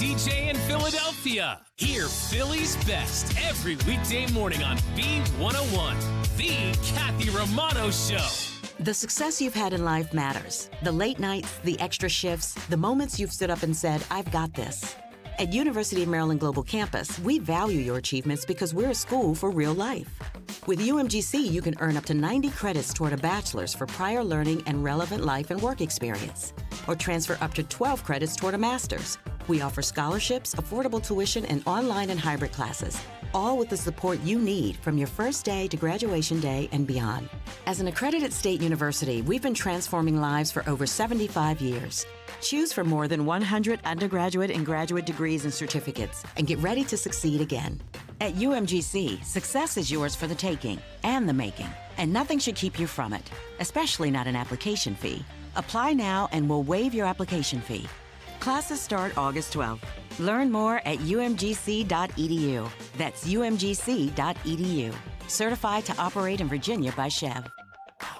DJ in Philadelphia. Hear Philly's best every weekday morning on B101, The Kathy Romano Show. The success you've had in life matters. The late nights, the extra shifts, the moments you've stood up and said, I've got this. At University of Maryland Global Campus, we value your achievements because we're a school for real life. With UMGC, you can earn up to 90 credits toward a bachelor's for prior learning and relevant life and work experience, or transfer up to 12 credits toward a master's. We offer scholarships, affordable tuition, and online and hybrid classes, all with the support you need from your first day to graduation day and beyond. As an accredited state university, we've been transforming lives for over 75 years. Choose from more than 100 undergraduate and graduate degrees and certificates, and get ready to succeed again. At UMGC, success is yours for the taking and the making, and nothing should keep you from it, especially not an application fee. Apply now and we'll waive your application fee. Classes start August 12th. Learn more at umgc.edu. That's umgc.edu. Certified to operate in Virginia by Chev.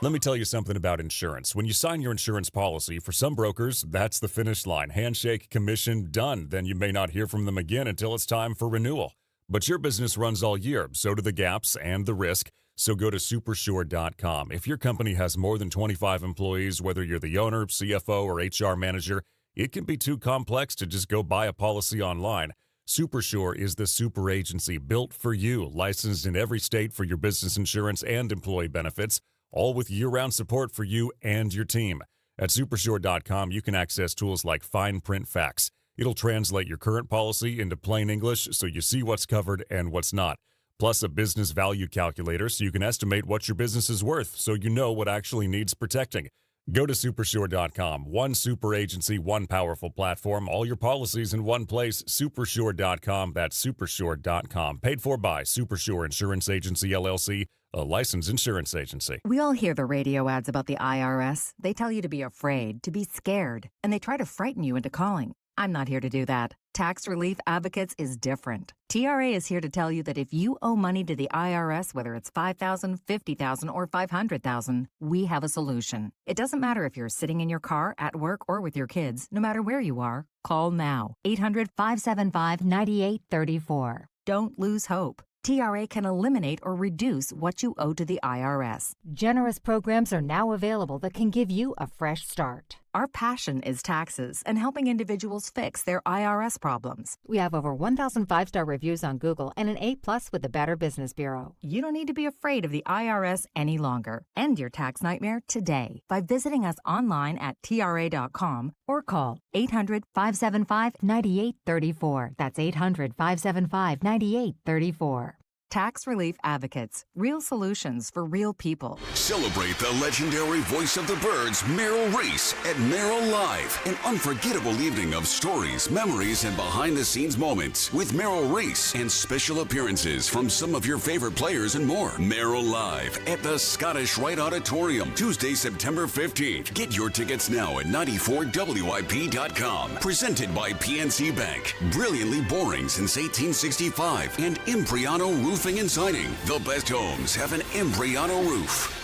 Let me tell you something about insurance. When you sign your insurance policy, for some brokers, that's the finish line. Handshake, commission, done. Then you may not hear from them again until it's time for renewal. But your business runs all year, so do the gaps and the risk. So go to supersure.com. If your company has more than 25 employees, whether you're the owner, CFO, or HR manager, it can be too complex to just go buy a policy online. Supersure is the super agency built for you, licensed in every state for your business insurance and employee benefits, all with year-round support for you and your team. At supersure.com, you can access tools like fine print facts. It'll translate your current policy into plain English so you see what's covered and what's not. Plus a business value calculator so you can estimate what your business is worth so you know what actually needs protecting. Go to supersure.com. One super agency, one powerful platform, all your policies in one place. Supersure.com. That's supersure.com. Paid for by Supersure Insurance Agency, LLC, a licensed insurance agency. We all hear the radio ads about the IRS. They tell you to be afraid, to be scared, and they try to frighten you into calling. I'm not here to do that. Tax Relief Advocates is different. TRA is here to tell you that if you owe money to the IRS, whether it's $5,000, $50,000, or $500,000, we have a solution. It doesn't matter if you're sitting in your car, at work, or with your kids. No matter where you are, call now. 800-575-9834. Don't lose hope. TRA can eliminate or reduce what you owe to the IRS. Generous programs are now available that can give you a fresh start. Our passion is taxes and helping individuals fix their IRS problems. We have over 1,000 5-star reviews on Google and an A+ with the Better Business Bureau. You don't need to be afraid of the IRS any longer. End your tax nightmare today by visiting us online at TRA.com or call 800-575-9834. That's 800-575-9834. Tax Relief Advocates. Real solutions for real people. Celebrate the legendary voice of the birds, Merrill Reese, at Merrill Live. An unforgettable evening of stories, memories, and behind-the-scenes moments with Merrill Reese and special appearances from some of your favorite players and more. Merrill Live at the Scottish Rite Auditorium, Tuesday, September 15th. Get your tickets now at 94WIP.com. Presented by PNC Bank. Brilliantly boring since 1865. And Impriano Roofing and Siding. The best homes have an Impriano roof.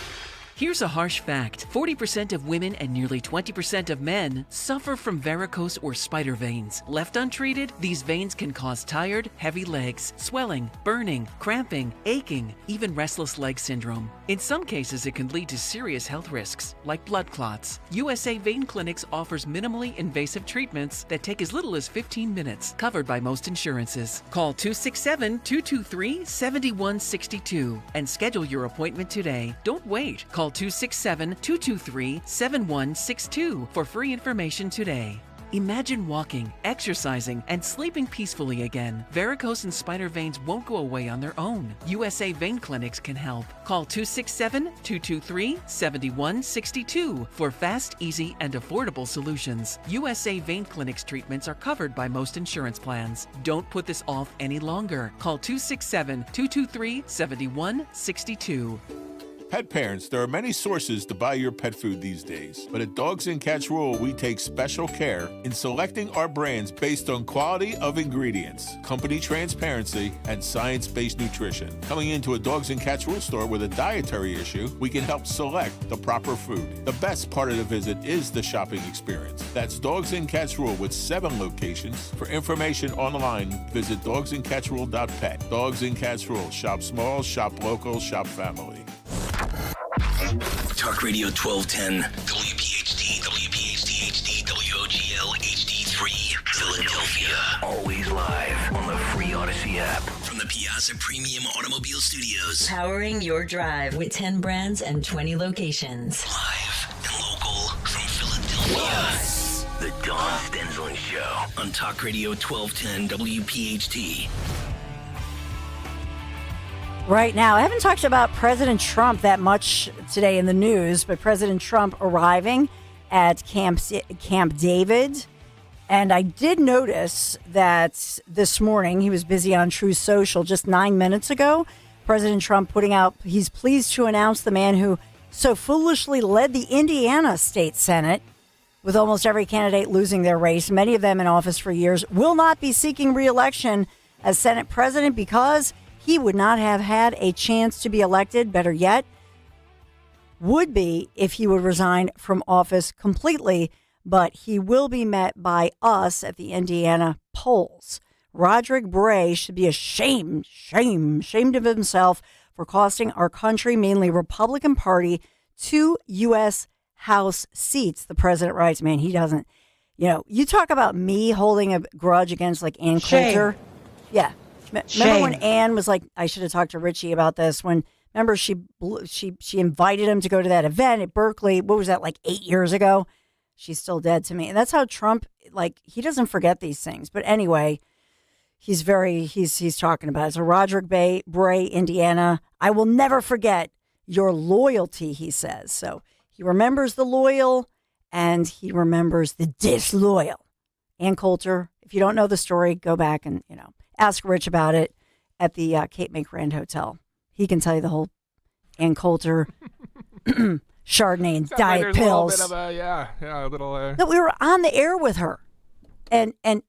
Here's a harsh fact. 40% of women and nearly 20% of men suffer from varicose or spider veins. Left untreated, these veins can cause tired, heavy legs, swelling, burning, cramping, aching, even restless leg syndrome. In some cases, it can lead to serious health risks, like blood clots. USA Vein Clinics offers minimally invasive treatments that take as little as 15 minutes, covered by most insurances. Call 267-223-7162 and schedule your appointment today. Don't wait. Call 267-223-7162 for free information today. Imagine walking, exercising, and sleeping peacefully again. Varicose and spider veins won't go away on their own. USA Vein Clinics can help. Call 267-223-7162 for fast, easy, and affordable solutions. USA Vein Clinics treatments are covered by most insurance plans. Don't put this off any longer. Call 267-223-7162. Pet parents, there are many sources to buy your pet food these days, but at Dogs and Cats Rule, we take special care in selecting our brands based on quality of ingredients, company transparency, and science-based nutrition. Coming into a Dogs and Cats Rule store with a dietary issue, we can help select the proper food. The best part of the visit is the shopping experience. That's Dogs and Cats Rule with 7 locations. For information online, visit dogsandcatsrule.pet. Dogs and Cats Rule. Shop small, shop local, shop family. Talk Radio 1210, WPHT, WPHT HD, WOGL HD3, Philadelphia. Always live on the free Odyssey app. From the Piazza Premium Automobile Studios. Powering your drive with 10 brands and 20 locations. Live and local from Philadelphia. The Dawn Stensland Show on Talk Radio 1210, WPHT. Right now, I haven't talked about President Trump that much today in the news, but President Trump arriving at Camp David. And I did notice that this morning, he was busy on Truth Social just 9 minutes ago. President Trump putting out, he's pleased to announce the man who so foolishly led the Indiana State Senate, with almost every candidate losing their race, many of them in office for years, will not be seeking re-election as Senate president because he would not have had a chance to be elected. Better yet, would be if he would resign from office completely. But he will be met by us at the Indiana polls. Roderick Bray should be ashamed of himself for costing our country, mainly Republican Party, 2 U.S. House seats. The president writes, man, he doesn't, you talk about me holding a grudge against like Ann Coulter. Yeah. Remember when Ann was like, I should have talked to Richie about this. Remember she invited him to go to that event at Berkeley. What was that, like 8 years ago? She's still dead to me. And that's how Trump, he doesn't forget these things. But anyway, he's talking about it. So Roderick Bray, Indiana, I will never forget your loyalty, he says. So he remembers the loyal and he remembers the disloyal. Ann Coulter, if you don't know the story, go back and, ask Rich about it at the Cape May Grand Hotel. He can tell you the whole Ann Coulter Chardonnay and diet pills. A little. No, we were on the air with her, and Ann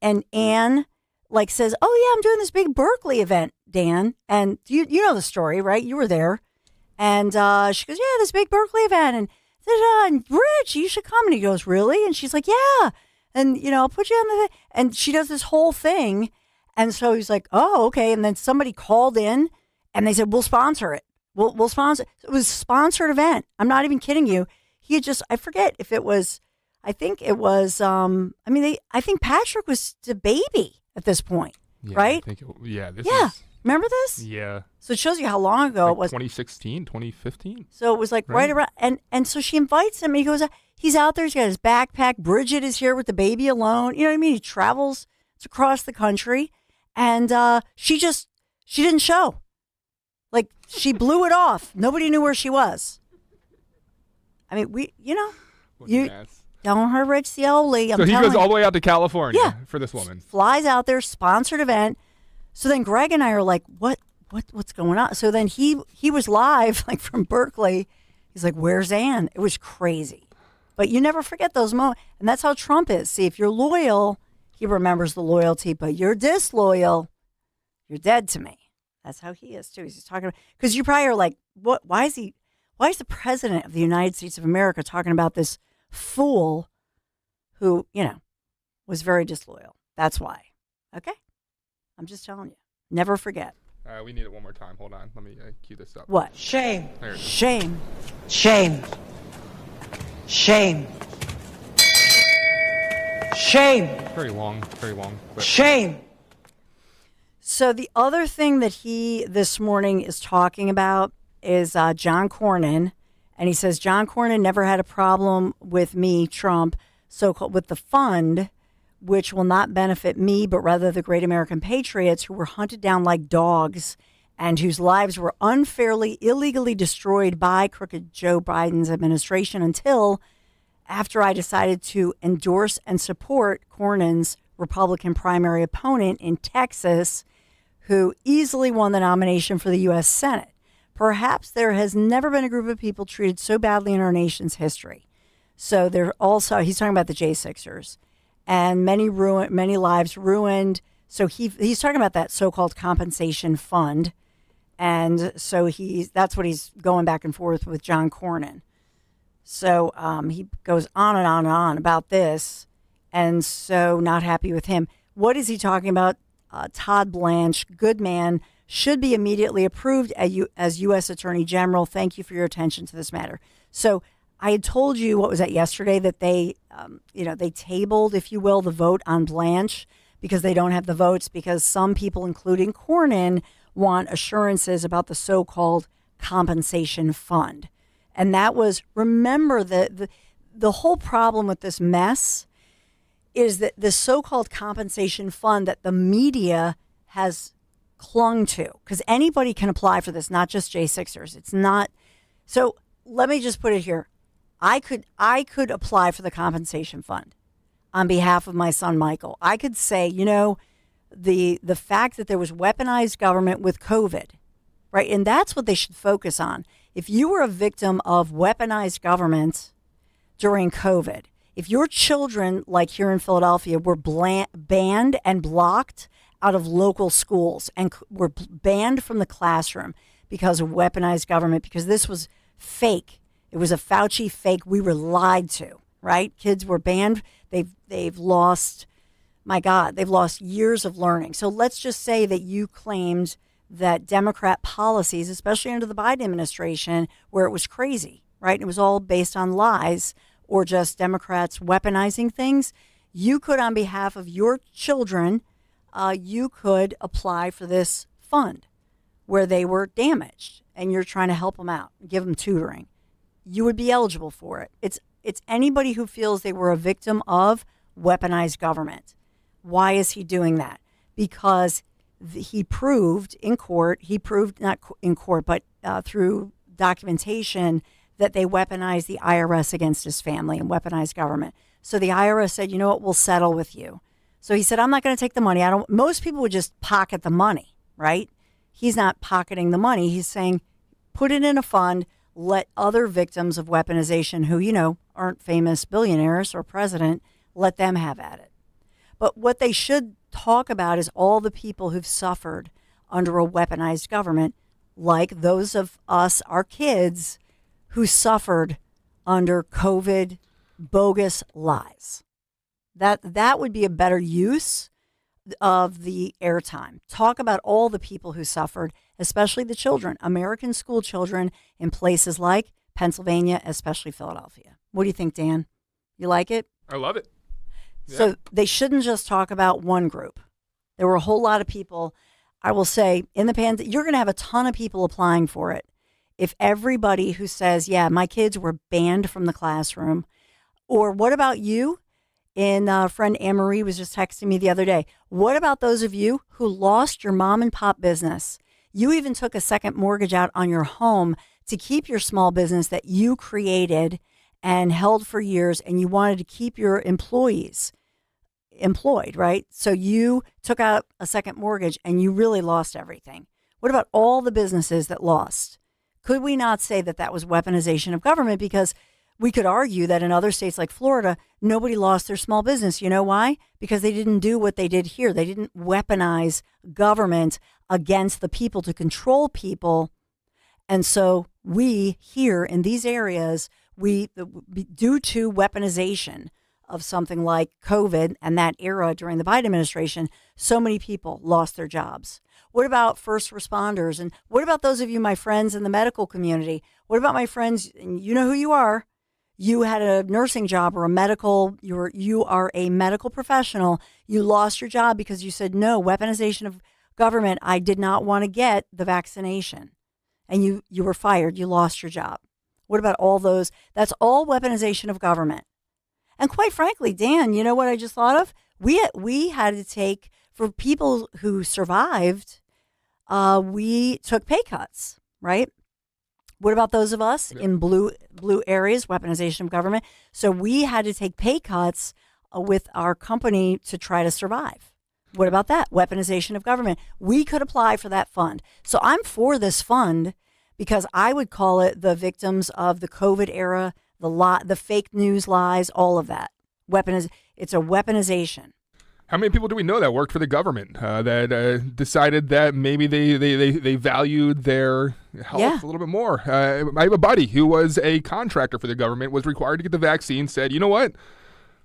says, "Oh yeah, I'm doing this big Berkeley event, Dan." And you know the story, right? You were there, and she goes, "Yeah, this big Berkeley event," and Rich, you should come. And he goes, "Really?" And she's like, "Yeah," and I'll put you on the. And she does this whole thing. And so he's like, oh, okay. And then somebody called in and they said, we'll sponsor it. We'll sponsor. It was a sponsored event. I'm not even kidding you. He had I forget if it was, I think it was, I think Patrick was the baby at this point, right? Remember this? Yeah. So it shows you how long ago it was. 2016, 2015. So it was right around, and so she invites him and he goes, he's out there, he's got his backpack. Bridget is here with the baby alone. You know what I mean? He travels across the country. And she didn't show. She blew it off. Nobody knew where she was. I mean, don't hurt Rich Cioli. So he goes all the way out to California for this woman. Flies out there, sponsored event. So then Greg and I are like, what's going on? So then he was live, from Berkeley. He's like, where's Ann? It was crazy. But you never forget those moments. And that's how Trump is. See, if you're loyal, he remembers the loyalty, but you're disloyal, you're dead to me. That's how he is too. He's talking about, because you probably are like, what? Why is the president of the United States of America talking about this fool who, was very disloyal? That's why. Okay, I'm just telling you. Never forget. We need it one more time. Hold on. Let me cue this up. What? Shame. Shame. Shame. Shame. Shame. Very long. But. Shame. So the other thing that he this morning is talking about is John Cornyn. And he says, John Cornyn never had a problem with me, Trump, so-called with the fund, which will not benefit me, but rather the great American patriots who were hunted down like dogs and whose lives were unfairly, illegally destroyed by crooked Joe Biden's administration until after I decided to endorse and support Cornyn's Republican primary opponent in Texas, who easily won the nomination for the U.S. Senate. Perhaps there has never been a group of people treated so badly in our nation's history. So they're also, he's talking about the J6ers, and many lives ruined. So he's talking about that so-called compensation fund. And so that's what he's going back and forth with John Cornyn. So he goes on and on and on about this, and so not happy with him. What is he talking about? Todd Blanche, good man, should be immediately approved as U.S. Attorney General. Thank you for your attention to this matter. So I had told you, what was that, yesterday, that they tabled, if you will, the vote on Blanche because they don't have the votes, because some people, including Cornyn, want assurances about the so-called compensation fund. And that was, remember, the whole problem with this mess is that the so-called compensation fund that the media has clung to, because anybody can apply for this, not just J6ers. It's not. So let me just put it here. I could apply for the compensation fund on behalf of my son, Michael. I could say, the fact that there was weaponized government with COVID, right? And that's what they should focus on. If you were a victim of weaponized government during COVID, if your children, like here in Philadelphia, were banned and blocked out of local schools and were banned from the classroom because of weaponized government, because this was fake. It was a Fauci fake. We were lied to, right? Kids were banned. They've lost, my God, they've lost years of learning. So let's just say that you claimed that Democrat policies, especially under the Biden administration, where it was crazy, right? It was all based on lies or just Democrats weaponizing things. You could, on behalf of your children, you could apply for this fund where they were damaged and you're trying to help them out, give them tutoring. You would be eligible for it. It's anybody who feels they were a victim of weaponized government. Why is he doing that? Because he proved in court, not in court, but through documentation, that they weaponized the IRS against his family and weaponized government. So the IRS said, you know what, we'll settle with you. So he said, I'm not going to take the money. Most people would just pocket the money, right? He's not pocketing the money. He's saying, put it in a fund, let other victims of weaponization who, aren't famous billionaires or president, let them have at it. But what they should talk about is all the people who've suffered under a weaponized government, like those of us, our kids, who suffered under COVID bogus lies. That would be a better use of the airtime. Talk about all the people who suffered, especially the children, American school children in places like Pennsylvania, especially Philadelphia. What do you think, Dan? You like it? I love it. Yeah. So they shouldn't just talk about one group. There were a whole lot of people, I will say, in the pandemic. You're going to have a ton of people applying for it. If everybody who says, yeah, my kids were banned from the classroom, or what about you? Friend Anne-Marie was just texting me the other day. What about those of you who lost your mom and pop business? You even took a second mortgage out on your home to keep your small business that you created and held for years, and you wanted to keep your employees employed, right? So you took out a second mortgage and you really lost everything. What about all the businesses that lost? Could we not say that that was weaponization of government? Because we could argue that in other states like Florida, nobody lost their small business. You know why? Because they didn't do what they did here. They didn't weaponize government against the people to control people. And so we here in these areas, due to weaponization of something like COVID and that era during the Biden administration, so many people lost their jobs. What about first responders? And what about those of you, my friends in the medical community? What about my friends, and you know who you are? You had a nursing job or you are a medical professional. You lost your job because you said, no, weaponization of government. I did not want to get the vaccination. And you were fired. You lost your job. What about all those? That's all weaponization of government. And quite frankly, Dan, you know what I just thought of? We had to take, for people who survived, we took pay cuts, right? What about those of us in blue areas, weaponization of government? So we had to take pay cuts with our company to try to survive. What about that? Weaponization of government. We could apply for that fund. So I'm for this fund because I would call it the victims of the COVID era, the fake news lies, all of that. It's a weaponization. How many people do we know that worked for the government that decided that maybe they valued their health a little bit more? I have a buddy who was a contractor for the government, was required to get the vaccine, said, you know what?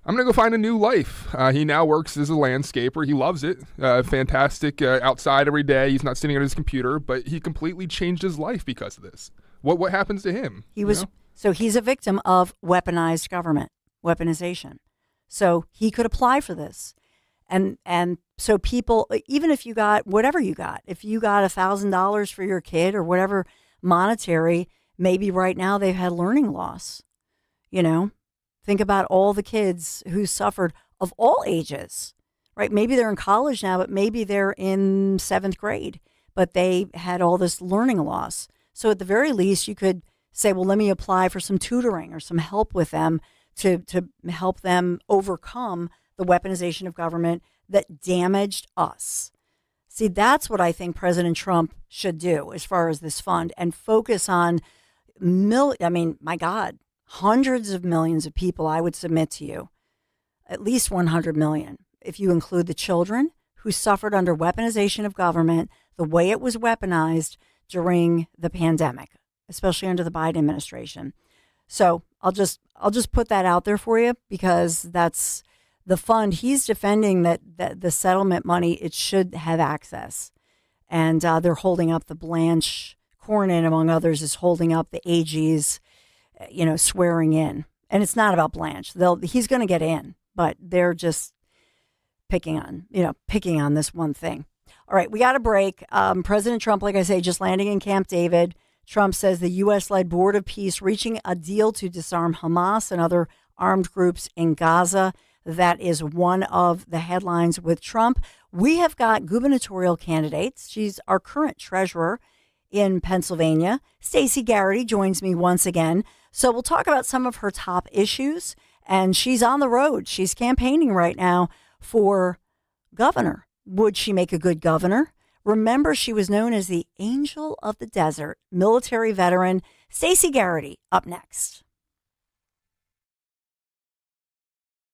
I'm going to go find a new life. He now works as a landscaper. He loves it. Fantastic. Outside every day. He's not sitting at his computer, but he completely changed his life because of this. What happens to him? So he's a victim of weaponized government, weaponization. So he could apply for this. And so people, even if you got whatever you got, if you got $1,000 for your kid or whatever monetary, maybe right now they've had learning loss. Think about all the kids who suffered of all ages, right? Maybe they're in college now, but maybe they're in 7th grade, but they had all this learning loss. So at the very least, you could say, well, let me apply for some tutoring or some help with them to help them overcome the weaponization of government that damaged us. See, that's what I think President Trump should do as far as this fund, and focus on my God, hundreds of millions of people. I would submit to you, at least 100 million, if you include the children who suffered under weaponization of government, the way it was weaponized during the pandemic, especially under the Biden administration. So I'll just put that out there for you, because that's the fund. He's defending that the settlement money, it should have access. And they're holding up the Blanche Cornyn, among others, is holding up the AG's, swearing in. And it's not about Blanche. He's going to get in, but they're just picking on this one thing. All right, we got a break. President Trump, like I say, just landing in Camp David. Trump says the U.S.-led Board of Peace reaching a deal to disarm Hamas and other armed groups in Gaza. That is one of the headlines with Trump. We have got gubernatorial candidates. She's our current treasurer in Pennsylvania. Stacey Garrity joins me once again. So we'll talk about some of her top issues. And she's on the road. She's campaigning right now for governor. Would she make a good governor? Remember, she was known as the Angel of the Desert, military veteran. Stacey Garrity up next.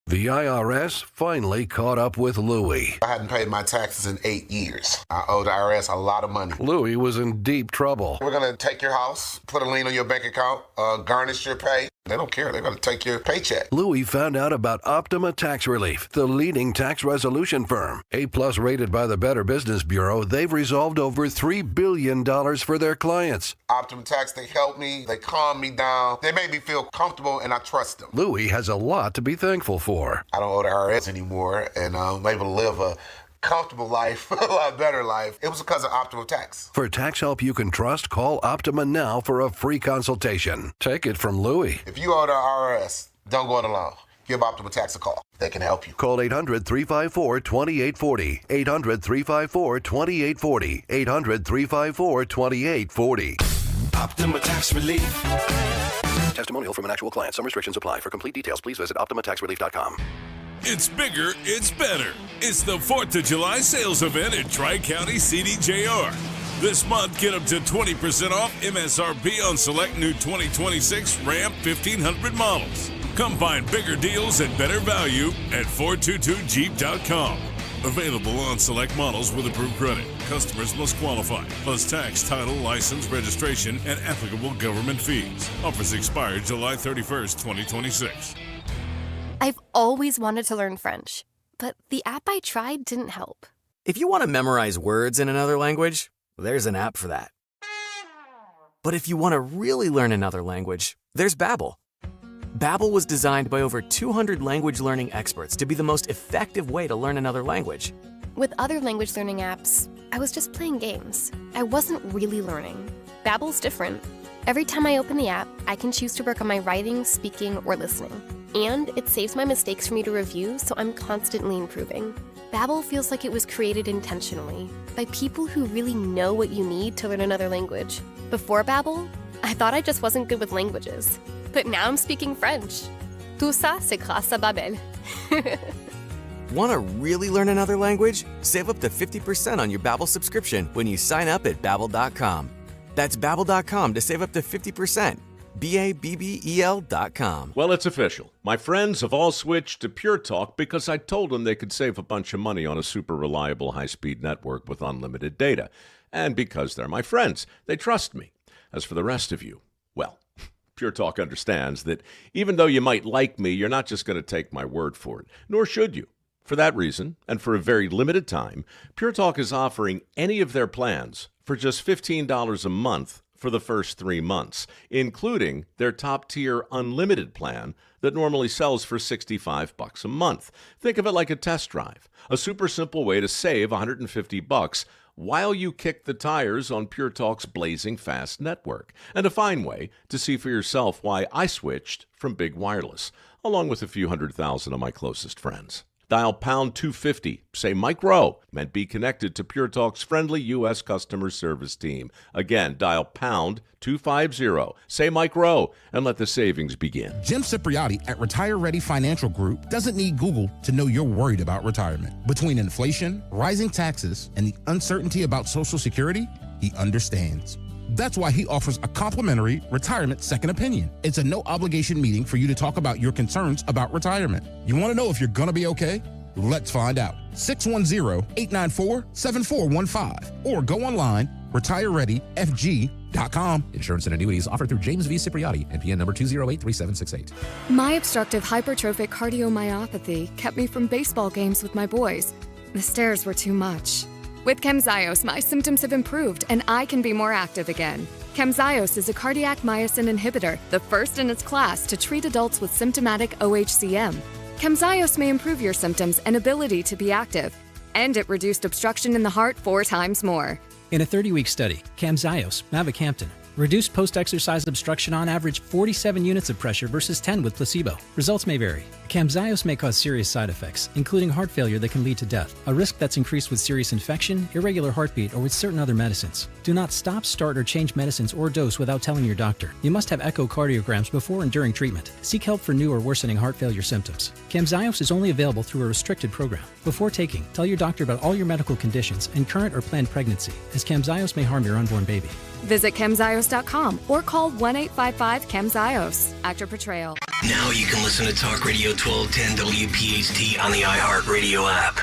The IRS finally caught up with Louie. I hadn't paid my taxes in 8 years. I owe the IRS a lot of money. Louie was in deep trouble. We're going to take your house, put a lien on your bank account, garnish your pay. They don't care. They're going to take your paycheck. Louie found out about Optima Tax Relief, the leading tax resolution firm. A-plus rated by the Better Business Bureau, they've resolved over $3 billion for their clients. Optima Tax, they help me. They calm me down. They make me feel comfortable, and I trust them. Louie has a lot to be thankful for. I don't owe the IRS anymore, and I'm able to live a comfortable life, a lot better life. It was because of Optima Tax. For tax help you can trust, call Optima now for a free consultation. Take it from Louie. If you owe the IRS, don't go it alone. Give Optima Tax a call. They can help you. Call 800-354-2840. 800-354-2840. 800-354-2840. Optima Tax Relief. Testimonial from an actual client. Some restrictions apply. For complete details, please visit OptimaTaxRelief.com. It's bigger, it's better. It's the 4th of July sales event at Tri-County CDJR. This month, get up to 20% off MSRP on select new 2026 Ram 1500 models. Come find bigger deals and better value at 422jeep.com. Available on select models with approved credit. Customers must qualify, plus tax, title, license, registration, and applicable government fees. Offers expire July 31st, 2026. I've always wanted to learn French, but the app I tried didn't help. If you want to memorize words in another language, there's an app for that. But if you want to really learn another language, there's Babbel. Babbel was designed by over 200 language learning experts to be the most effective way to learn another language. With other language learning apps, I was just playing games. I wasn't really learning. Babbel's different. Every time I open the app, I can choose to work on my writing, speaking, or listening. And it saves my mistakes for me to review, so I'm constantly improving. Babbel feels like it was created intentionally by people who really know what you need to learn another language. Before Babbel, I thought I just wasn't good with languages. But now I'm speaking French. Tout ça, c'est grâce à Babbel. Want to really learn another language? Save up to 50% on your Babbel subscription when you sign up at Babbel.com. That's Babbel.com to save up to 50%. BABBEL.com. Well, it's official. My friends have all switched to Pure Talk because I told them they could save a bunch of money on a super reliable high-speed network with unlimited data. And because they're my friends, they trust me. As for the rest of you, well, Pure Talk understands that even though you might like me, you're not just going to take my word for it, nor should you. For that reason, and for a very limited time, Pure Talk is offering any of their plans for just $15 a month for the first 3 months, including their top-tier unlimited plan that normally sells for $65 a month. Think of it like a test drive, a super simple way to save $150 while you kick the tires on Pure Talk's blazing fast network, and a fine way to see for yourself why I switched from big wireless, along with a few 100,000 of my closest friends. Dial pound 250, say Mike Rowe, and be connected to Pure Talk's friendly U.S. customer service team. Again, dial pound 250, say Mike Rowe, and let the savings begin. Jim Cipriotti at Retire Ready Financial Group doesn't need Google to know you're worried about retirement. Between inflation, rising taxes, and the uncertainty about Social Security, he understands. That's why he offers a complimentary retirement second opinion. It's a no-obligation meeting for you to talk about your concerns about retirement. You want to know if you're going to be okay? Let's find out. 610-894-7415 or go online, retirereadyfg.com. Insurance and annuities offered through James V. Cipriotti, NPN number 2083768. My obstructive hypertrophic cardiomyopathy kept me from baseball games with my boys. The stairs were too much. With Camzyos, my symptoms have improved and I can be more active again. Camzyos is a cardiac myosin inhibitor, the first in its class to treat adults with symptomatic OHCM. Camzyos may improve your symptoms and ability to be active, and it reduced obstruction in the heart 4 times more. In a 30-week study, Camzyos, mavacamten, reduced post-exercise obstruction on average 47 units of pressure versus 10 with placebo. Results may vary. Camzyos may cause serious side effects, including heart failure that can lead to death, a risk that's increased with serious infection, irregular heartbeat, or with certain other medicines. Do not stop, start, or change medicines or dose without telling your doctor. You must have echocardiograms before and during treatment. Seek help for new or worsening heart failure symptoms. Camzyos is only available through a restricted program. Before taking, tell your doctor about all your medical conditions and current or planned pregnancy, as Camzyos may harm your unborn baby. Visit Camzyos.com or call 1-855-CAMZYOS. Actor Portrayal. Now you can listen to Talk Radio 1210 WPHT on the iHeartRadio app.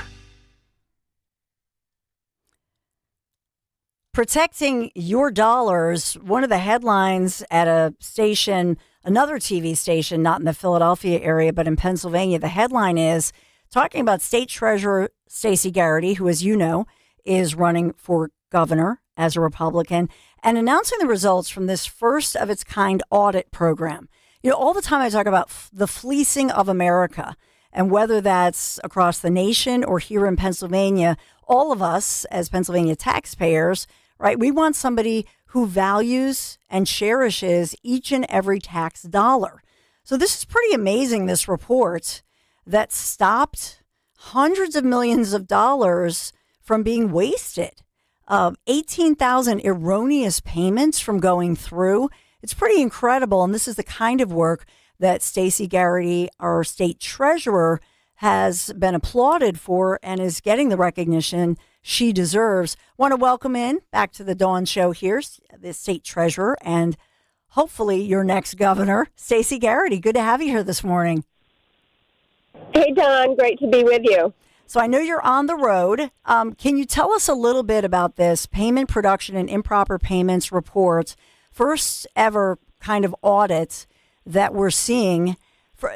Protecting your dollars. One of the headlines at a station, another TV station, not in the Philadelphia area, but in Pennsylvania, the headline is talking about State Treasurer Stacey Garrity, who, as you know, is running for governor as a Republican, and announcing the results from this first of its kind audit program. You know, all the time I talk about the fleecing of America, and whether that's across the nation or here in Pennsylvania, all of us as Pennsylvania taxpayers, right, we want somebody who values and cherishes each and every tax dollar. So this is pretty amazing, this report that stopped hundreds of millions of dollars from being wasted. 18,000 erroneous payments from going through. It's pretty incredible. And this is the kind of work that Stacey Garrity, our state treasurer, has been applauded for and is getting the recognition she deserves. Want to welcome in back to the Dawn Show here, the state treasurer and hopefully your next governor, Stacey Garrity. Good to have you here this morning. Hey, Dawn. Great to be with you. So I know you're on the road. Can you tell us a little bit about this payment production and improper payments report, first ever kind of audit that we're seeing?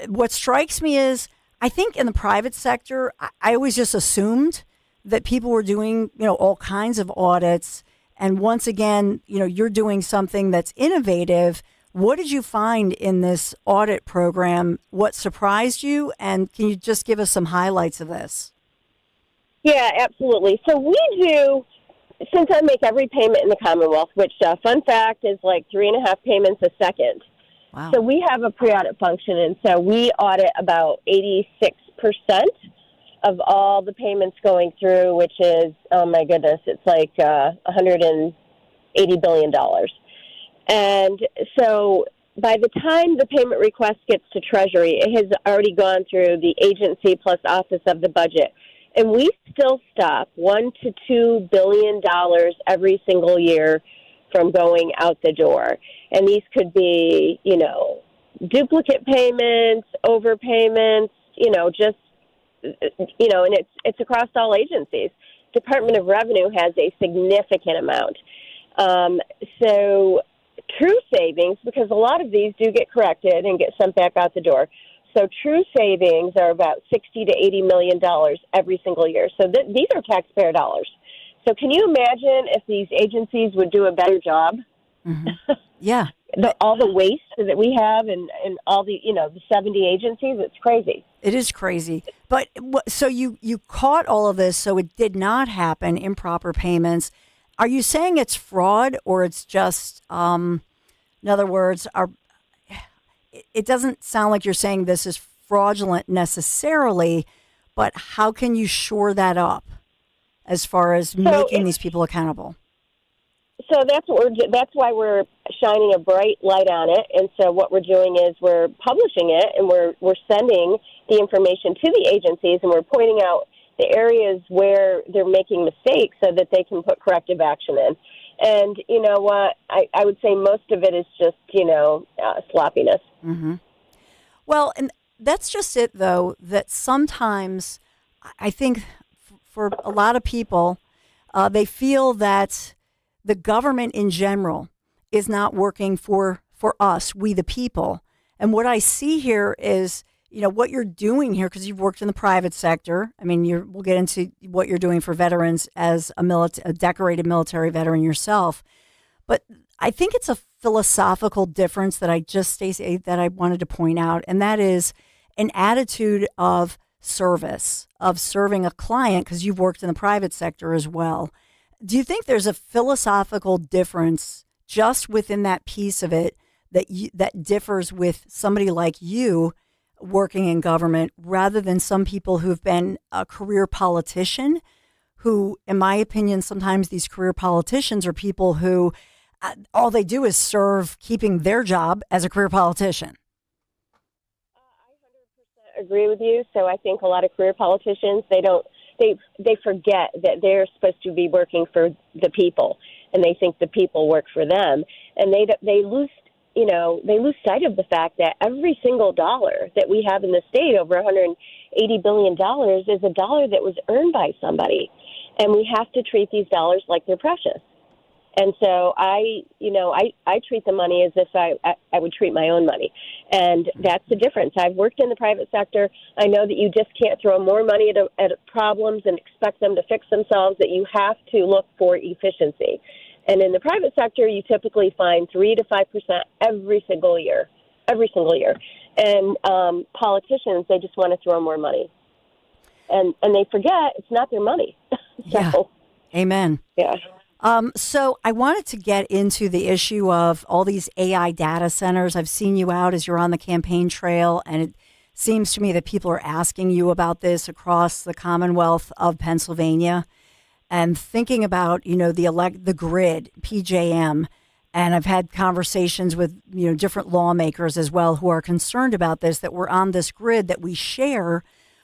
What strikes me is, I think in the private sector, I always just assumed that people were doing, all kinds of audits. And once again, you're doing something that's innovative. What did you find in this audit program? What surprised you? And can you just give us some highlights of this? Yeah, absolutely. So we do, since I make every payment in the Commonwealth, which, fun fact, is like 3.5 payments a second. Wow. So we have a pre-audit function, and so we audit about 86% of all the payments going through, which is, oh my goodness, it's like $180 billion. And so by the time the payment request gets to Treasury, it has already gone through the agency plus Office of the Budget. And we still stop $1 to $2 billion every single year from going out the door. And these could be, duplicate payments, overpayments, just, and it's across all agencies. Department of Revenue has a significant amount. So true savings, because a lot of these do get corrected and get sent back out the door. So true savings are about $60 to $80 million every single year. So these are taxpayer dollars. So can you imagine if these agencies would do a better job? Mm-hmm. Yeah. All the waste that we have and all the, the 70 agencies, it's crazy. It is crazy. But so you caught all of this, so it did not happen, improper payments. Are you saying it's fraud, or it's just, in other words, it doesn't sound like you're saying this is fraudulent necessarily, but how can you shore that up as far as making these people accountable? So that's why we're shining a bright light on it. And so what we're doing is we're publishing it, and we're sending the information to the agencies, and we're pointing out the areas where they're making mistakes so that they can put corrective action in. And you know what? I would say most of it is just, sloppiness. Mm-hmm. Well, and that's just it, though, that sometimes I think for a lot of people, they feel that the government in general is not working for us, we the people. And what I see here is, what you're doing here, because you've worked in the private sector. I mean, we'll get into what you're doing for veterans as a decorated military veteran yourself. But I think it's a philosophical difference that I wanted to point out, and that is an attitude of service, of serving a client, because you've worked in the private sector as well. Do you think there's a philosophical difference just within that piece of it that differs with somebody like you working in government rather than some people who've been a career politician who, in my opinion, sometimes these career politicians are people who all they do is serve keeping their job as a career politician? I 100% agree with you. So I think a lot of career politicians, they forget that they're supposed to be working for the people, and they think the people work for them, and they lose sight of the fact that every single dollar that we have in the state, over $180 billion, is a dollar that was earned by somebody, and we have to treat these dollars like they're precious. And so I treat the money as if I would treat my own money. And that's the difference. I've worked in the private sector. I know that you just can't throw more money at problems and expect them to fix themselves, that you have to look for efficiency. And in the private sector, you typically find 3 to 5% every single year. And politicians, they just want to throw more money. And they forget it's not their money. Yeah. Amen. Yeah. So I wanted to get into the issue of all these AI data centers. I've seen you out as you're on the campaign trail, and it seems to me that people are asking you about this across the Commonwealth of Pennsylvania, and thinking about, the grid, PJM. And I've had conversations with, different lawmakers as well who are concerned about this, that we're on this grid that we share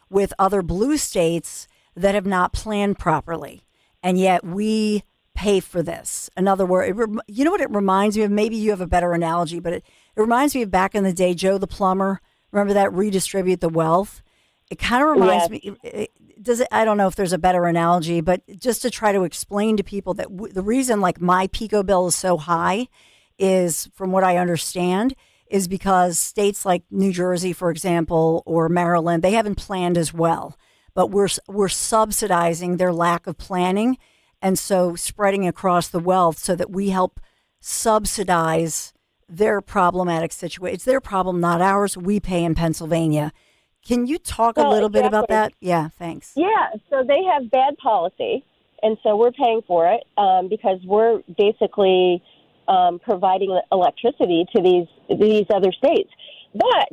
with other blue states that have not planned properly. And yet we pay for this. In other words, you know what it reminds me of? Maybe you have a better analogy, but it reminds me of back in the day, Joe the plumber. Remember that Redistribute the Wealth? It kind of reminds me. I don't know if there's a better analogy, but just to try to explain to people that the reason like my PICO bill is so high is, from what I understand, is because states like New Jersey, for example, or Maryland, they haven't planned as well, but we're subsidizing their lack of planning. And so spreading across the wealth so that we help subsidize their problematic situation. It's their problem, not ours. We pay in Pennsylvania. Can you talk a little bit about that? Yeah, thanks. Yeah, so they have bad policy, and so we're paying for it because we're basically providing electricity to these other states. But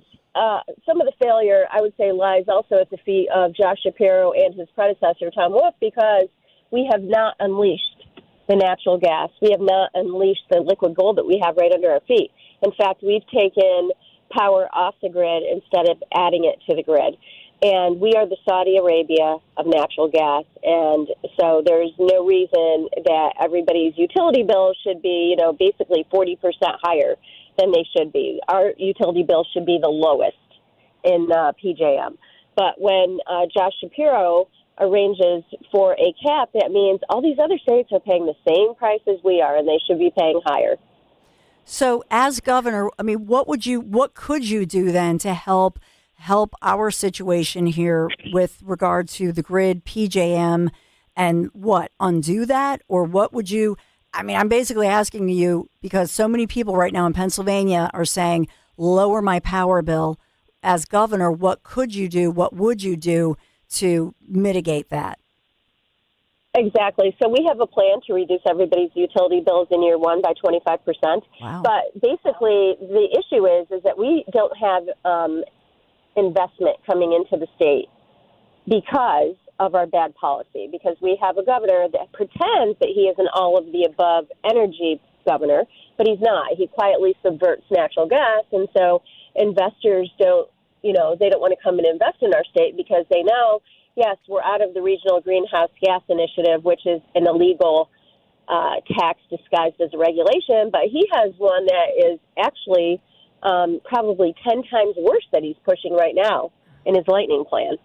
some of the failure, I would say, lies also at the feet of Josh Shapiro and his predecessor, Tom Wolf, because we have not unleashed the natural gas. We have not unleashed the liquid gold that we have right under our feet. In fact, we've taken power off the grid instead of adding it to the grid. And we are the Saudi Arabia of natural gas. And so there's no reason that everybody's utility bills should be, basically 40% higher than they should be. Our utility bills should be the lowest in PJM. But when Josh Shapiro arranges for a cap, that means all these other states are paying the same price as we are, and they should be paying higher. So as governor, I mean, what could you do then to help our situation here with regard to the grid, PJM, and undo that? Or what would you, I'm basically asking you because so many people right now in Pennsylvania are saying, lower my power bill. As governor, what could you do? What would you do to mitigate that? Exactly. So we have a plan to reduce everybody's utility bills in year one by 25%. Wow. But basically, the issue is that we don't have investment coming into the state because of our bad policy, because we have a governor that pretends that he is an all-of-the-above energy governor, but he's not. He quietly subverts natural gas, and so investors don't want to come and invest in our state because they know, yes, we're out of the Regional Greenhouse Gas Initiative, which is an illegal tax disguised as a regulation, but he has one that is actually probably 10 times worse that he's pushing right now in his lightning plan.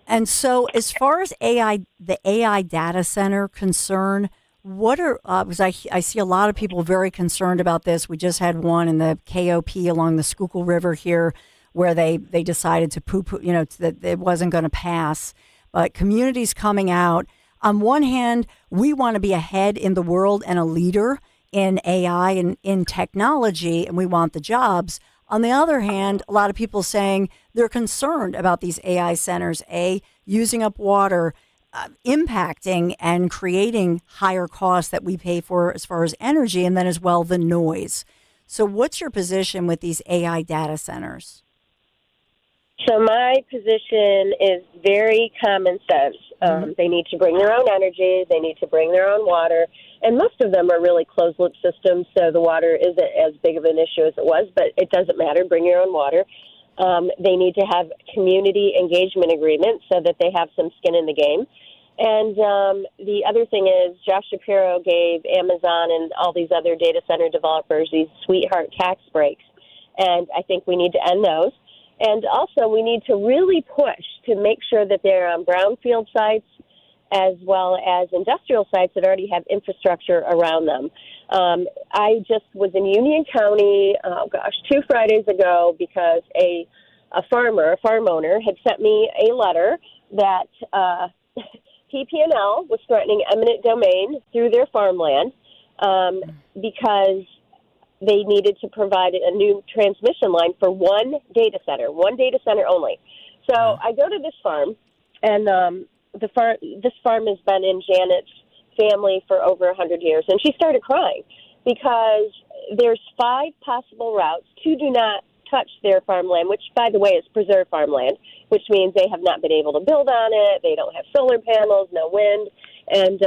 And so as far as the AI data center concern, what are, because I see a lot of people very concerned about this. We just had one in the KOP along the Schuylkill River here where they decided to poo-poo, that it wasn't going to pass. But communities coming out, on one hand, we want to be ahead in the world and a leader in AI and in technology, and we want the jobs. On the other hand, a lot of people saying they're concerned about these AI centers, using up water, impacting and creating higher costs that we pay for as far as energy, and then as well the noise. So what's your position with these AI data centers? So my position is very common sense. They need to bring their own energy. They need to bring their own water. And most of them are really closed-loop systems, so the water isn't as big of an issue as it was, but it doesn't matter. Bring your own water. They need to have community engagement agreements so that they have some skin in the game. And the other thing is Josh Shapiro gave Amazon and all these other data center developers these sweetheart tax breaks, and I think we need to end those. And also we need to really push to make sure that they're on brownfield sites as well as industrial sites that already have infrastructure around them. I just was in Union County, 2 Fridays ago because a farm owner had sent me a letter that PP&L was threatening eminent domain through their farmland because they needed to provide a new transmission line for one data center only. So I go to this farm, and this farm has been in Janet's family for over 100 years, and she started crying because there's 5 possible routes. 2 do not touch their farmland, which, by the way, is preserved farmland, which means they have not been able to build on it. They don't have solar panels, no wind, and,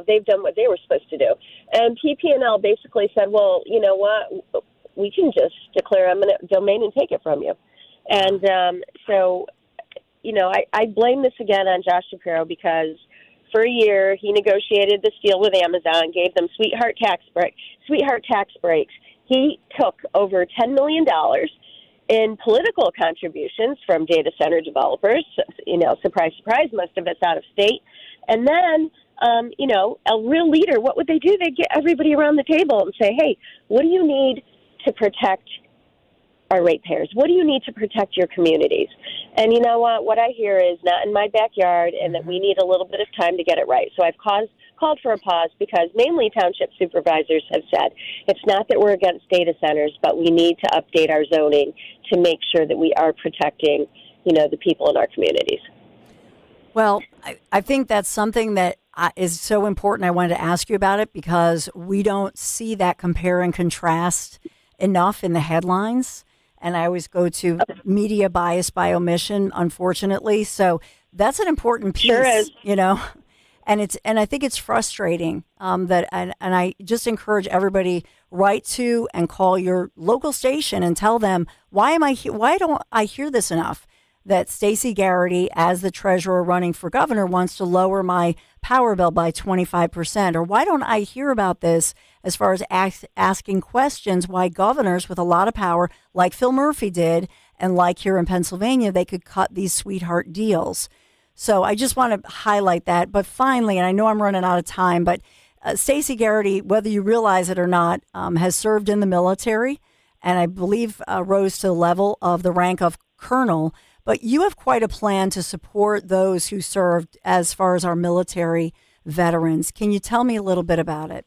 they've done what they were supposed to do. And PP&L basically said, well, you know what, we can just declare eminent domain and take it from you. And I blame this again on Josh Shapiro because for a year he negotiated this deal with Amazon, gave them sweetheart tax breaks. He took over $10 million in political contributions from data center developers. Surprise, surprise, most of it's out of state. And then, a real leader, what would they do? They'd get everybody around the table and say, hey, what do you need to protect our ratepayers? What do you need to protect your communities? And you know what? What I hear is not in my backyard and that we need a little bit of time to get it right. So I've called for a pause because mainly township supervisors have said it's not that we're against data centers, but we need to update our zoning to make sure that we are protecting, the people in our communities. Well, I think that's something that is so important. I wanted to ask you about it because we don't see that compare and contrast enough in the headlines. And I always go to media bias by omission, unfortunately. So that's an important piece, Sure is. And I think it's frustrating that, and I just encourage everybody, write to and call your local station and tell them, why don't I hear this enough? that Stacey Garrity, as the treasurer running for governor, wants to lower my power bill by 25%? Or why don't I hear about this as far as asking questions why governors with a lot of power, like Phil Murphy did, and like here in Pennsylvania, they could cut these sweetheart deals. So I just want to highlight that. But finally, and I know I'm running out of time, but Stacey Garrity, whether you realize it or not, has served in the military, and I believe rose to the level of the rank of colonel. But you have quite a plan to support those who served as far as our military veterans. Can you tell me a little bit about it?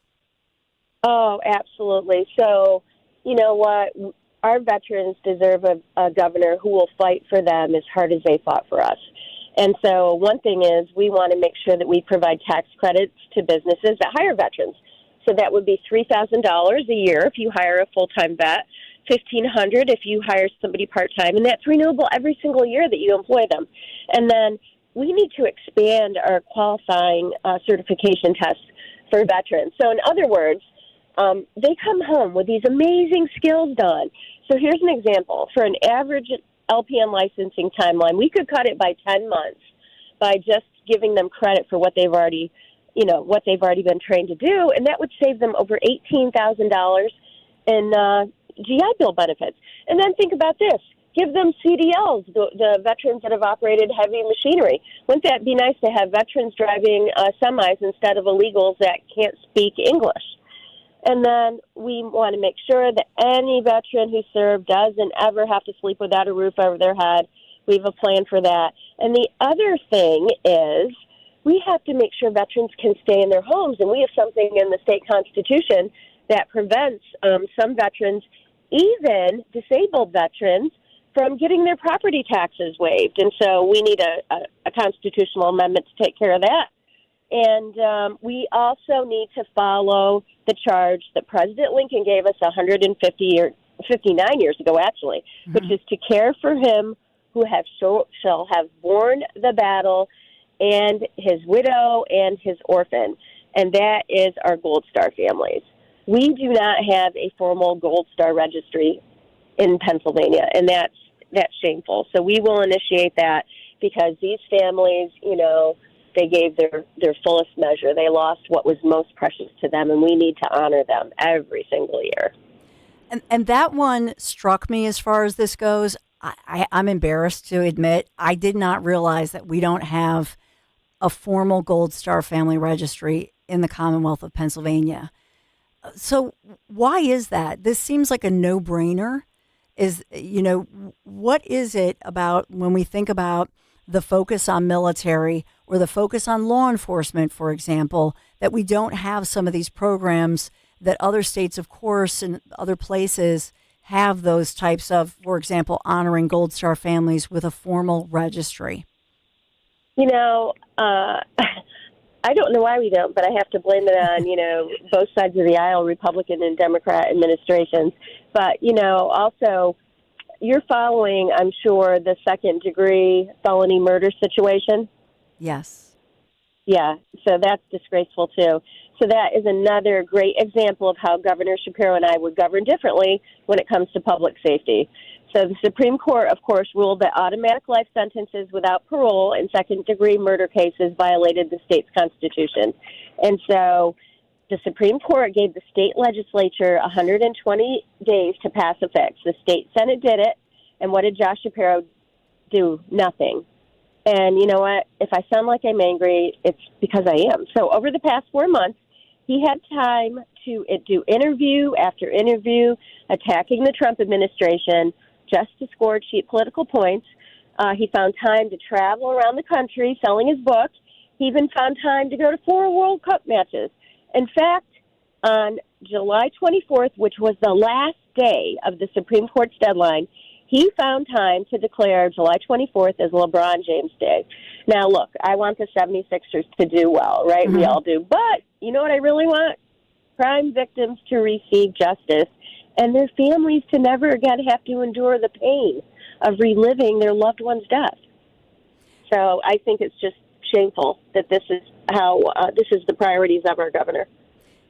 Oh, absolutely. So, you know what? Our veterans deserve a governor who will fight for them as hard as they fought for us. And so one thing is we want to make sure that we provide tax credits to businesses that hire veterans. So that would be $3,000 a year if you hire a full-time vet, $1,500 if you hire somebody part-time, and that's renewable every single year that you employ them. And then we need to expand our qualifying certification tests for veterans. So in other words, they come home with these amazing skills done. So here's an example. For an average LPN licensing timeline, we could cut it by 10 months by just giving them credit for what they've already been trained to do, and that would save them over $18,000 in GI Bill benefits. And then think about this. Give them CDLs, the veterans that have operated heavy machinery. Wouldn't that be nice to have veterans driving semis instead of illegals that can't speak English? And then we want to make sure that any veteran who served doesn't ever have to sleep without a roof over their head. We have a plan for that. And the other thing is we have to make sure veterans can stay in their homes. And we have something in the state constitution that prevents some veterans, even disabled veterans, from getting their property taxes waived. And so we need a constitutional amendment to take care of that. And we also need to follow the charge that President Lincoln gave us 59 years ago, actually, which is to care for him who shall have borne the battle, and his widow and his orphan. And that is our Gold Star families. We do not have a formal Gold Star registry in Pennsylvania, and that's shameful. So we will initiate that because these families, they gave their fullest measure. They lost what was most precious to them, and we need to honor them every single year. And that one struck me as far as this goes. I'm embarrassed to admit I did not realize that we don't have a formal Gold Star family registry in the Commonwealth of Pennsylvania. So why is that? This seems like a no-brainer. What is it about when we think about the focus on military or the focus on law enforcement, for example, that we don't have some of these programs that other states, of course, and other places have those types of, for example, honoring Gold Star families with a formal registry? I don't know why we don't, but I have to blame it on, both sides of the aisle, Republican and Democrat administrations. But, also you're following, I'm sure, the second-degree felony murder situation. Yes. Yeah, so that's disgraceful, too. So that is another great example of how Governor Shapiro and I would govern differently when it comes to public safety. So the Supreme Court, of course, ruled that automatic life sentences without parole in second-degree murder cases violated the state's constitution. And so the Supreme Court gave the state legislature 120 days to pass a fix. The state Senate did it, and what did Josh Shapiro do? Nothing. And you know what? If I sound like I'm angry, it's because I am. So over the past 4 months, he had time to do interview after interview attacking the Trump administration just to score cheap political points. He found time to travel around the country selling his book. He even found time to go to 4 World Cup matches. In fact, on July 24th, which was the last day of the Supreme Court's deadline, he found time to declare July 24th as LeBron James Day. Now, look, I want the 76ers to do well, right? Mm-hmm. We all do. But you know what I really want? Crime victims to receive justice and their families to never again have to endure the pain of reliving their loved one's death. So I think it's just shameful that this is how this is the priorities of our governor.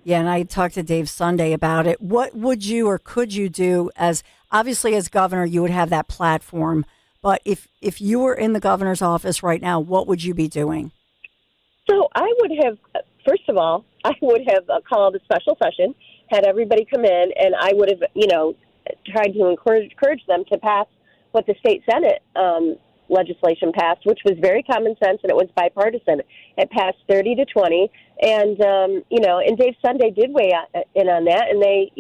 Yeah, and I talked to Dave Sunday about it. What would you or could you do as, obviously as governor, you would have that platform, But if you were in the governor's office right now, what would you be doing? So I would have, first of all, I would have called a special session, had everybody come in, and I would have, tried to encourage them to pass what the state Senate legislation passed, which was very common sense, and it was bipartisan. It passed 30-20, and and Dave Sunday did weigh in on that, and they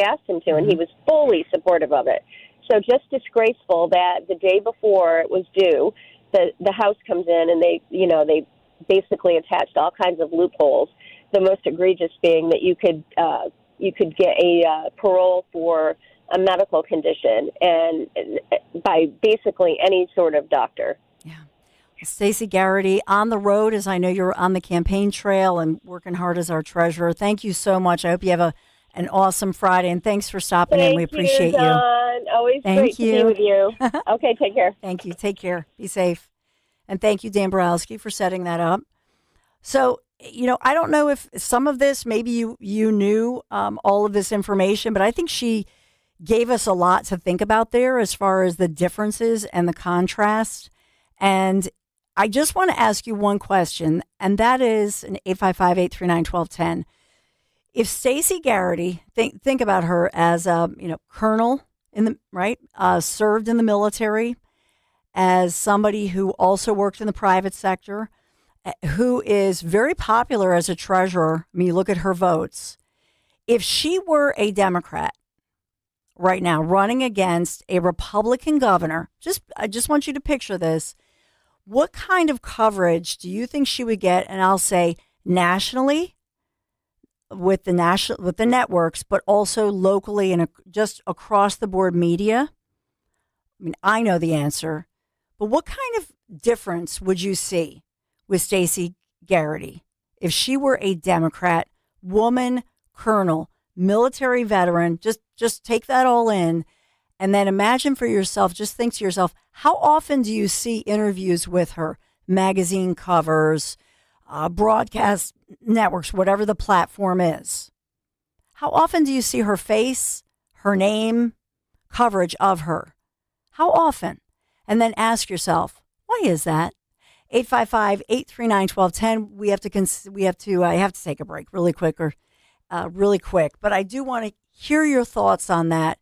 asked him to, and he was fully supportive of it. So just disgraceful that the day before it was due, the House comes in and they basically attached all kinds of loopholes. The most egregious being that you could get a parole for a medical condition and by basically any sort of doctor. Yeah. Stacey Garrity on the road, as I know you're on the campaign trail and working hard as our treasurer. Thank you so much. I hope you have an awesome Friday, and thanks for stopping in. We appreciate you. Always great to be with you. Okay, take care. Thank you. Take care. Be safe. And thank you, Dan Borowski, for setting that up. So, I don't know if some of this, maybe you knew all of this information, but I think she gave us a lot to think about there as far as the differences and the contrast. And I just want to ask you one question, and that is an 855-839-1210. If Stacey Garrity, think about her as a colonel in the served in the military, as somebody who also worked in the private sector, who is very popular as a treasurer. I mean, you look at her votes. If she were a Democrat right now running against a Republican governor, I just want you to picture this. What kind of coverage do you think she would get? And I'll say nationally with the networks, but also locally and just across the board media. I mean, I know the answer, but what kind of difference would you see with Stacey Garrity if she were a Democrat, woman, colonel, military veteran? Just take that all in, and then imagine for yourself, just think to yourself, how often do you see interviews with her, magazine covers, broadcast networks, whatever the platform is? How often do you see her face, her name, coverage of her? How often? And then ask yourself, why is that? 855-839-1210. I have to take a break really quick, but I do want to hear your thoughts on that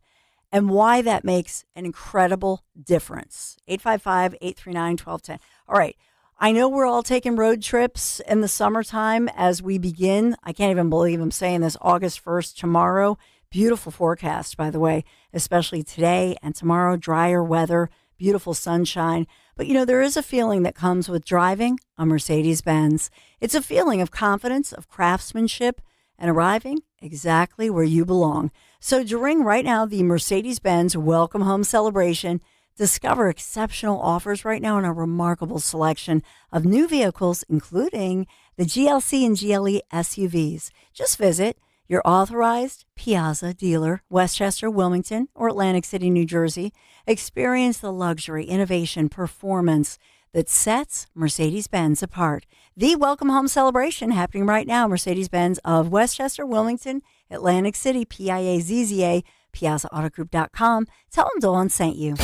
and why that makes an incredible difference. 855-839-1210. All right. I know we're all taking road trips in the summertime as we begin. I can't even believe I'm saying this, August 1st, tomorrow. Beautiful forecast, by the way, especially today and tomorrow. Drier weather, beautiful sunshine. But, there is a feeling that comes with driving a Mercedes-Benz. It's a feeling of confidence, of craftsmanship, and arriving exactly where you belong. So during right now the Mercedes-Benz Welcome Home Celebration, discover exceptional offers right now on a remarkable selection of new vehicles, including the GLC and GLE SUVs. Just visit your authorized Piazza dealer, Westchester, Wilmington, or Atlantic City, New Jersey. Experience the luxury, innovation, performance that sets Mercedes-Benz apart. The Welcome Home Celebration happening right now. Mercedes-Benz of Westchester, Wilmington, Atlantic City, PIAZZA, PiazzaAutoGroup.com. Tell them Dawn sent you.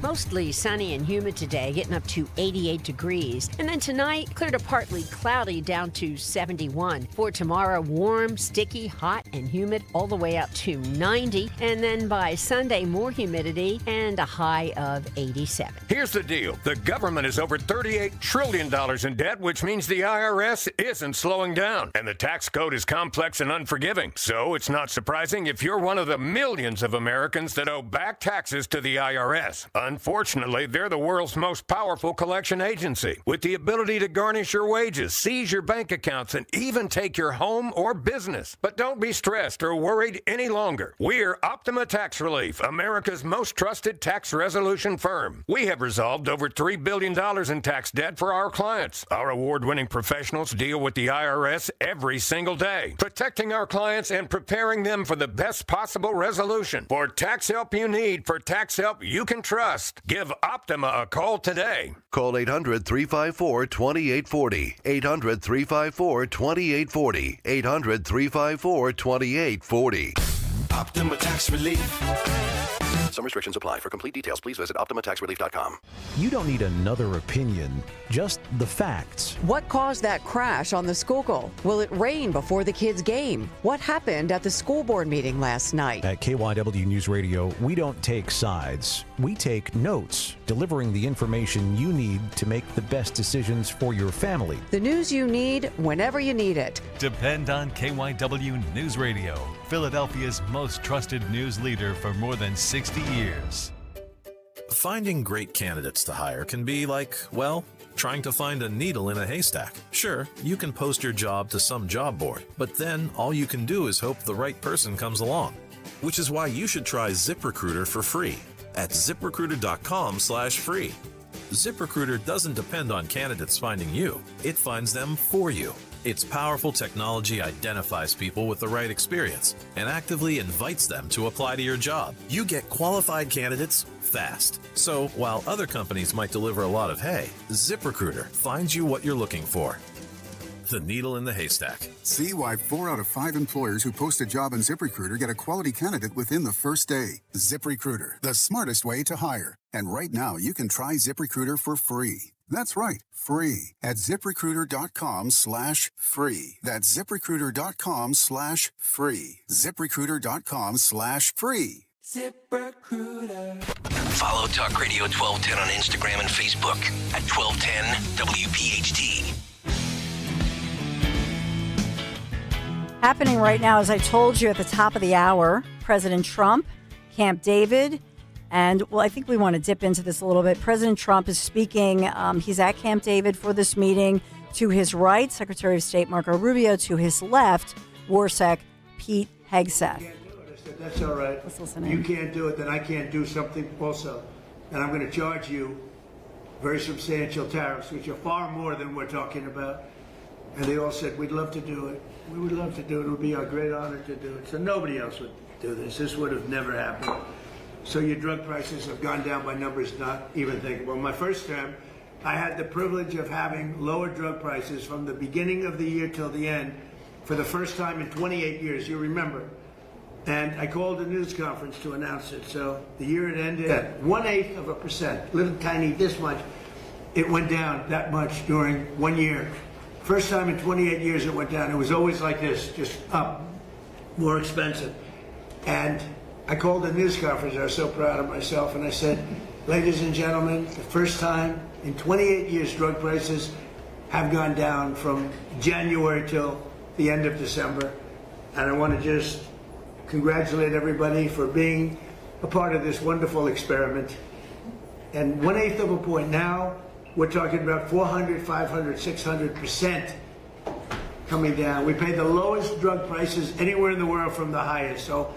Mostly sunny and humid today, getting up to 88 degrees. And then tonight, clear to partly cloudy down to 71. For tomorrow, warm, sticky, hot, and humid all the way up to 90. And then by Sunday, more humidity and a high of 87. Here's the deal. The government is over $38 trillion in debt, which means the IRS isn't slowing down. And the tax code is complex and unforgiving. So it's not surprising if you're one of the millions of Americans that owe back taxes to the IRS. Unfortunately, they're the world's most powerful collection agency, with the ability to garnish your wages, seize your bank accounts, and even take your home or business. But don't be stressed or worried any longer. We're Optima Tax Relief, America's most trusted tax resolution firm. We have resolved over $3 billion in tax debt for our clients. Our award-winning professionals deal with the IRS every single day, protecting our clients and preparing them for the best possible resolution. For tax help you need, for tax help you can trust, give Optima a call today. Call 800-354-2840. 800-354-2840. 800-354-2840. Optima Tax Relief. Some restrictions apply. For complete details, please visit OptimaTaxRelief.com. You don't need another opinion, just the facts. What caused that crash on the Schuylkill? Will it rain before the kids' game? What happened at the school board meeting last night? At KYW News Radio, we don't take sides. We take notes, delivering the information you need to make the best decisions for your family. The news you need whenever you need it. Depend on KYW News Radio, Philadelphia's most trusted news leader for more than 60 years. Finding great candidates to hire can be like, well, trying to find a needle in a haystack. Sure, you can post your job to some job board, but then all you can do is hope the right person comes along. Which is why you should try ZipRecruiter for free at ZipRecruiter.com/free. ZipRecruiter doesn't depend on candidates finding you. It finds them for you. Its powerful technology identifies people with the right experience and actively invites them to apply to your job. You get qualified candidates fast. So while other companies might deliver a lot of hay, ZipRecruiter finds you what you're looking for. The needle in the haystack. See why 4 out of 5 employers who post a job on ZipRecruiter get a quality candidate within the first day. ZipRecruiter, the smartest way to hire. And right now, you can try ZipRecruiter for free. That's right, free at ZipRecruiter.com/free. That's ZipRecruiter.com/free. ZipRecruiter.com/free. ZipRecruiter. Follow Talk Radio 1210 on Instagram and Facebook at 1210 WPHT. Happening right now, as I told you at the top of the hour, President Trump, Camp David, and, well, I think we want to dip into this a little bit. President Trump is speaking. He's at Camp David for this meeting. To his right, Secretary of State Marco Rubio. To his left, Warsec Pete Hegseth. That's all right. Let's listen You in. can't do it, then I can't do something also. And I'm going to charge you very substantial tariffs, which are far more than we're talking about. And they all said, we'd love to do it. We would love to do it. It would be our great honor to do it. So nobody else would do this. This would have never happened. So your drug prices have gone down by numbers not even thinkable. My first term, I had the privilege of having lower drug prices from the beginning of the year till the end for the first time in 28 years. You remember. And I called a news conference to announce it. So the year it ended at 0.1%, little tiny this much. It went down that much during 1 year. First time in 28 years it went down. It was always like this, just up, more expensive. And I called a news conference. I was so proud of myself. And I said, ladies and gentlemen, the first time in 28 years drug prices have gone down from January till the end of December. And I want to just congratulate everybody for being a part of this wonderful experiment. And 1/8 of a point now, we're talking about 400, 500, 600% coming down. We pay the lowest drug prices anywhere in the world from the highest. So,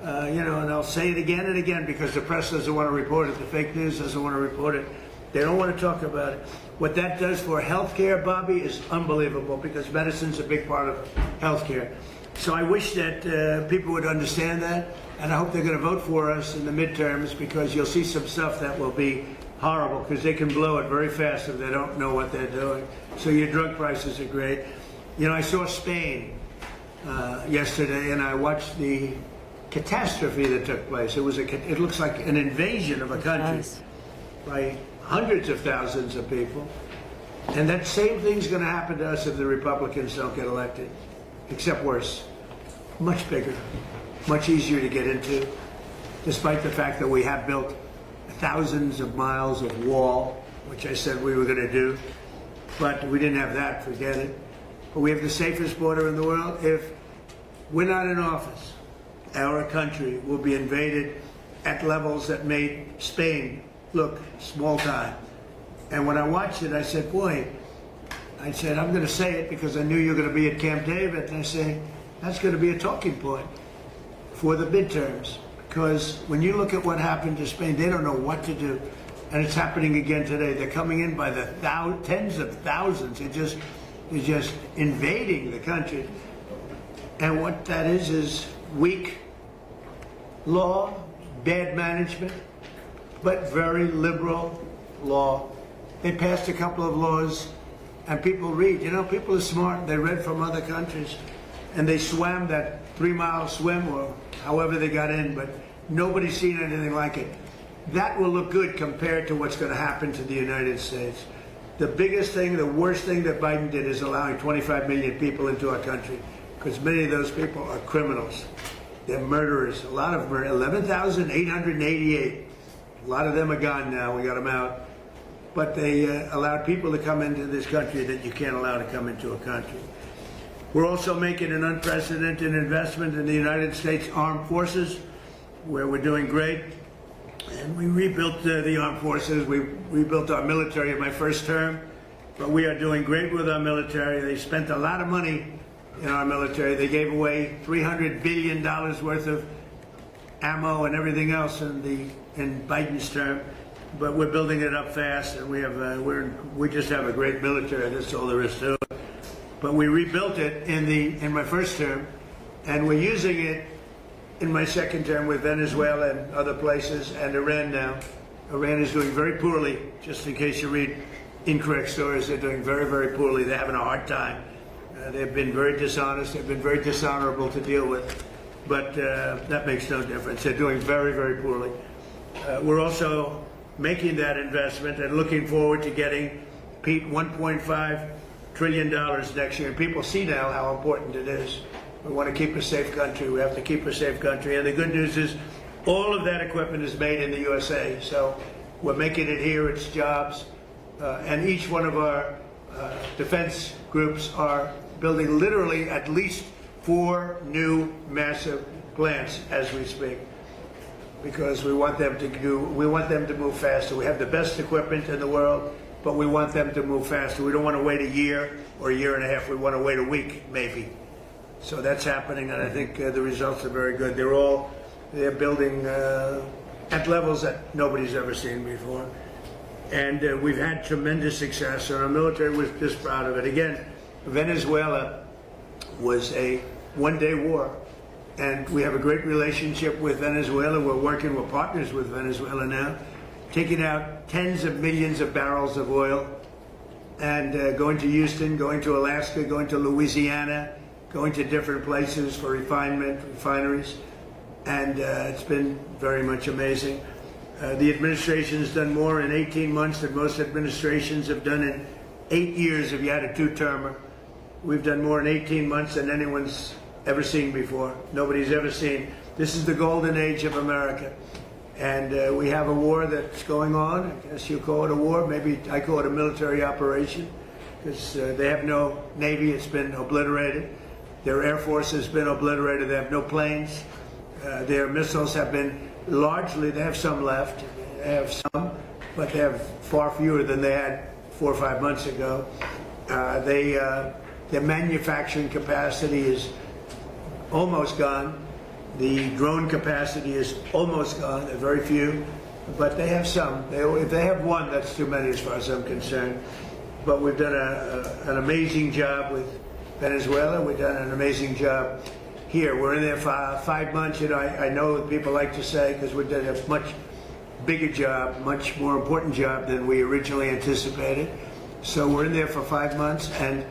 and I'll say it again and again because the press doesn't want to report it. The fake news doesn't want to report it. They don't want to talk about it. What that does for healthcare, Bobby, is unbelievable because medicine's a big part of healthcare. So I wish that people would understand that, and I hope they're going to vote for us in the midterms because you'll see some stuff that will be horrible because they can blow it very fast if they don't know what they're doing. So your drug prices are great. You know, I saw Spain yesterday, and I watched the catastrophe that took place. It looks like an invasion of a country by hundreds of thousands of people. And that same thing's going to happen to us if the Republicans don't get elected, except worse. Much bigger, much easier to get into, despite the fact that we have built thousands of miles of wall, which I said we were going to do, but we didn't have that, forget it. But we have the safest border in the world. If we're not in office, our country will be invaded at levels that made Spain look small time. And when I watched it, I said, boy, I'm going to say it because I knew you were going to be at Camp David. And I say, that's going to be a talking point for the midterms. Because when you look at what happened to Spain, they don't know what to do. And it's happening again today. They're coming in by the tens of thousands. They're just invading the country. And what that is weak law, bad management, but very liberal law. They passed a couple of laws, and people read. You know, people are smart. They read from other countries, and they swam that 3-mile swim, or however they got in. But Nobody's seen anything like it. That will look good compared to what's going to happen to the United States. The biggest thing, the worst thing that Biden did is allowing 25 million people into our country, because many of those people are criminals. They're murderers. A lot of them, 11,888. A lot of them are gone now. We got them out. But they allowed people to come into this country that you can't allow to come into a country. We're also making an unprecedented investment in the United States Armed Forces, where we're doing great. And we rebuilt the armed forces. We rebuilt our military in my first term. But we are doing great with our military. They spent a lot of money in our military. They gave away $300 billion worth of ammo and everything else in Biden's term. But we're building it up fast, and we just have a great military. That's all there is to it. But we rebuilt it in my first term, and we're using it in my second term with Venezuela and other places, and Iran now. Iran is doing very poorly. Just in case you read incorrect stories, they're doing very, very poorly. They're having a hard time. They've been very dishonest. They've been very dishonorable to deal with. But that makes no difference. They're doing very, very poorly. We're also making that investment and looking forward to getting, Pete, $1.5 trillion next year. And people see now how important it is. We want to keep a safe country. We have to keep a safe country. And the good news is all of that equipment is made in the USA. So we're making it here. It's jobs. And each one of our defense groups are building literally at least 4 new massive plants as we speak, because we want them to move faster. We have the best equipment in the world, but we want them to move faster. We don't want to wait a year or a year and a half. We want to wait a week, maybe. So that's happening, and I think the results are very good. They're building at levels that nobody's ever seen before. And we've had tremendous success, and our military was just proud of it. Again, Venezuela was a one-day war, and we have a great relationship with Venezuela. We're partners with Venezuela now, taking out tens of millions of barrels of oil, and going to Houston, going to Alaska, going to Louisiana, going to different places for refineries, and it's been very much amazing. The administration has done more in 18 months than most administrations have done in 8 years if you had a two-termer. We've done more in 18 months than anyone's ever seen before. Nobody's ever seen. This is the golden age of America. And we have a war that's going on. I guess you call it a war. Maybe I call it a military operation, because they have no Navy. It's been obliterated. Their Air Force has been obliterated. They have no planes. Their missiles have been largely, they have some left. They have some, but they have far fewer than they had 4 or 5 months ago. Their manufacturing capacity is almost gone. The drone capacity is almost gone. There are very few, but they have some. If they have one, that's too many as far as I'm concerned. But we've done an amazing job with Venezuela. We've done an amazing job here. We're in there for 5 months. You know, I know what people like to say, because we've done a much bigger job, much more important job than we originally anticipated. So we're in there for 5 months, and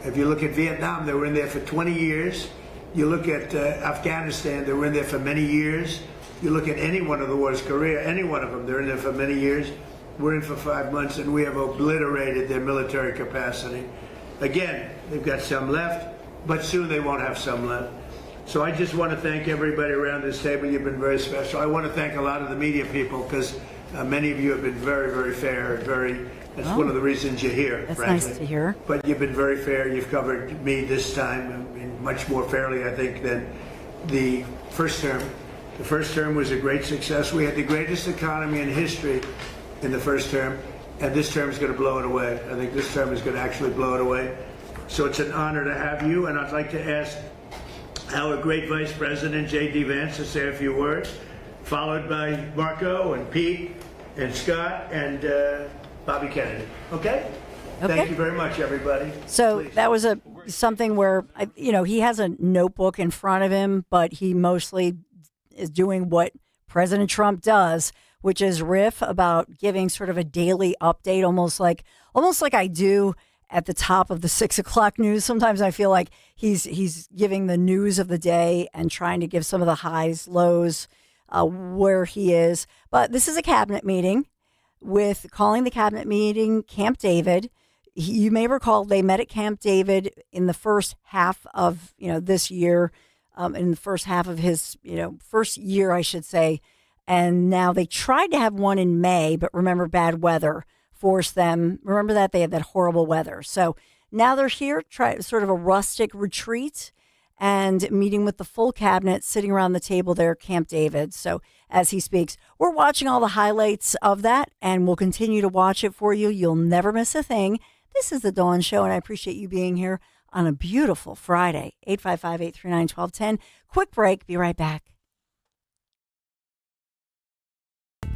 if you look at Vietnam, they were in there for 20 years. You look at Afghanistan, they were in there for many years. You look at any one of the wars, Korea, any one of them, they're in there for many years. We're in for 5 months, and we have obliterated their military capacity. Again, they've got some left, but soon they won't have some left. So I just want to thank everybody around this table. You've been very special. I want to thank a lot of the media people, because many of you have been very, very fair and that's one of the reasons you're here, That's frankly. nice to hear. But you've been very fair. You've covered me this time, I mean, much more fairly, I think, than the first term. The first term was a great success. We had the greatest economy in history in the first term, and this term is going to blow it away. I think this term is going to actually blow it away. So it's an honor to have you, and I'd like to ask our great Vice President, J.D. Vance, to say a few words, followed by Marco and Pete and Scott and Bobby Kennedy. Okay? Thank you very much, everybody. So that was something where, he has a notebook in front of him, but he mostly is doing what President Trump does, which is riff about giving sort of a daily update, almost like I do at the top of the 6 o'clock news. Sometimes I feel like he's giving the news of the day and trying to give some of the highs, lows, where he is. But this is a cabinet meeting calling the cabinet meeting Camp David. You may recall they met at Camp David in the first half of this year, in the first half of his first year, I should say. And now they tried to have one in May, but remember, bad weather forced them. Remember that they had that horrible weather. So now they're here, sort of a rustic retreat, and meeting with the full cabinet, sitting around the table there, Camp David. So as he speaks, we're watching all the highlights of that, and we'll continue to watch it for you. You'll never miss a thing. This is The Dawn Show, and I appreciate you being here on a beautiful Friday. 855-839-1210. Quick break. Be right back.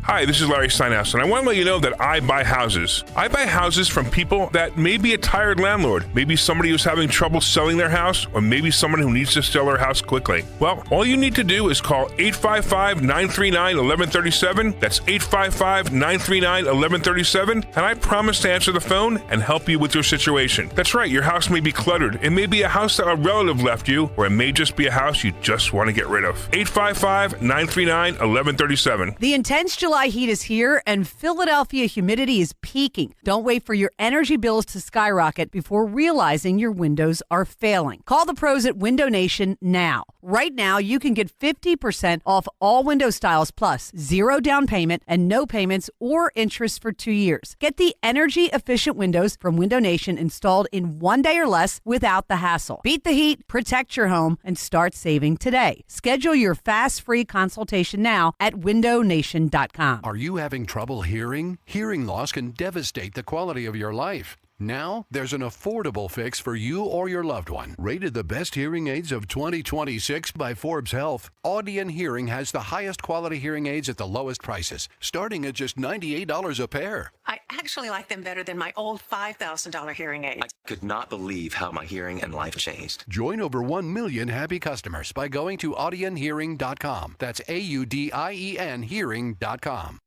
Hi, this is Larry Steinhaus, and I want to let you know that I buy houses. I buy houses from people that may be a tired landlord, maybe somebody who's having trouble selling their house, or maybe someone who needs to sell their house quickly. Well, all you need to do is call 855-939-1137. That's 855-939-1137, and I promise to answer the phone and help you with your situation. That's right, your house may be cluttered. It may be a house that a relative left you, or it may just be a house you just want to get rid of. 855-939-1137. The intense July heat is here, and Philadelphia humidity is peaking. Don't wait for your energy bills to skyrocket before realizing your windows are failing. Call the pros at Window Nation now. Right now, you can get 50% off all window styles plus 0 down payment and no payments or interest for 2 years. Get the energy-efficient windows from Window Nation installed in 1 day or less without the hassle. Beat the heat, protect your home, and start saving today. Schedule your fast, free consultation now at windownation.com. Are you having trouble hearing? Hearing loss can devastate the quality of your life. Now, there's an affordable fix for you or your loved one. Rated the best hearing aids of 2026 by Forbes Health, Audion Hearing has the highest quality hearing aids at the lowest prices, starting at just $98 a pair. I actually like them better than my old $5,000 hearing aids. I could not believe how my hearing and life changed. Join over 1 million happy customers by going to audionhearing.com. That's AUDIEN hearing.com.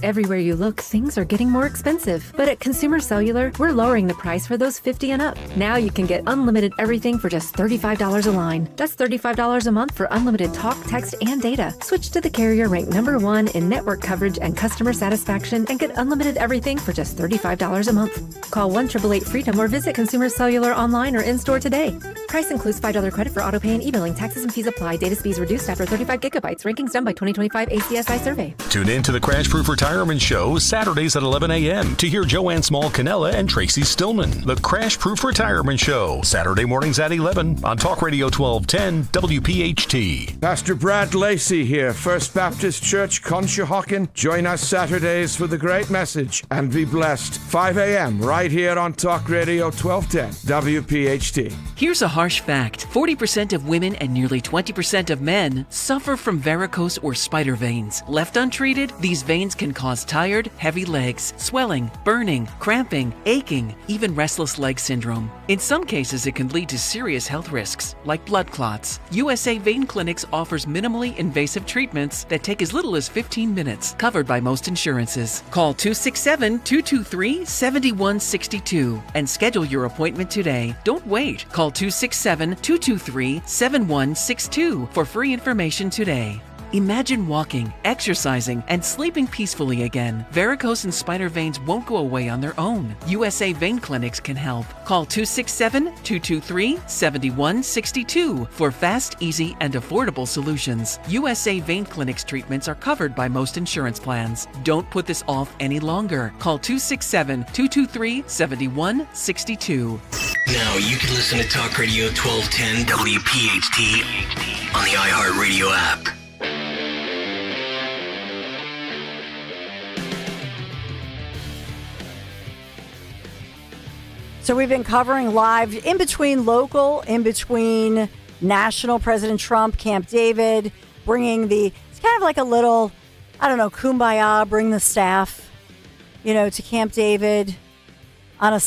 Everywhere you look, things are getting more expensive. But at Consumer Cellular, we're lowering the price for those 50 and up. Now you can get unlimited everything for just $35 a line. That's $35 a month for unlimited talk, text, and data. Switch to the carrier ranked #1 in network coverage and customer satisfaction and get unlimited everything for just $35 a month. Call 1-888-FREEDOM or visit Consumer Cellular online or in-store today. Price includes $5 credit for autopay and e-billing. Taxes and fees apply. Data speeds reduced after 35 gigabytes. Rankings done by 2025 ACSI survey. Tune in to the Crash Proof Retirement Show Saturdays at 11 a.m. to hear Joanne Small-Canella and Tracy Stillman. The Crash Proof Retirement Show, Saturday mornings at 11 on Talk Radio 1210 WPHT. Pastor Brad Lacey here, First Baptist Church, Conshohocken. Join us Saturdays for the great message and be blessed. 5 a.m. right here on Talk Radio 1210 WPHT. Here's a harsh fact. 40% of women and nearly 20% of men suffer from varicose or spider veins. Left untreated, these veins can cause tired, heavy legs, swelling, burning, cramping, aching, even restless leg syndrome. In some cases, it can lead to serious health risks, like blood clots. USA Vein Clinics offers minimally invasive treatments that take as little as 15 minutes, covered by most insurances. Call 267-223-7162 and schedule your appointment today. Don't wait. Call 267-223-7162 for free information today. Imagine walking, exercising, and sleeping peacefully again. Varicose and spider veins won't go away on their own. USA Vein Clinics can help. Call 267-223-7162 for fast, easy, and affordable solutions. USA Vein Clinics treatments are covered by most insurance plans. Don't put this off any longer. Call 267-223-7162. Now you can listen to Talk Radio 1210 WPHT on the iHeartRadio app. So we've been covering live, in between local, in between national, President Trump, Camp David, bringing it's kind of like a little, I don't know, kumbaya, bring the staff, to Camp David on a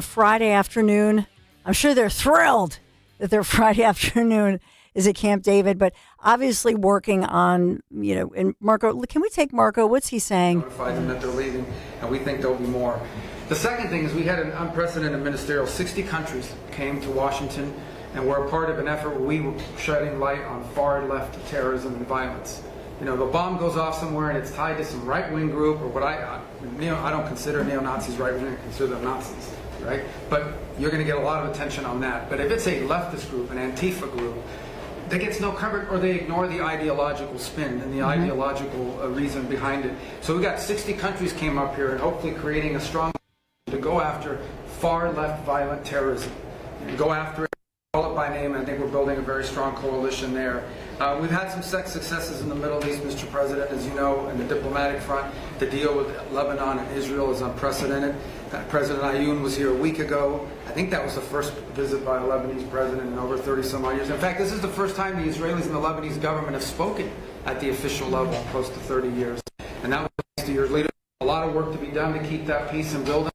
Friday afternoon. I'm sure they're thrilled that their Friday afternoon is at Camp David, but obviously working on, and Marco, can we take Marco? What's he saying? Notify them that they're leaving, and we think there'll be more. The second thing is we had an unprecedented ministerial. 60 countries came to Washington and we're a part of an effort where we were shedding light on far-left terrorism and violence. You know, if a bomb goes off somewhere and it's tied to some right-wing group, or what I don't consider neo-Nazis right-wing, I consider them Nazis, right? But you're going to get a lot of attention on that. But if it's a leftist group, an Antifa group, that gets no coverage, or they ignore the ideological spin and the ideological reason behind it. So we got 60 countries came up here and hopefully creating a strong to go after far-left violent terrorism. And go after it, call it by name, and I think we're building a very strong coalition there. We've had some successes in the Middle East, Mr. President, as you know, in the diplomatic front. The deal with Lebanon and Israel is unprecedented. President Ayoun was here a week ago. I think that was the first visit by a Lebanese president in over 30 some odd years. In fact, this is the first time the Israelis and the Lebanese government have spoken at the official level in close to 30 years. And that was thanks to your leadership. A lot of work to be done to keep that peace and build.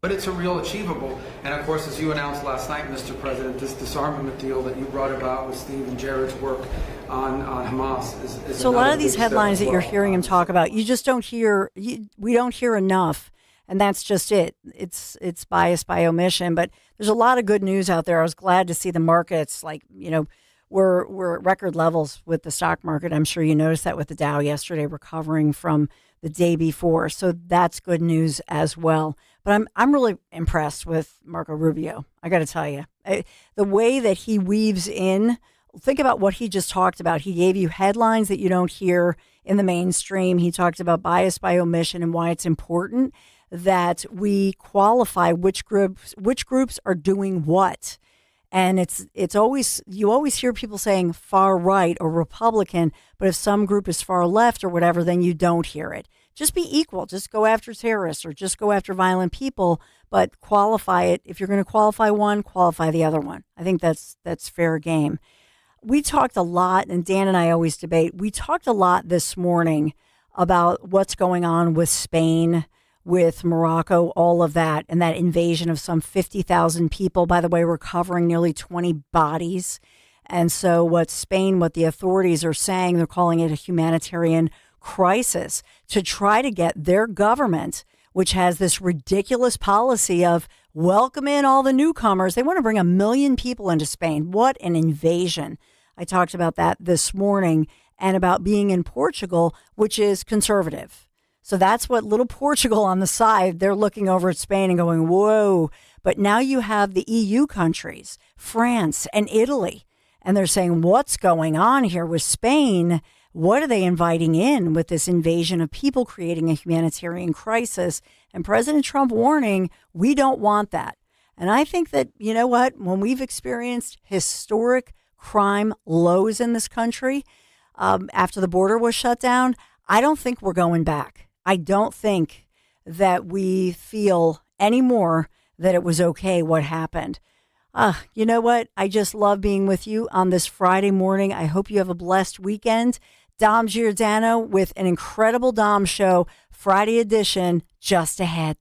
But it's a real achievable. And of course, as you announced last night, Mr. President, this disarmament deal that you brought about with Steve and Jared's work on Hamas is so a lot of these headlines that you're hearing him talk about, you just don't hear, we don't hear enough. And that's just it. It's bias by omission. But there's a lot of good news out there. I was glad to see the markets, like, you know, we're at record levels with the stock market. I'm sure you noticed that with the Dow yesterday recovering from the day before. So that's good news as well. But I'm really impressed with Marco Rubio. I got to tell you, the way that he weaves in, think about what he just talked about. He gave you headlines that you don't hear in the mainstream. He talked about bias by omission and why it's important that we qualify which groups are doing what. And it's always, you always hear people saying far right or Republican, but if some group is far left or whatever, then you don't hear it. Just be equal. Just go after terrorists or just go after violent people, but qualify it. If you're going to qualify one, qualify the other one. I think that's fair game. We talked a lot, and Dan and I always debate. We talked a lot this morning about what's going on with Spain, with Morocco, all of that, and that invasion of some 50,000 people. By the way, recovering nearly 20 bodies. And so what the authorities are saying, they're calling it a humanitarian crisis to try to get their government, which has this ridiculous policy of welcome in all the newcomers. They want to bring 1 million people into Spain. What an invasion. I talked about that this morning, and about being in Portugal, which is conservative. So that's what little Portugal on the side, they're looking over at Spain and going, whoa. But now you have the EU countries, France and Italy, and they're saying, what's going on here with Spain? What are they inviting in with this invasion of people, creating a humanitarian crisis? And President Trump warning, we don't want that. And I think that, you know what, when we've experienced historic crime lows in this country, after the border was shut down, I don't think we're going back. I don't think that we feel anymore that it was okay what happened. You know what? I just love being with you on this Friday morning. I hope you have a blessed weekend. Dom Giordano with an incredible Dom show, Friday edition, just ahead.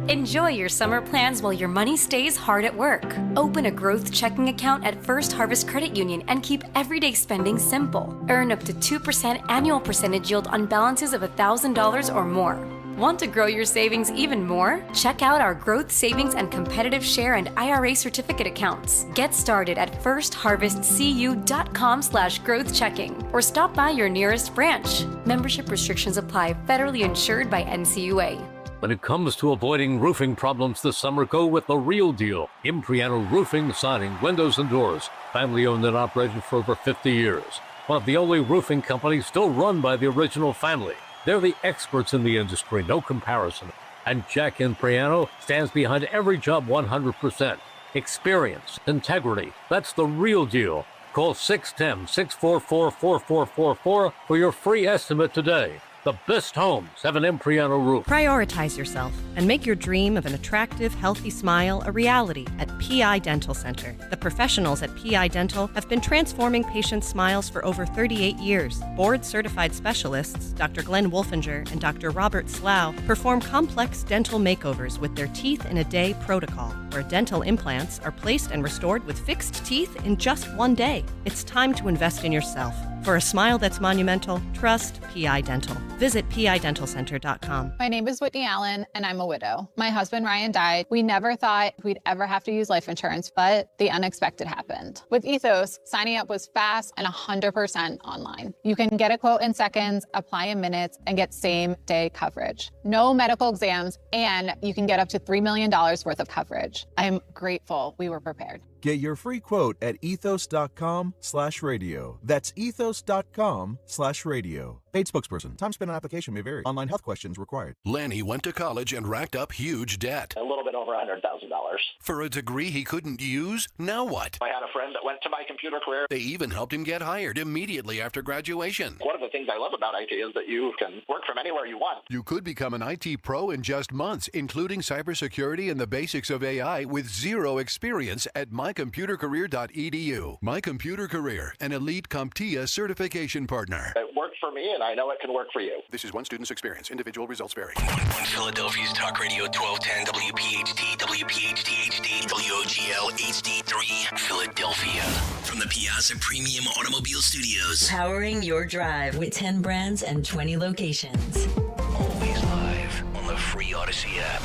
Enjoy your summer plans while your money stays hard at work. Open a growth checking account at First Harvest Credit Union and keep everyday spending simple. Earn up to 2% annual percentage yield on balances of $1,000 or more. Want to grow your savings even more? Check out our Growth Savings and Competitive Share and IRA certificate accounts. Get started at firstharvestcu.com/growthchecking or stop by your nearest branch. Membership restrictions apply. Federally insured by NCUA. When it comes to avoiding roofing problems this summer, go with the real deal. Impriano Roofing, Siding, Windows, and Doors. Family owned and operated for over 50 years. One of the only roofing companies still run by the original family. They're the experts in the industry, no comparison. And Jack Impriano stands behind every job 100%. Experience, integrity, that's the real deal. Call 610-644-4444 for your free estimate today. The best homes have an Impriano roof. Prioritize yourself and make your dream of an attractive, healthy smile a reality at PI Dental Center. The professionals at PI Dental have been transforming patients' smiles for over 38 years. Board-certified specialists, Dr. Glenn Wolfinger and Dr. Robert Slough, perform complex dental makeovers with their Teeth in a Day protocol, where dental implants are placed and restored with fixed teeth in just 1 day. It's time to invest in yourself. For a smile that's monumental, trust PI Dental. Visit PIDentalCenter.com. My name is Whitney Allen, and I'm a widow. My husband, Ryan, died. We never thought we'd ever have to use life insurance, but the unexpected happened. With Ethos, signing up was fast and 100% online. You can get a quote in seconds, apply in minutes, and get same-day coverage. No medical exams, and you can get up to $3 million worth of coverage. I'm grateful we were prepared. Get your free quote at ethos.com/radio. That's ethos.com/radio. Paid spokesperson. Time spent on application may vary. Online health questions required. Lanny went to college and racked up huge debt. A little bit over $100,000. For a degree he couldn't use? Now what? I had a friend that went to my computer career. They even helped him get hired immediately after graduation. One of the things I love about IT is that you can work from anywhere you want. You could become an IT pro in just months, including cybersecurity and the basics of AI with zero experience at mycomputercareer.edu. My Computer Career, an elite CompTIA certification partner. It worked for me, and I know it can work for you. This is one student's experience. Individual results vary. On Philadelphia's Talk Radio 1210 WPHT, WPHT HD, WOGL HD3, Philadelphia. From the Piazza Premium Automobile Studios. Powering your drive with 10 brands and 20 locations. Always live on the free Odyssey app.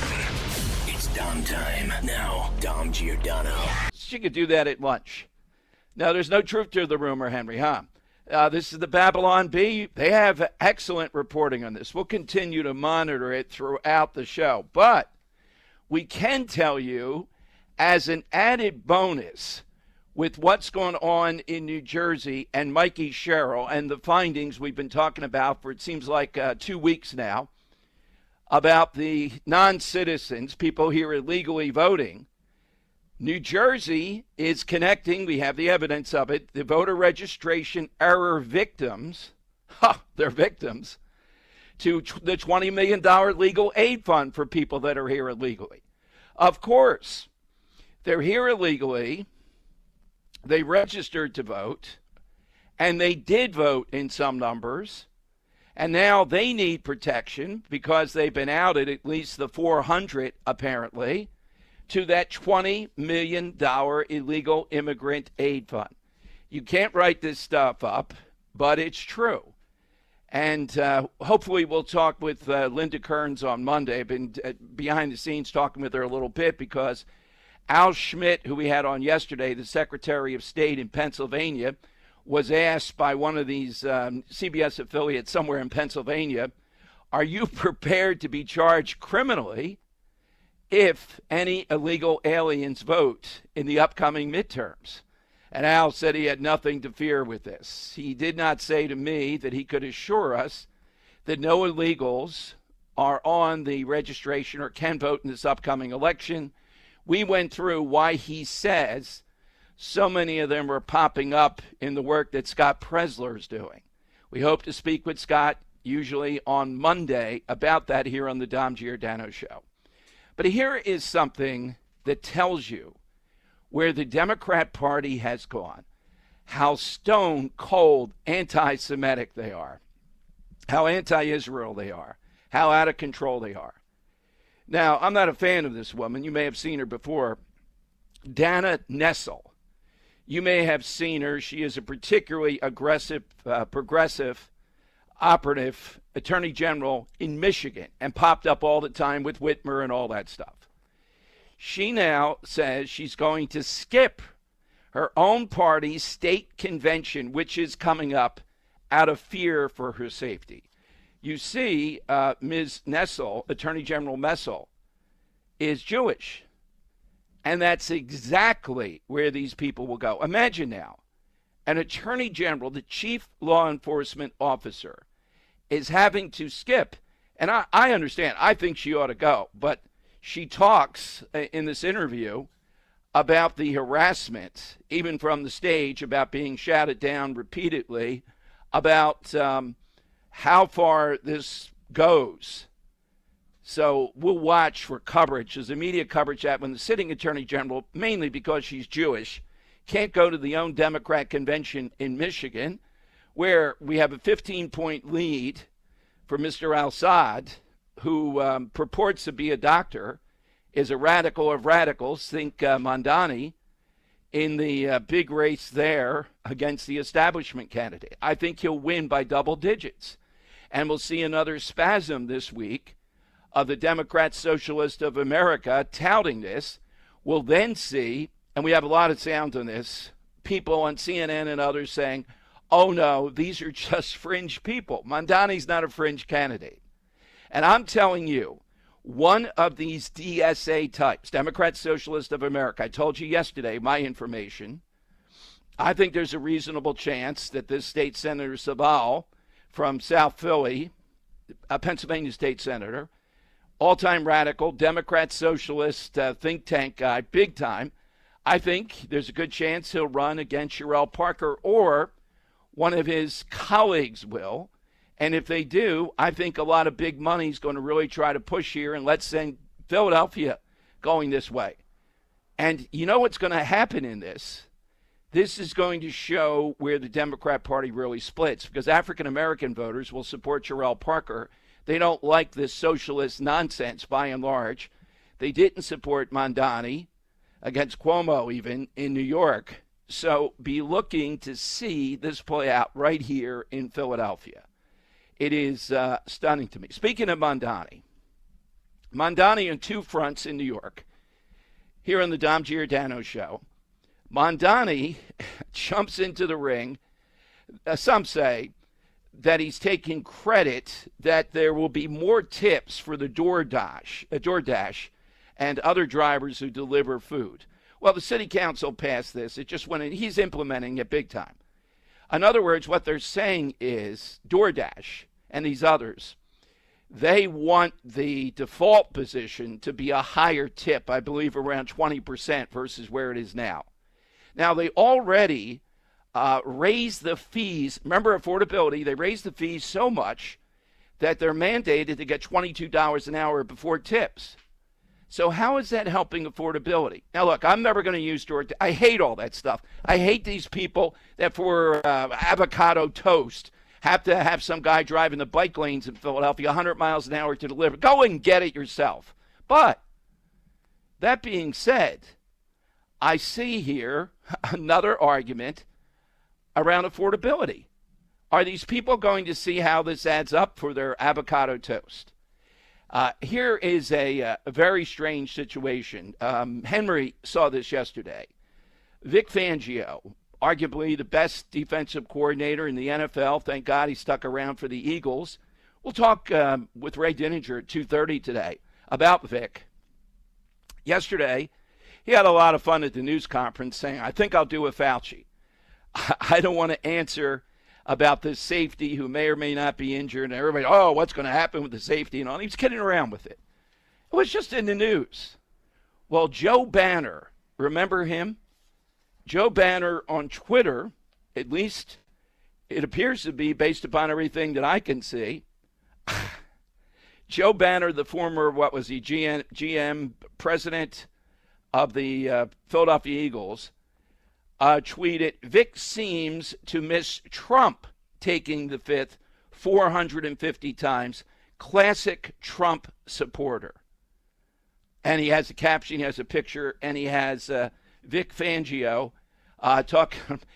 It's Dom time. Now, Dom Giordano. She could do that at lunch. Now, there's no truth to the rumor, Henry, huh? This is the Babylon Bee. They have excellent reporting on this. We'll continue to monitor it throughout the show. But we can tell you, as an added bonus, with what's going on in New Jersey and Mikey Sherrill and the findings we've been talking about for, it seems like 2 weeks now, about the non-citizens, people here illegally voting, New Jersey is connecting, we have the evidence of it, the voter registration error victims, they're victims, to the $20 million legal aid fund for people that are here illegally. Of course, they're here illegally, they registered to vote, and they did vote in some numbers, and now they need protection because they've been outed, at least the 400 apparently, to that $20 million illegal immigrant aid fund. You can't write this stuff up, but it's true. And hopefully we'll talk with Linda Kearns on Monday. I've been behind the scenes talking with her a little bit because Al Schmidt, who we had on yesterday, the Secretary of State in Pennsylvania, was asked by one of these CBS affiliates somewhere in Pennsylvania, are you prepared to be charged criminally if any illegal aliens vote in the upcoming midterms? And Al said he had nothing to fear with this. He did not say to me that he could assure us that no illegals are on the registration or can vote in this upcoming election. We went through why he says so many of them are popping up in the work that Scott Presler is doing. We hope to speak with Scott, usually on Monday, about that here on the Dom Giordano Show. But here is something that tells you where the Democrat Party has gone, how stone cold anti-Semitic they are, how anti-Israel they are, how out of control they are. Now, I'm not a fan of this woman. You may have seen her before. Dana Nessel. You may have seen her. She is a particularly aggressive, progressive, operative attorney general in Michigan and popped up all the time with Whitmer and all that stuff. She now says she's going to skip her own party's state convention, which is coming up, out of fear for her safety. You see, Ms. Nessel, Attorney General Nessel, is Jewish. And that's exactly where these people will go. Imagine now, an attorney general, the chief law enforcement officer, is having to skip. And I understand. I think she ought to go. But she talks in this interview about the harassment, even from the stage, about being shouted down repeatedly, about how far this goes. So we'll watch for coverage. There's immediate coverage that when the sitting attorney general, mainly because she's Jewish, can't go to the own Democrat convention in Michigan, where we have a 15-point lead for Mr. Al-Assad, who purports to be a doctor, is a radical of radicals, think Mondani, in the big race there against the establishment candidate. I think he'll win by double digits. And we'll see another spasm this week of the Democrat Socialist of America touting this. We'll then see, and we have a lot of sound on this, people on CNN and others saying, oh no, these are just fringe people. Mondani's not a fringe candidate. And I'm telling you, one of these DSA types, Democrat Socialist of America, I told you yesterday my information, I think there's a reasonable chance that this state Senator Sabal from South Philly, a Pennsylvania state senator, all-time radical, Democrat Socialist think tank guy, big time, I think there's a good chance he'll run against Sherelle Parker, or one of his colleagues will. And if they do, I think a lot of big money is going to really try to push here, and let's send Philadelphia going this way. And you know what's going to happen in this? This is going to show where the Democrat Party really splits, because African-American voters will support Sherelle Parker. They don't like this socialist nonsense by and large. They didn't support Mondani against Cuomo even in New York. So be looking to see this play out right here in Philadelphia. It is stunning to me. Speaking of Mondani on two fronts in New York. Here on the Dom Giordano Show, Mondani jumps into the ring. Some say that he's taking credit that there will be more tips for the DoorDash and other drivers who deliver food. Well, the city council passed this. It just went in. He's implementing it big time. In other words, what they're saying is DoorDash and these others, they want the default position to be a higher tip, I believe around 20% versus where it is now. Now, they already raised the fees. Remember affordability, they raised the fees so much that they're mandated to get $22 an hour before tips. So how is that helping affordability? Now, look, I'm never going to use DoorDash. I hate all that stuff. I hate these people that for avocado toast have to have some guy driving the bike lanes in Philadelphia 100 miles an hour to deliver. Go and get it yourself. But that being said, I see here another argument around affordability. Are these people going to see how this adds up for their avocado toast? Here is a very strange situation. Henry saw this yesterday. Vic Fangio, arguably the best defensive coordinator in the NFL. Thank God he stuck around for the Eagles. We'll talk with Ray Dininger at 2:30 today about Vic. Yesterday, he had a lot of fun at the news conference saying, I think I'll do a Fauci. I don't want to answer about this safety who may or may not be injured. And everybody, oh, what's going to happen with the safety and all. He was kidding around with it. It was just in the news. Well, Joe Banner, remember him? Joe Banner on Twitter, at least it appears to be based upon everything that I can see. Joe Banner, the former, what was he, GM president of the Philadelphia Eagles, tweeted, Vic seems to miss Trump taking the fifth 450 times. Classic Trump supporter. And he has a caption, he has a picture, and he has Vic Fangio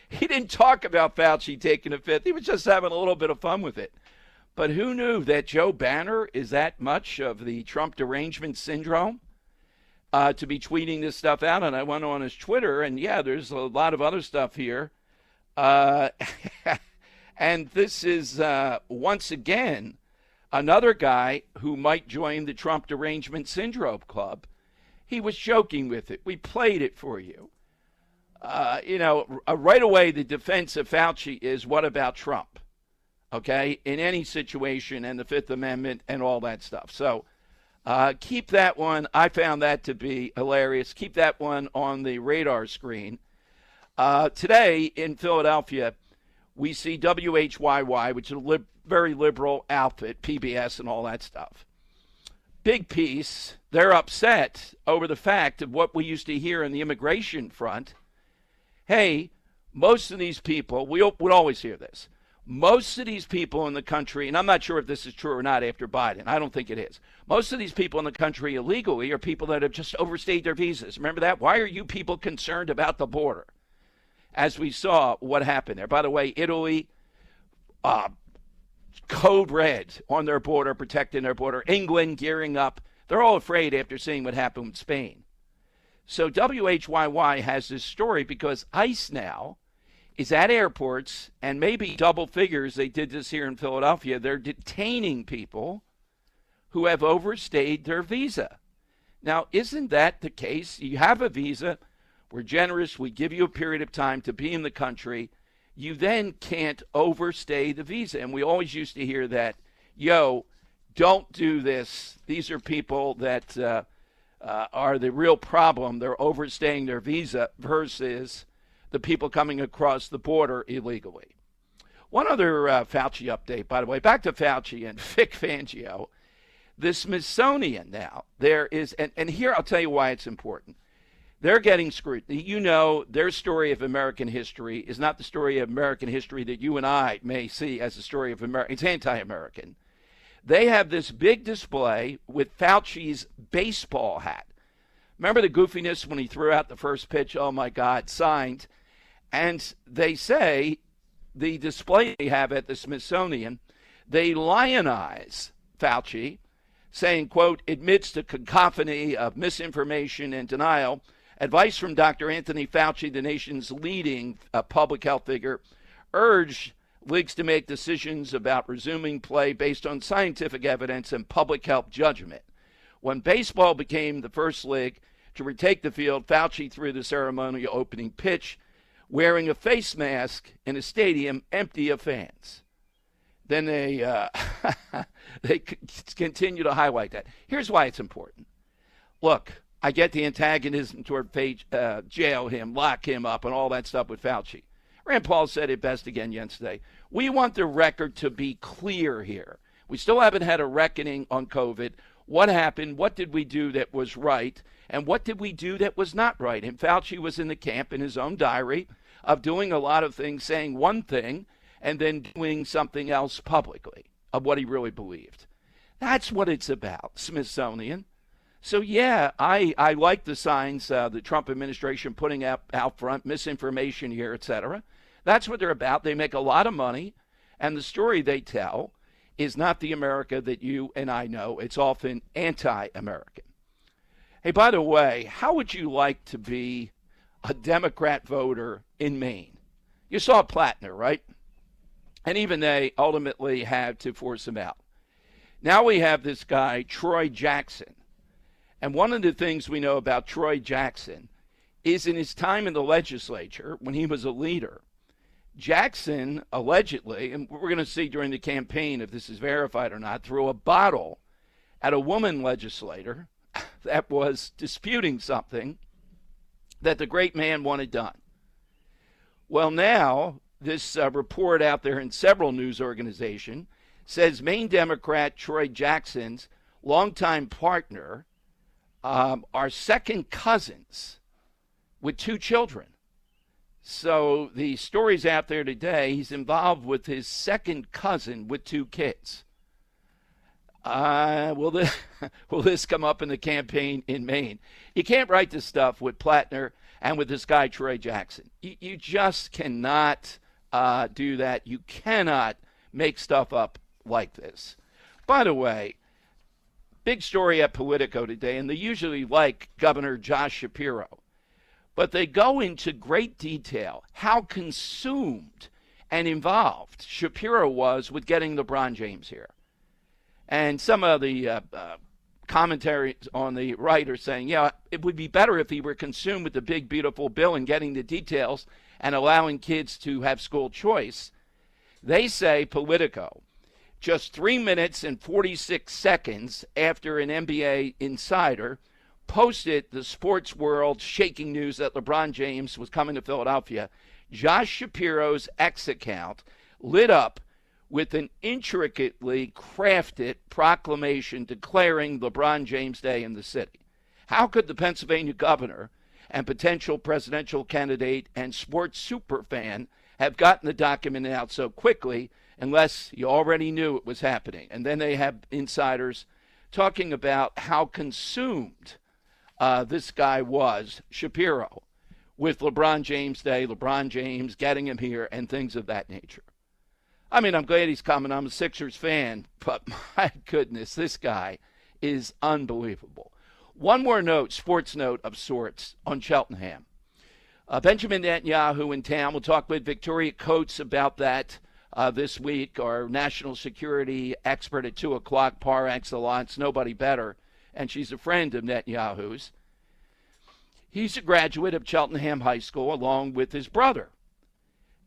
he didn't talk about Fauci taking the fifth. He was just having a little bit of fun with it. But who knew that Joe Banner is that much of the Trump derangement syndrome to be tweeting this stuff out? And I went on his Twitter, and yeah, there's a lot of other stuff here. And this is, once again, another guy who might join the Trump derangement syndrome club. He was joking with it. We played it for you. Right away, the defense of Fauci is, what about Trump? Okay, in any situation, and the Fifth Amendment and all that stuff. So keep that one. I found that to be hilarious. Keep that one on the radar screen. Today in Philadelphia, we see WHYY, which is a very liberal outfit, PBS and all that stuff. Big piece. They're upset over the fact of what we used to hear in the immigration front. Hey, most of these people, we would always hear this. Most of these people in the country, and I'm not sure if this is true or not after Biden. I don't think it is. Most of these people in the country illegally are people that have just overstayed their visas. Remember that? Why are you people concerned about the border? As we saw what happened there. By the way, Italy, code red on their border, protecting their border. England gearing up. They're all afraid after seeing what happened with Spain. So WHYY has this story because ICE now is at airports, and maybe double figures, they did this here in Philadelphia, they're detaining people who have overstayed their visa. Now, isn't that the case? You have a visa, we're generous, we give you a period of time to be in the country, you then can't overstay the visa. And we always used to hear that, don't do this. These are people that are the real problem. They're overstaying their visa versus the people coming across the border illegally. One other Fauci update, by the way, back to Fauci and Vic Fangio. The Smithsonian now, there is, and here I'll tell you why it's important. They're getting scrutiny. You know, their story of American history is not the story of American history that you and I may see as a story of America. It's anti-American. They have this big display with Fauci's baseball hat. Remember the goofiness when he threw out the first pitch? Oh, my God, signed. And they say, the display they have at the Smithsonian, they lionize Fauci, saying, quote, amidst a cacophony of misinformation and denial, advice from Dr. Anthony Fauci, the nation's leading public health figure, urged leagues to make decisions about resuming play based on scientific evidence and public health judgment. When baseball became the first league to retake the field, Fauci threw the ceremonial opening pitch, wearing a face mask in a stadium empty of fans. Then they continue to highlight that. Here's why it's important. Look, I get the antagonism toward jail him, lock him up, and all that stuff with Fauci. Rand Paul said it best again yesterday. We want the record to be clear here. We still haven't had a reckoning on COVID. What happened? What did we do that was right? And what did we do that was not right? And Fauci was in the camp in his own diary of doing a lot of things, saying one thing, and then doing something else publicly of what he really believed. That's what it's about, Smithsonian. So, yeah, I like the signs the Trump administration putting out front, misinformation here, etc. That's what they're about. They make a lot of money, and the story they tell is not the America that you and I know. It's often anti-American. Hey, by the way, how would you like to be a Democrat voter in Maine? You saw Plattner, right? And even they ultimately had to force him out. Now we have this guy, Troy Jackson. And one of the things we know about Troy Jackson is in his time in the legislature, when he was a leader, Jackson allegedly, and we're going to see during the campaign if this is verified or not, threw a bottle at a woman legislator that was disputing something that the great man wanted done. Well, now this report out there in several news organizations says Maine Democrat Troy Jackson's longtime partner are second cousins with 2 children. So the story's out there today. He's involved with his second cousin with 2 kids. Will this come up in the campaign in Maine? You can't write this stuff with Plattner and with this guy, Troy Jackson. You just cannot do that. You cannot make stuff up like this. By the way, big story at Politico today, and they usually like Governor Josh Shapiro. But they go into great detail how consumed and involved Shapiro was with getting LeBron James here. And some of the commentaries on the right are saying, yeah, it would be better if he were consumed with the big, beautiful bill and getting the details and allowing kids to have school choice. They say, Politico, just 3 minutes and 46 seconds after an NBA insider posted the sports world shaking news that LeBron James was coming to Philadelphia, Josh Shapiro's X account lit up with an intricately crafted proclamation declaring LeBron James Day in the city. How could the Pennsylvania governor and potential presidential candidate and sports superfan have gotten the document out so quickly unless you already knew it was happening. And then they have insiders talking about how consumed this guy was, Shapiro, with LeBron James Day, LeBron James getting him here, and things of that nature. I mean, I'm glad he's coming. I'm a Sixers fan, but my goodness, this guy is unbelievable. One more note, sports note of sorts, on Cheltenham. Benjamin Netanyahu in town. We'll talk with Victoria Coates about that this week, our national security expert at 2 o'clock, par excellence, nobody better, and she's a friend of Netanyahu's. He's a graduate of Cheltenham High School along with his brother.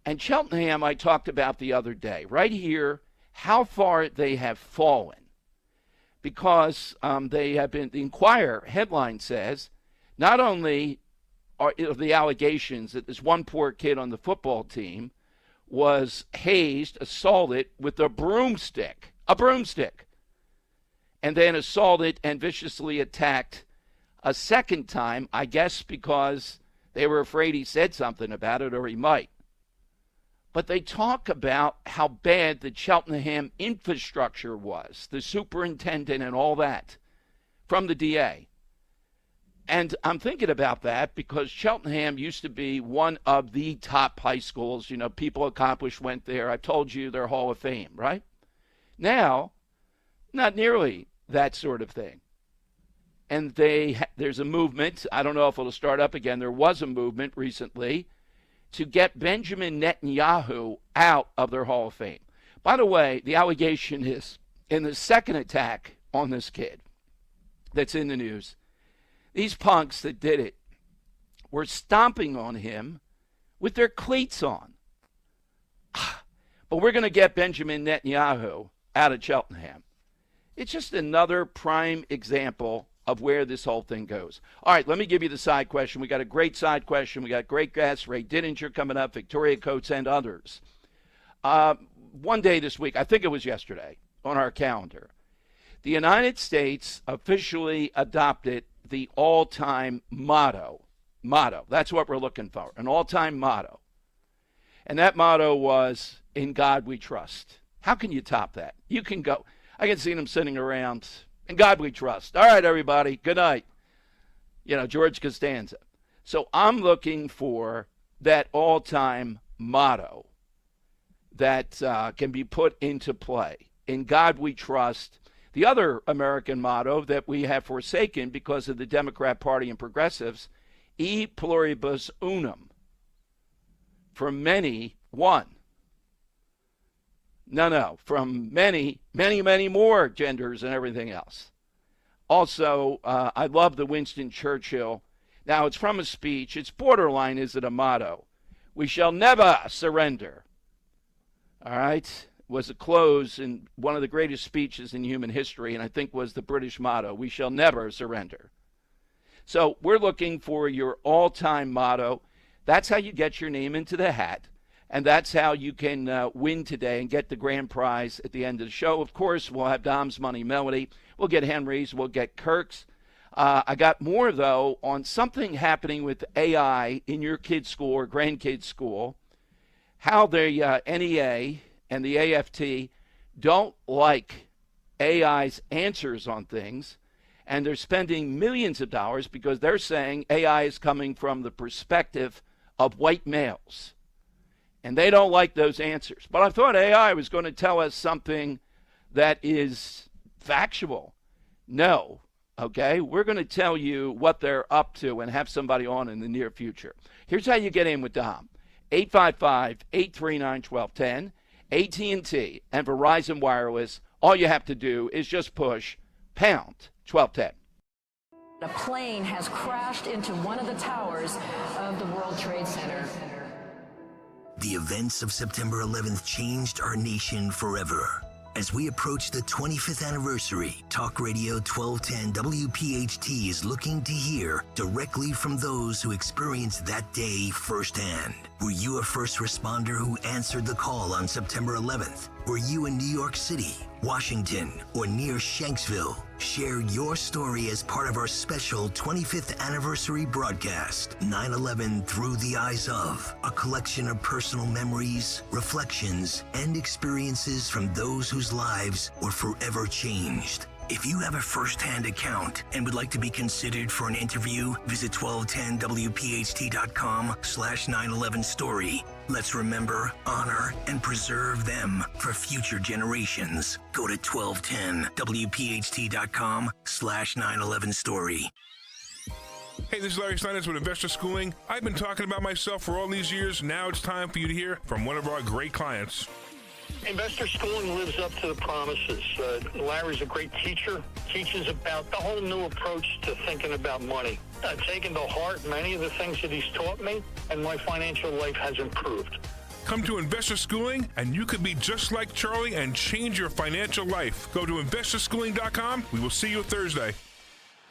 And Cheltenham I talked about the other day, right here, how far they have fallen. Because they have been, the Inquirer headline says, not only are the allegations that this one poor kid on the football team was hazed, assaulted with a broomstick, and then assaulted and viciously attacked a second time, I guess because they were afraid he said something about it or he might. But they talk about how bad the Cheltenham infrastructure was, the superintendent and all that, from the DA. And I'm thinking about that because Cheltenham used to be one of the top high schools. You know, people accomplished went there. I told you they're Hall of Fame, right? Now, not nearly that sort of thing. And there's a movement. I don't know if it'll start up again. There was a movement recently to get Benjamin Netanyahu out of their Hall of Fame. By the way, the allegation is in the second attack on this kid that's in the news, these punks that did it were stomping on him with their cleats on. But we're going to get Benjamin Netanyahu out of Cheltenham. It's just another prime example of where this whole thing goes. All right, let me give you the side question. We got a great side question. We got great guests, Ray Dininger coming up, Victoria Coates, and others. One day this week, I think it was yesterday, on our calendar, the United States officially adopted the all-time motto. That's what we're looking for, an all-time motto. And that motto was, "In God we trust." How can you top that? You can go. I can see them sitting around, "In God we trust." All right, everybody, good night. You know, George Costanza. So I'm looking for that all-time motto that can be put into play. In God we trust. The other American motto that we have forsaken because of the Democrat Party and progressives, E pluribus unum. For many, one. No, from many, many, many more genders and everything else. Also, I love the Winston Churchill. Now, it's from a speech. It's borderline, is it a motto? We shall never surrender. All right? Was a close in one of the greatest speeches in human history, and I think was the British motto, we shall never surrender. So we're looking for your all-time motto. That's how you get your name into the hat. And that's how you can win today and get the grand prize at the end of the show. Of course, we'll have Dom's Money Melody. We'll get Henry's. We'll get Kirk's. I got more, though, on something happening with AI in your kid's school or grandkid's school, how the NEA and the AFT don't like AI's answers on things, and they're spending millions of dollars because they're saying AI is coming from the perspective of white males. And they don't like those answers. But I thought AI was going to tell us something that is factual. No, okay? We're going to tell you what they're up to and have somebody on in the near future. Here's how you get in with Dom. 855-839-1210, AT&T, and Verizon Wireless. All you have to do is just push pound 1210. A plane has crashed into one of the towers of the World Trade Center. The events of September 11th changed our nation forever. As we approach the 25th anniversary, Talk Radio 1210 WPHT is looking to hear directly from those who experienced that day firsthand. Were you a first responder who answered the call on September 11th? Were you in New York City, Washington, or near Shanksville? Share your story as part of our special 25th anniversary broadcast, 9/11 Through the Eyes of, a collection of personal memories, reflections, and experiences from those whose lives were forever changed. If you have a first-hand account and would like to be considered for an interview, visit 1210wpht.com/911story. Let's remember, honor, and preserve them for future generations. Go to 1210wpht.com/911story. Hey, this is Larry Steinitz with Investor Schooling. I've been talking about myself for all these years. Now it's time for you to hear from one of our great clients. Investor Schooling lives up to the promises. Larry's a great teacher, teaches about the whole new approach to thinking about money. I've taken to heart many of the things that he's taught me, and my financial life has improved. Come to Investor Schooling, and you could be just like Charlie and change your financial life. Go to investorschooling.com. We will see you Thursday.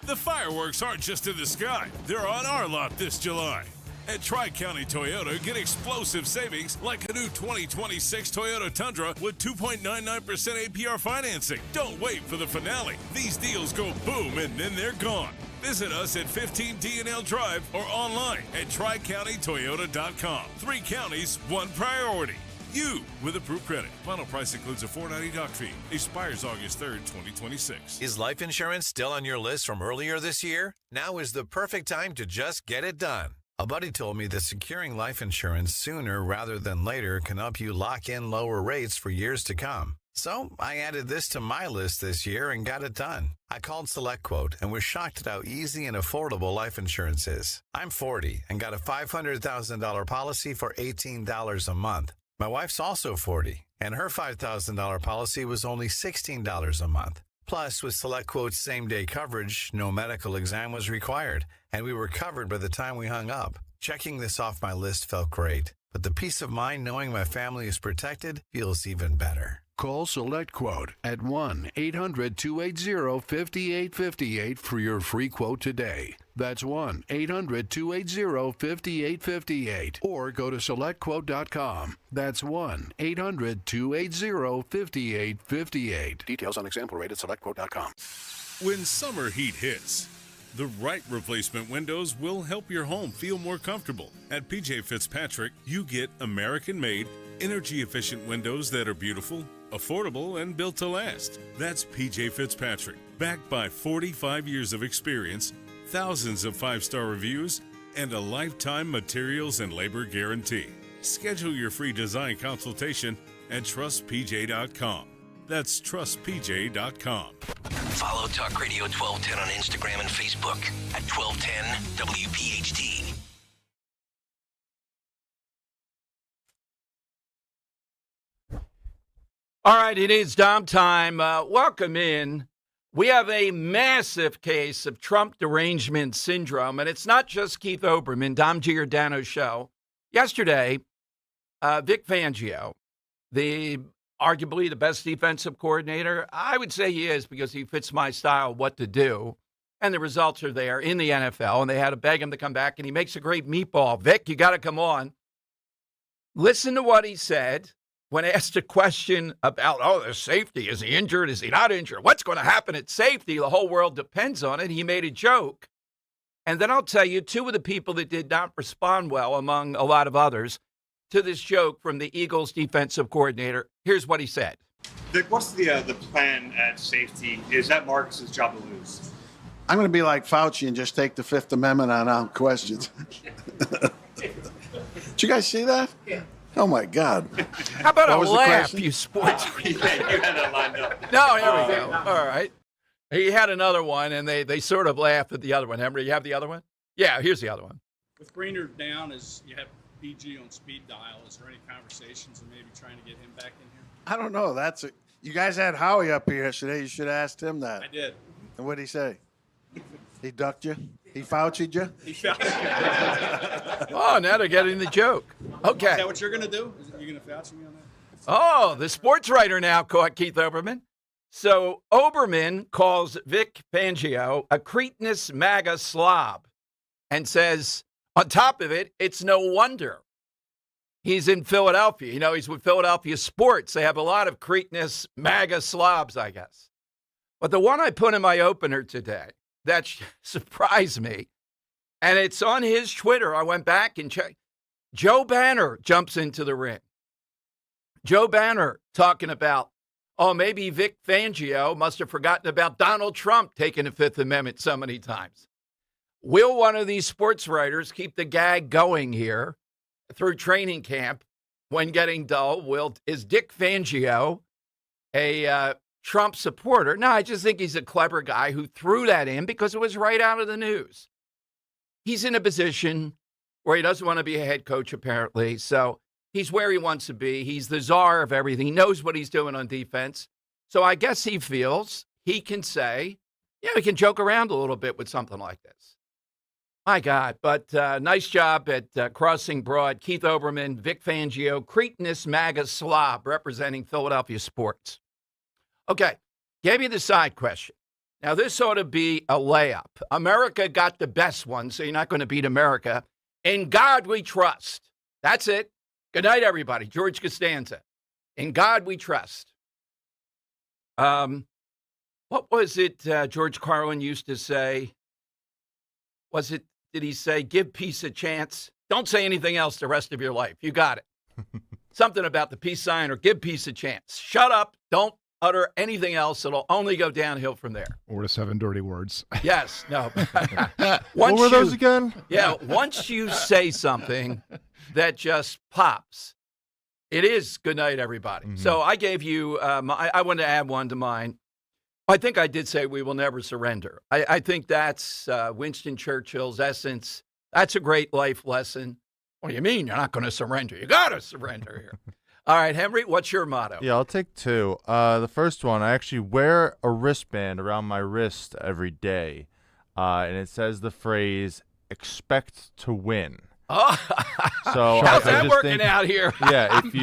The fireworks aren't just in the sky. They're on our lot this July. At Tri-County Toyota, get explosive savings like a new 2026 Toyota Tundra with 2.99% APR financing. Don't wait for the finale. These deals go boom and then they're gone. Visit us at 15 D&L Drive or online at TriCountyToyota.com. 3 counties, 1 priority. You with approved credit. Final price includes a $4.90 doc fee. Expires August 3rd, 2026. Is life insurance still on your list from earlier this year? Now is the perfect time to just get it done. A buddy told me that securing life insurance sooner rather than later can help you lock in lower rates for years to come. So I added this to my list this year and got it done. I called SelectQuote and was shocked at how easy and affordable life insurance is. I'm 40 and got a $500,000 policy for $18 a month. My wife's also 40, and her $5,000 policy was only $16 a month. Plus, with SelectQuote's same-day coverage, no medical exam was required, and we were covered by the time we hung up. Checking this off my list felt great, but the peace of mind knowing my family is protected feels even better. Call SelectQuote at 1-800-280-5858 for your free quote today. That's 1-800-280-5858. Or go to SelectQuote.com. That's 1-800-280-5858. Details on example rate at SelectQuote.com. When summer heat hits, the right replacement windows will help your home feel more comfortable. At PJ Fitzpatrick, you get American-made, energy-efficient windows that are beautiful, affordable, and built to last. That's PJ Fitzpatrick, backed by 45 years of experience, thousands of 5-star reviews, and a lifetime materials and labor guarantee. Schedule your free design consultation at trustpj.com. That's trustpj.com. Follow Talk Radio 1210 on Instagram and Facebook at 1210 WPHT. All right, it is Dom time. Welcome in. We have a massive case of Trump derangement syndrome, and it's not just Keith Olbermann, Dom Giordano's show. Yesterday, Vic Fangio, arguably the best defensive coordinator, I would say he is because he fits my style of what to do, and the results are there in the NFL, and they had to beg him to come back, and he makes a great meatball. Vic, you got to come on. Listen to what he said when asked a question about, the safety. Is he injured? Is he not injured? What's going to happen at safety? The whole world depends on it. He made a joke. And then I'll tell you, 2 of the people that did not respond well, among a lot of others, to this joke from the Eagles defensive coordinator. Here's what he said. Vic, what's the plan at safety? Is that Marcus's job to lose? I'm going to be like Fauci and just take the Fifth Amendment on questions. Did you guys see that? Yeah. Oh, my God. How about a laugh, you sports? You had that lined up. No, here we go. All right. He had another one, and they sort of laughed at the other one. Henry, you have the other one? Yeah, here's the other one. With Greener down, as you have BG on speed dial, is there any conversations of maybe trying to get him back in here? I don't know. You guys had Howie up here yesterday. You should have asked him that. I did. And what did he say? He ducked you? He Fauci'd you? He Fauci'd you. Oh, now they're getting the joke. Okay. Is that what you're going to do? Are you going to Fauci me on that? Oh, the sports writer now caught Keith Olbermann. So Olbermann calls Vic Fangio a cretinous MAGA slob and says, on top of it, it's no wonder he's in Philadelphia. He's with Philadelphia sports. They have a lot of cretinous MAGA slobs, I guess. But the one I put in my opener today that surprised me, and it's on his Twitter. I went back and checked. Joe Banner jumps into the ring. Joe Banner talking about, oh, maybe Vic Fangio must have forgotten about Donald Trump taking the Fifth Amendment so many times. Will one of these sports writers keep the gag going here through training camp when getting dull? Is Dick Fangio a Trump supporter? No, I just think he's a clever guy who threw that in because it was right out of the news. He's in a position where he doesn't want to be a head coach, apparently. So he's where he wants to be. He's the czar of everything. He knows what he's doing on defense. So I guess he feels he can say, yeah, we can joke around a little bit with something like this. My God. But nice job at Crossing Broad. Keith Oberman, Vic Fangio, cretinous MAGA slob representing Philadelphia sports. Okay, gave you the side question. Now, this ought to be a layup. America got the best one, so you're not going to beat America. In God we trust. That's it. Good night, everybody. George Costanza. In God we trust. What was it George Carlin used to say? Did he say, give peace a chance? Don't say anything else the rest of your life. You got it. Something about the peace sign or give peace a chance. Shut up. Don't utter anything else. It'll only go downhill from there. Or the 7 dirty words. Yes. No. What were those again? Yeah. Once you say something that just pops, it is good night, everybody. Mm-hmm. So I gave you, I wanted to add one to mine. I think I did say we will never surrender. I think that's Winston Churchill's essence. That's a great life lesson. What do you mean you're not going to surrender? You got to surrender here. All right, Henry, what's your motto? Yeah, I'll take two. The first one, I actually wear a wristband around my wrist every day, and it says the phrase, expect to win. Oh, so how's I that just working think, out here? Yeah, if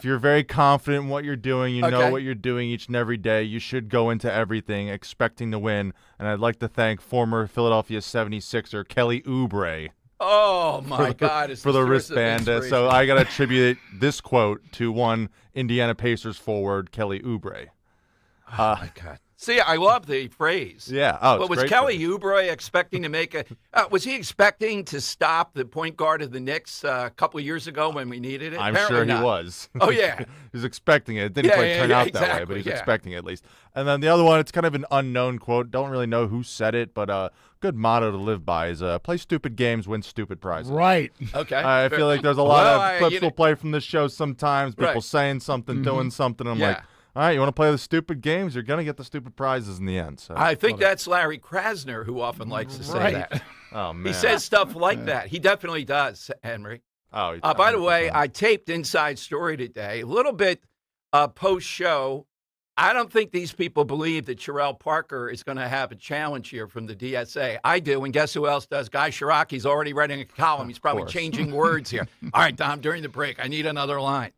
you're very confident in what you're doing, you know what you're doing each and every day, you should go into everything expecting to win. And I'd like to thank former Philadelphia 76er Kelly Oubre. Oh, my God. For the wristband. So I got to attribute this quote to one Indiana Pacers forward, Kelly Oubre. Oh, my God. See, I love the phrase. Yeah. Oh, but was Kelly Oubre expecting to make was he expecting to stop the point guard of the Knicks a couple of years ago when we needed it? I'm Apparently sure he not. was. Oh, yeah. He was expecting it. It didn't quite turn out that way, but he's expecting it at least. And then the other one, it's kind of an unknown quote. Don't really know who said it, but a good motto to live by is play stupid games, win stupid prizes. Right. Okay. I feel like there's a lot of clips we'll play from this show sometimes, people saying something, doing something. I'm like, all right, you want to play the stupid games? You're going to get the stupid prizes in the end. So I think that's Larry Krasner who often likes to say that. Oh, man. He says stuff like that. He definitely does, Henry. Oh, by the way, I taped Inside Story today. A little bit post-show. I don't think these people believe that Sherelle Parker is going to have a challenge here from the DSA. I do, and guess who else does? Guy Shiraki's already writing a column. He's probably changing words here. All right, Tom, during the break, I need another line.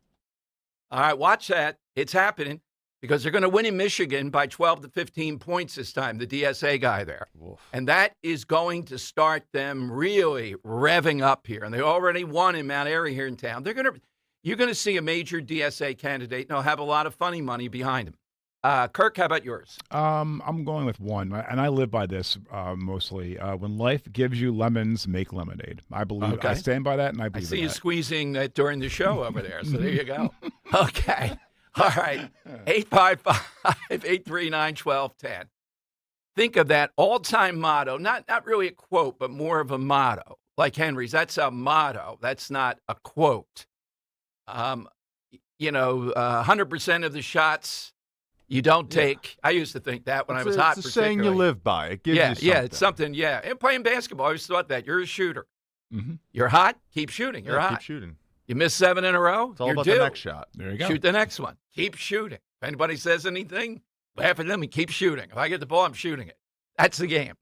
All right, watch that. It's happening. Because they're going to win in Michigan by 12 to 15 points this time, the DSA guy there. Oof. And that is going to start them really revving up here. And they already won in Mount Airy here in town. You're going to see a major DSA candidate, and they'll have a lot of funny money behind him. Kirk, how about yours? I'm going with one, and I live by this mostly. When life gives you lemons, make lemonade. I believe. I stand by that, and I believe I see in you that. Squeezing that during the show over there, so there you go. Okay. All right, 855-839-1210. Think of that all-time motto, not really a quote, but more of a motto, like Henry's. That's a motto. That's not a quote. 100% of the shots you don't take. I used to think that when I was hot. It's a saying you live by. It gives you something. Yeah, it's something, yeah. And playing basketball, I always thought that. You're a shooter. Mm-hmm. You're hot, keep shooting. You're hot. Keep shooting. You miss 7 in a row, it's all you're about due. the next shot. There you go. Shoot the next one. Keep shooting. If anybody says anything, laugh at them and keep shooting. If I get the ball, I'm shooting it. That's the game.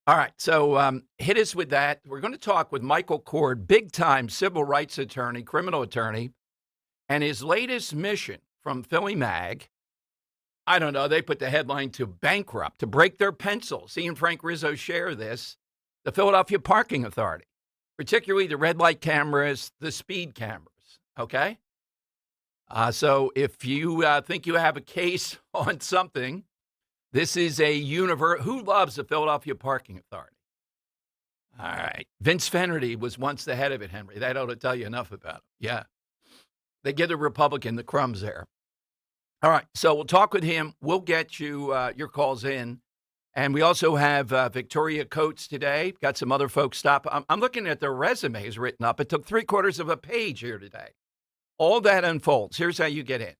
All right, so hit us with that. We're going to talk with Michael Cord, big-time civil rights attorney, criminal attorney, and his latest mission from Philly Mag. I don't know, they put the headline to bankrupt, to break their pencils. He and Frank Rizzo share this. The Philadelphia Parking Authority, particularly the red light cameras, the speed cameras, okay? So if you think you have a case on something, This is a universe. Who loves the Philadelphia Parking Authority? All right. Vince Fennerty was once the head of it, Henry. That ought to tell you enough about him. Yeah. They give the Republican the crumbs there. All right. So we'll talk with him. We'll get you your calls in. And we also have Victoria Coates today. Got some other folks stop. I'm looking at their resumes written up. It took 3/4 of a page here today. All that unfolds. Here's how you get in.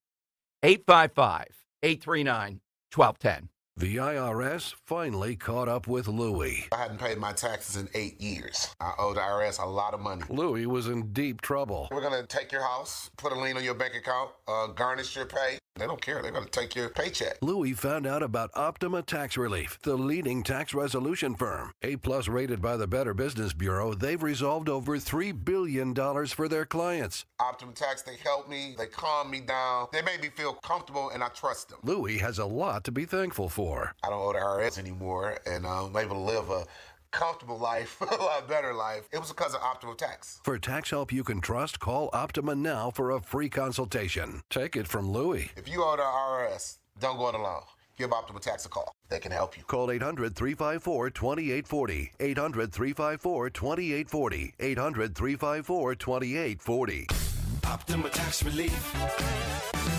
855-839-1210. The IRS finally caught up with Louie. I hadn't paid my taxes in 8 years. I owe the IRS a lot of money. Louie was in deep trouble. We're going to take your house, put a lien on your bank account, garnish your pay. They don't care. They're going to take your paycheck. Louie found out about Optima Tax Relief, the leading tax resolution firm. A-plus rated by the Better Business Bureau, they've resolved over $3 billion for their clients. Optima Tax, they help me. They calm me down. They make me feel comfortable, and I trust them. Louie has a lot to be thankful for. I don't owe the IRS anymore, and I'm able to live a comfortable life, a lot better life. It was because of Optima Tax. For tax help you can trust, call Optima now for a free consultation. Take it from Louie. If you owe the IRS, don't go it alone. Give Optima Tax a call. They can help you. Call 800-354-2840. 800-354-2840. 800-354-2840. Optima Tax Relief.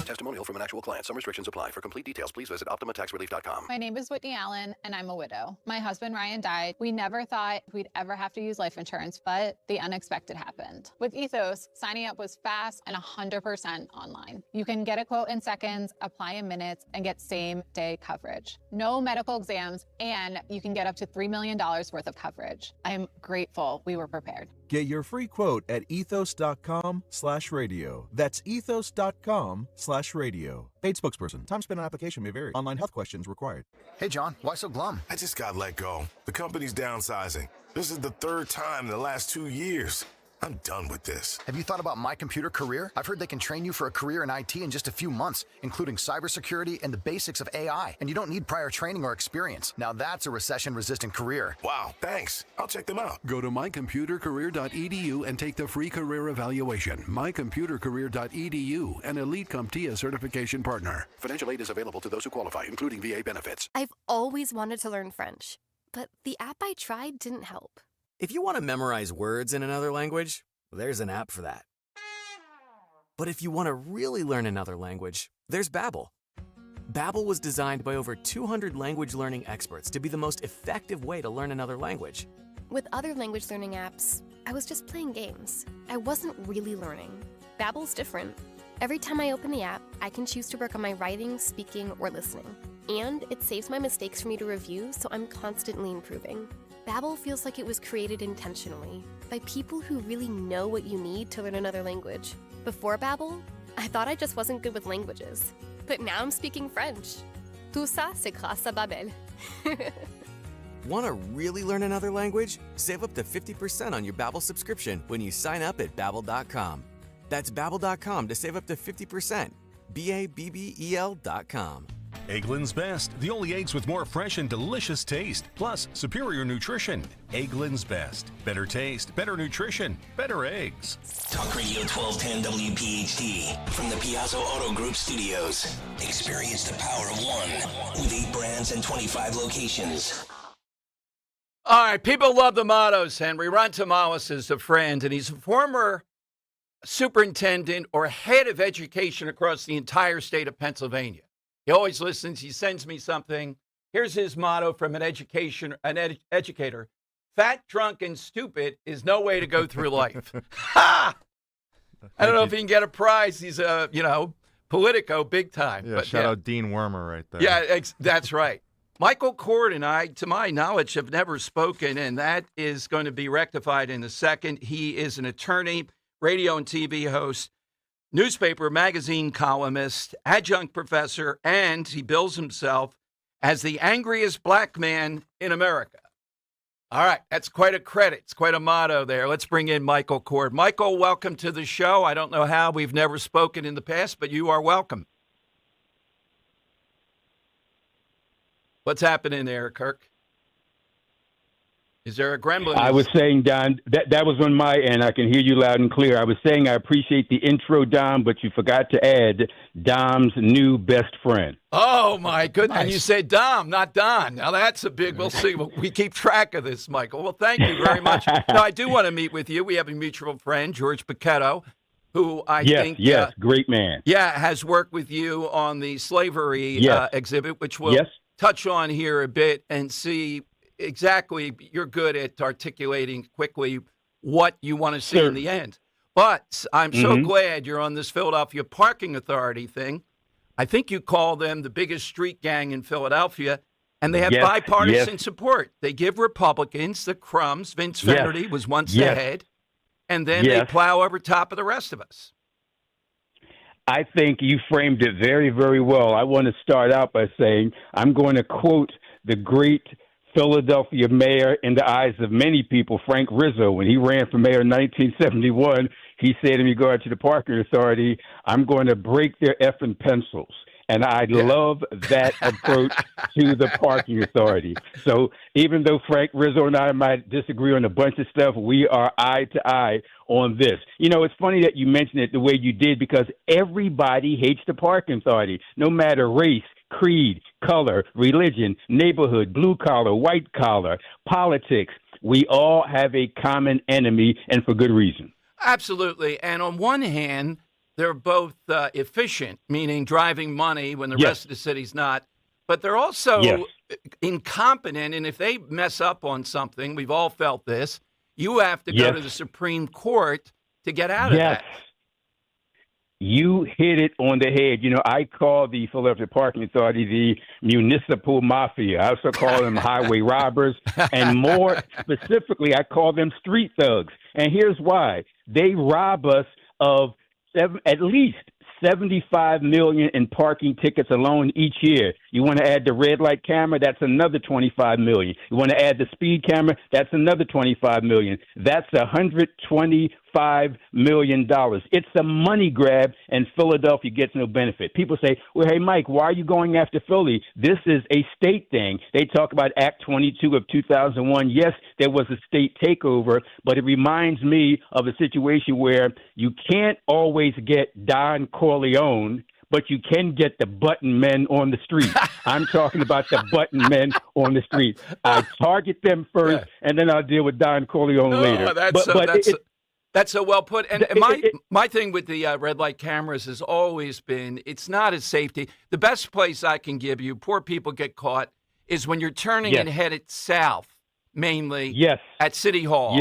Testimonial from an actual client. Some restrictions apply. For complete details, please visit OptimaTaxRelief.com. My name is Whitney Allen, and I'm a widow. My husband, Ryan, died. We never thought we'd ever have to use life insurance, but the unexpected happened. With Ethos, signing up was fast and 100% online. You can get a quote in seconds, apply in minutes, and get same-day coverage. No medical exams, and you can get up to $3 million worth of coverage. I'm grateful we were prepared. Get your free quote at ethos.com/radio. That's ethos.com/radio. Paid spokesperson. Time spent on application may vary. Online health questions required. Hey, John, why so glum? I just got let go. The company's downsizing. This is the third time in the last 2 years. I'm done with this. Have you thought about My Computer Career? I've heard they can train you for a career in IT in just a few months, including cybersecurity and the basics of AI. And you don't need prior training or experience. Now that's a recession-resistant career. Wow, thanks. I'll check them out. Go to mycomputercareer.edu and take the free career evaluation. Mycomputercareer.edu, an Elite CompTIA certification partner. Financial aid is available to those who qualify, including VA benefits. I've always wanted to learn French, but the app I tried didn't help. If you want to memorize words in another language, there's an app for that. But if you want to really learn another language, there's Babbel. Babbel was designed by over 200 language learning experts to be the most effective way to learn another language. With other language learning apps, I was just playing games. I wasn't really learning. Babbel's different. Every time I open the app, I can choose to work on my writing, speaking, or listening. And it saves my mistakes for me to review, so I'm constantly improving. Babbel feels like it was created intentionally by people who really know what you need to learn another language. Before Babbel, I thought I just wasn't good with languages. But now I'm speaking French. Tout ça, c'est grâce à Babbel. Want to really learn another language? Save up to 50% on your Babbel subscription when you sign up at Babbel.com. That's Babbel.com to save up to 50%. Babbel.com. Eggland's Best, the only eggs with more fresh and delicious taste, plus superior nutrition. Eggland's Best. Better taste, better nutrition, better eggs. Talk Radio 1210 WPHT from the Piazza Auto Group studios. Experience the power of one with 8 brands and 25 locations. All right, people love the mottos, Henry. Ron Tamales is a friend, and he's a former superintendent or head of education across the entire state of Pennsylvania. He always listens. He sends me something. Here's his motto from an educator. Fat, drunk, and stupid is no way to go through life. Ha! I don't know if he can get a prize. He's Politico big time. Yeah, but shout out Dean Wormer right there. Yeah, that's right. Michael Cord and I, to my knowledge, have never spoken, and that is going to be rectified in a second. He is an attorney, radio and TV host, newspaper, magazine columnist, adjunct professor, and he bills himself as the angriest black man in America. All right, that's quite a credit. It's quite a motto there. Let's bring in Michael Cord. Michael, welcome to the show. I don't know how. We've never spoken in the past, but you are welcome. What's happening there, Kirk? Is there a gremlin? I was saying, Don, that was on my end. I can hear you loud and clear. I was saying I appreciate the intro, Dom, but you forgot to add Dom's new best friend. Oh, my goodness. Nice. And you said Dom, not Don. Now, that's a big, we'll see. We keep track of this, Michael. Well, thank you very much. Now, I do want to meet with you. We have a mutual friend, George Paquetto, who I think... Yes, great man. Yeah, has worked with you on the slavery exhibit, which we'll touch on here a bit and see exactly. You're good at articulating quickly what you want to see in the end. But I'm so glad you're on this Philadelphia Parking Authority thing. I think you call them the biggest street gang in Philadelphia, and they have bipartisan support. They give Republicans the crumbs. Vince Fennerty was once the head, and then they plow over top of the rest of us. I think you framed it very, very well. I want to start out by saying I'm going to quote the great Philadelphia mayor in the eyes of many people, Frank Rizzo. When he ran for mayor in 1971, he said in regard to the parking authority, I'm going to break their effing pencils. And I love that approach to the parking authority. So even though Frank Rizzo and I might disagree on a bunch of stuff, we are eye to eye on this. You know, it's funny that you mentioned it the way you did, because everybody hates the parking authority, no matter race, creed, color, religion, neighborhood, blue collar, white collar, politics. We all have a common enemy, and for good reason. Absolutely. And on one hand, they're both efficient, meaning driving money when the rest of the city's not. But they're also incompetent, and if they mess up on something, we've all felt this, you have to go to the Supreme Court to get out of that. You hit it on the head. You know, I call the Philadelphia Parking Authority the municipal mafia. I also call them highway robbers. And more specifically, I call them street thugs. And here's why. They rob us of at least $75 million in parking tickets alone each year. You want to add the red light camera, that's another $25 million. You want to add the speed camera, that's another $25 million. That's $125 million. It's a money grab, and Philadelphia gets no benefit. People say, well, hey, Mike, why are you going after Philly? This is a state thing. They talk about Act 22 of 2001. Yes, there was a state takeover, but it reminds me of a situation where you can't always get Don Corleone, but you can get the button men on the street. I'm talking about the button men on the street. I target them first, and then I'll deal with Don Corleone later. That's so well put. And my thing with the red light cameras has always been, it's not a safety. The best place I can give you, poor people get caught, is when you're turning and headed south, mainly at City Hall.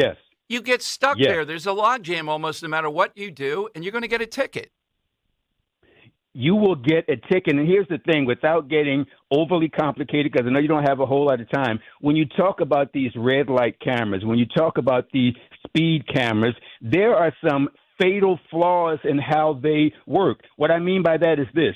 You get stuck there. There's a logjam almost no matter what you do, and you're going to get a ticket. You will get a ticket. And here's the thing, without getting overly complicated, because I know you don't have a whole lot of time, when you talk about these red light cameras, when you talk about the speed cameras, there are some fatal flaws in how they work. What I mean by that is this.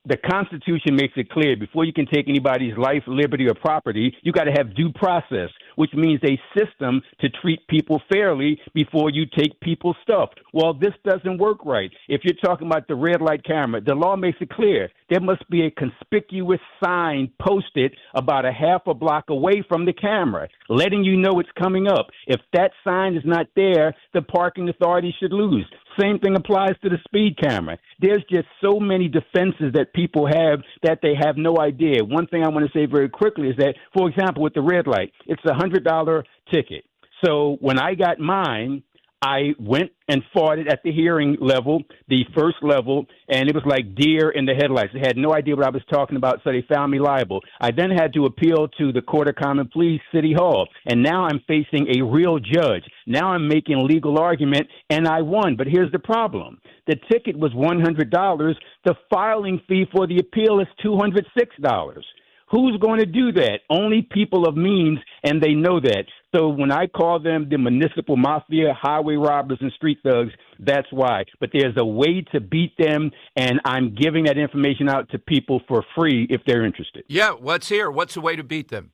The Constitution makes it clear, before you can take anybody's life, liberty, or property, you got to have due process, which means a system to treat people fairly before you take people's stuff. Well, this doesn't work right. If you're talking about the red light camera, the law makes it clear. There must be a conspicuous sign posted about a half a block away from the camera, letting you know it's coming up. If that sign is not there, the parking authority should lose. Same thing applies to the speed camera. There's just so many defenses that people have that they have no idea. One thing I want to say very quickly is that, for example, with the red light, it's a $100 ticket. So when I got mine, I went and fought it at the hearing level, the first level, and it was like deer in the headlights. They had no idea what I was talking about, so they found me liable. I then had to appeal to the Court of Common Pleas, City Hall, and now I'm facing a real judge. Now I'm making a legal argument, and I won. But here's the problem. The ticket was $100. The filing fee for the appeal is $206. Who's going to do that? Only people of means, and they know that. So when I call them the municipal mafia, highway robbers, and street thugs, that's why. But there's a way to beat them, and I'm giving that information out to people for free if they're interested. Yeah, let's hear. What's the way to beat them?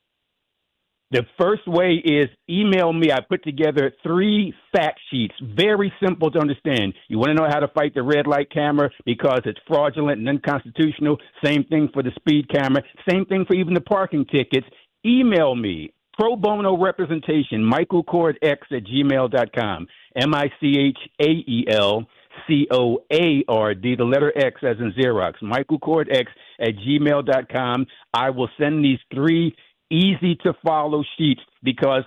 The first way is email me. I put together 3 fact sheets, very simple to understand. You want to know how to fight the red light camera because it's fraudulent and unconstitutional. Same thing for the speed camera. Same thing for even the parking tickets. Email me Pro bono representation, michaelcordx@gmail.com. MichaelCoard, the letter X as in Xerox. michaelcordx@gmail.com. I will send these 3 easy-to-follow sheets because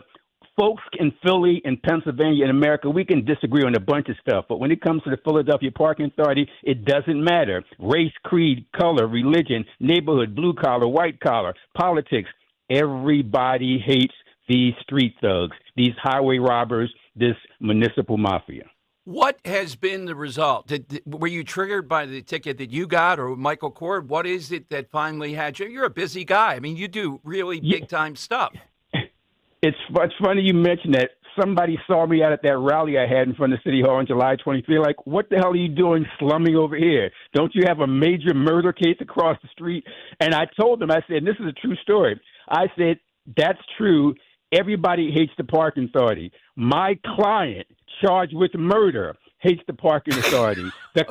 folks in Philly and Pennsylvania and America, we can disagree on a bunch of stuff. But when it comes to the Philadelphia Parking Authority, it doesn't matter. Race, creed, color, religion, neighborhood, blue collar, white collar, politics. Everybody hates these street thugs, these highway robbers, this municipal mafia. What has been the result? Were you triggered by the ticket that you got or Michael Cord? What is it that finally had you? You're a busy guy. I mean, you do really big-time stuff. It's funny you mention that. Somebody saw me out at that rally I had in front of City Hall on July 23rd. Like, what the hell are you doing slumming over here? Don't you have a major murder case across the street? And I told them, I said, this is a true story. I said, that's true. Everybody hates the parking authority. My client, charged with murder, hates the parking authority. The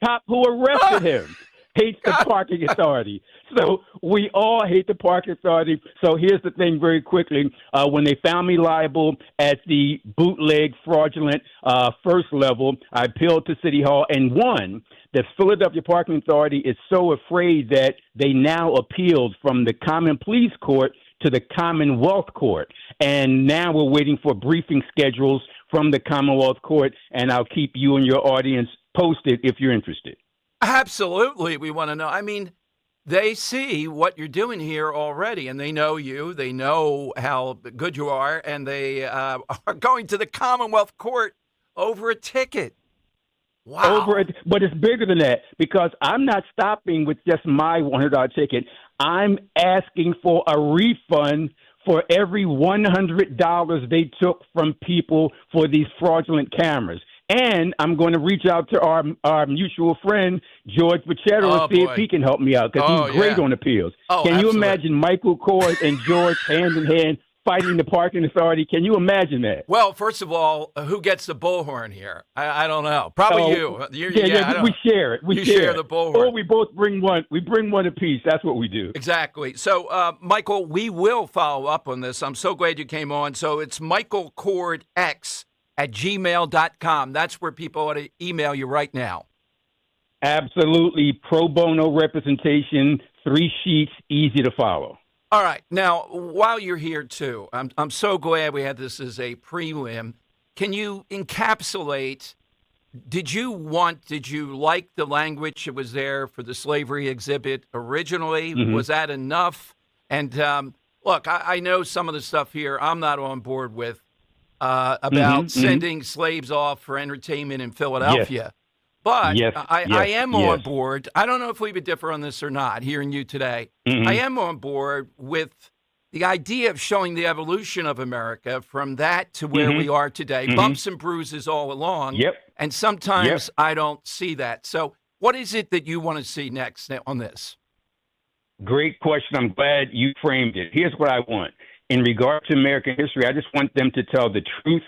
cop who arrested him hates the parking authority. So we all hate the parking authority. So here's the thing very quickly. When they found me liable at the bootleg fraudulent first level, I appealed to City Hall and won. The Philadelphia Parking Authority is so afraid that they now appealed from the Common Pleas Court to the Commonwealth Court. And now we're waiting for briefing schedules from the Commonwealth Court, and I'll keep you and your audience posted if you're interested. Absolutely. We want to know. I mean, they see what you're doing here already, and they know you. They know how good you are, and they are going to the Commonwealth Court over a ticket. Wow. But it's bigger than that because I'm not stopping with just my $100 ticket. I'm asking for a refund for every $100 they took from people for these fraudulent cameras. And I'm going to reach out to our mutual friend, George Pachero, and see if he can help me out because he's great on appeals. Can you imagine Michael Cord and George hand in hand fighting the parking authority? Can you imagine that? Well, first of all, who gets the bullhorn here? I don't know. Probably you. We share it. We share the bullhorn. Or we both bring one. We bring one apiece. That's what we do. Exactly. So, Michael, we will follow up on this. I'm so glad you came on. So it's michaelcordx@gmail.com. That's where people ought to email you right now. Absolutely. Pro bono representation, 3 sheets, easy to follow. All right. Now, while you're here, too, I'm so glad we had this as a prelim. Can you encapsulate, did you like the language that was there for the slavery exhibit originally? Mm-hmm. Was that enough? And look, I know some of the stuff here I'm not on board with about sending slaves off for entertainment in Philadelphia. Yes. But I am on board. I don't know if we would differ on this or not, hearing you today. Mm-hmm. I am on board with the idea of showing the evolution of America from that to where we are today. Bumps and bruises all along. Yep. And sometimes I don't see that. So what is it that you want to see next on this? Great question. I'm glad you framed it. Here's what I want. In regard to American history, I just want them to tell the truth,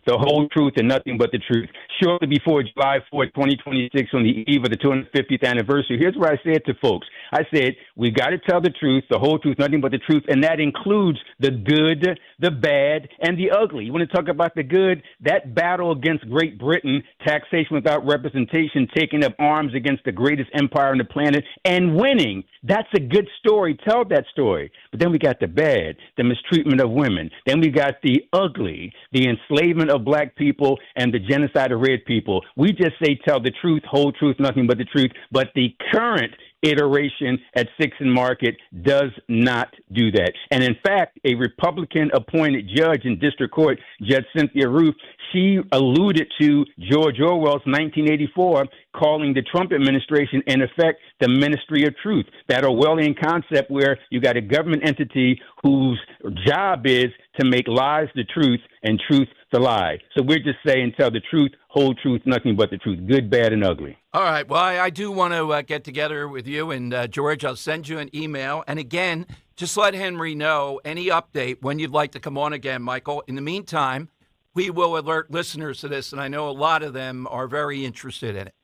the whole truth, and nothing but the truth. Shortly before July 4th, 2026, on the eve of the 250th anniversary, here's what I said to folks. I said, we got to tell the truth, the whole truth, nothing but the truth, and that includes the good, the bad, and the ugly. You want to talk about the good? That battle against Great Britain, taxation without representation, taking up arms against the greatest empire on the planet, and winning. That's a good story. Tell that story. But then we got the bad, the mistreatment of women. Then we got the ugly, the enslavement of black people and the genocide of red people. We just say tell the truth, whole truth, nothing but the truth. But the current iteration at 6th and Market does not do that. And in fact, a Republican-appointed judge in district court, Judge Cynthia Ruth, she alluded to George Orwell's 1984, calling the Trump administration, in effect, the Ministry of Truth, that Orwellian concept where you got a government entity whose job is to make lies the truth and truth the lie. So we're just saying tell the truth, whole truth, nothing but the truth, good, bad, and ugly. All right. Well, I do want to get together with you. And, George, I'll send you an email. And, again, just let Henry know any update when you'd like to come on again, Michael. In the meantime, we will alert listeners to this, and I know a lot of them are very interested in it.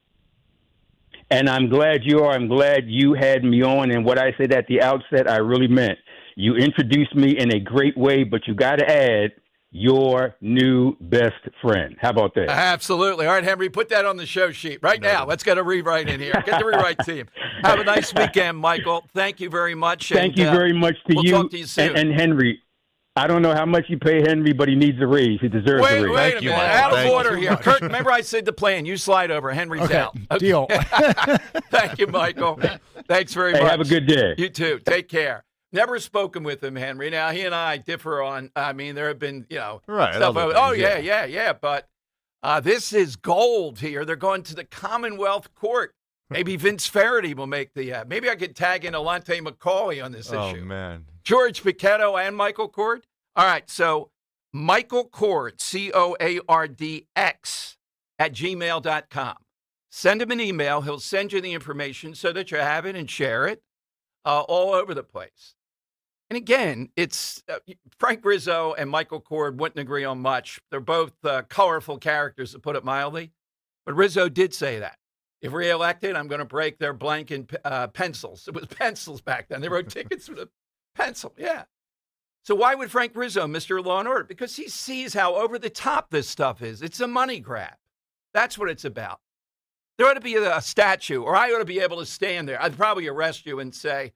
And I'm glad you are. I'm glad you had me on. And what I said at the outset, I really meant. You introduced me in a great way, but you got to add your new best friend. How about that? Absolutely. All right, Henry, put that on the show sheet right now. Let's get a rewrite in here. Get the rewrite team. Have a nice weekend, Michael. Thank you very much. Thank you very much to we'll you, talk to you soon. And Henry. I don't know how much you pay Henry, but he needs a raise. He deserves a raise. Wait a minute. Out of order here. Kurt, remember I said the plan. You slide over. Henry's out. Okay. Deal. Thank you, Michael. Thanks very much. Have a good day. You too. Take care. Never spoken with him, Henry. Now, he and I differ on, there have been, right, stuff. But this is gold here. They're going to the Commonwealth Court. Maybe Vince Faraday will make the, maybe I could tag in Alante McCauley on this issue. Oh, man. George Pichetto and Michael Cord. All right, so Michael Cord, COARDX, @gmail.com. Send him an email. He'll send you the information so that you have it and share it all over the place. And again, it's Frank Rizzo and Michael Cord wouldn't agree on much. They're both colorful characters, to put it mildly. But Rizzo did say that. If reelected, I'm going to break their blank and pencils. It was pencils back then. They wrote tickets with a pencil. Yeah. So why would Frank Rizzo, Mr. Law and Order? Because he sees how over the top this stuff is. It's a money grab. That's what it's about. There ought to be a statue, or I ought to be able to stand there. I'd probably arrest you and say,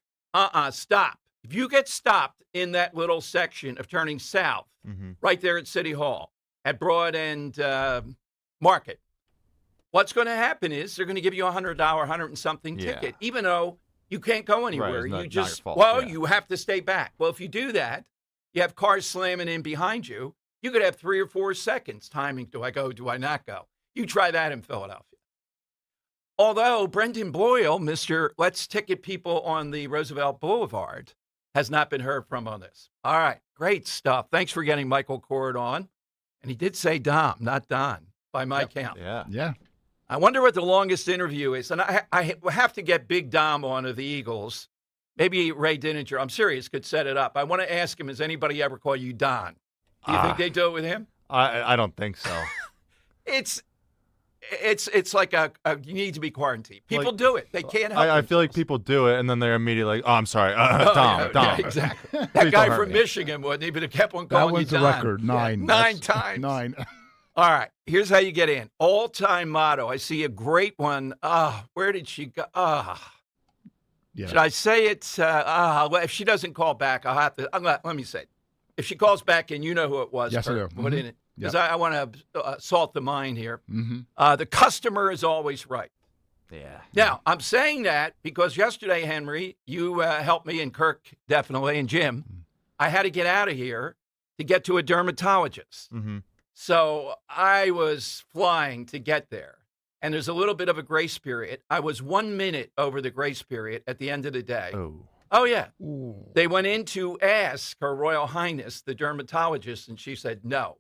stop. If you get stopped in that little section of turning south, right there at City Hall, at Broad and Market, what's going to happen is they're going to give you a $100, 100 and something ticket, even though you can't go anywhere. Right, you just, you have to stay back. Well, if you do that, you have cars slamming in behind you. You could have 3 or 4 seconds timing. Do I go? Do I not go? You try that in Philadelphia. Although Brendan Boyle, Mr. Let's Ticket People on the Roosevelt Boulevard, has not been heard from on this. All right, great stuff. Thanks for getting Michael Cord on. And he did say Dom, not Don, by my count. Yeah. I wonder what the longest interview is. And I have to get Big Dom on of the Eagles. Maybe Ray Dininger, I'm serious, could set it up. I want to ask him, has anybody ever called you Don? Do you think they do it with him? I don't think so. It's like you need to be quarantined. People do it. They can't help it. I feel like people do it, and then they're immediately like, oh, I'm sorry, Dom. Yeah, exactly. That guy from Michigan wouldn't even have kept on calling you Don. That was the record, 9. 9 times. 9. All right, here's how you get in. All-time motto. I see a great one. Where did she go? Yeah. Should I say it? If she doesn't call back, I'll have to. Let me say it. If she calls back and you know who it was, yes, Kurt, put in it. Because Yep. I want to salt the mind here. Mm-hmm. The customer is always right. Yeah. Now, I'm saying that because yesterday, Henry, you helped me, and Kirk definitely, and Jim. I had to get out of here to get to a dermatologist. Mm-hmm. So I was flying to get there. And there's a little bit of a grace period. I was 1 minute over the grace period at the end of the day. Oh, yeah. Ooh. They went in to ask Her Royal Highness, the dermatologist, and she said, no,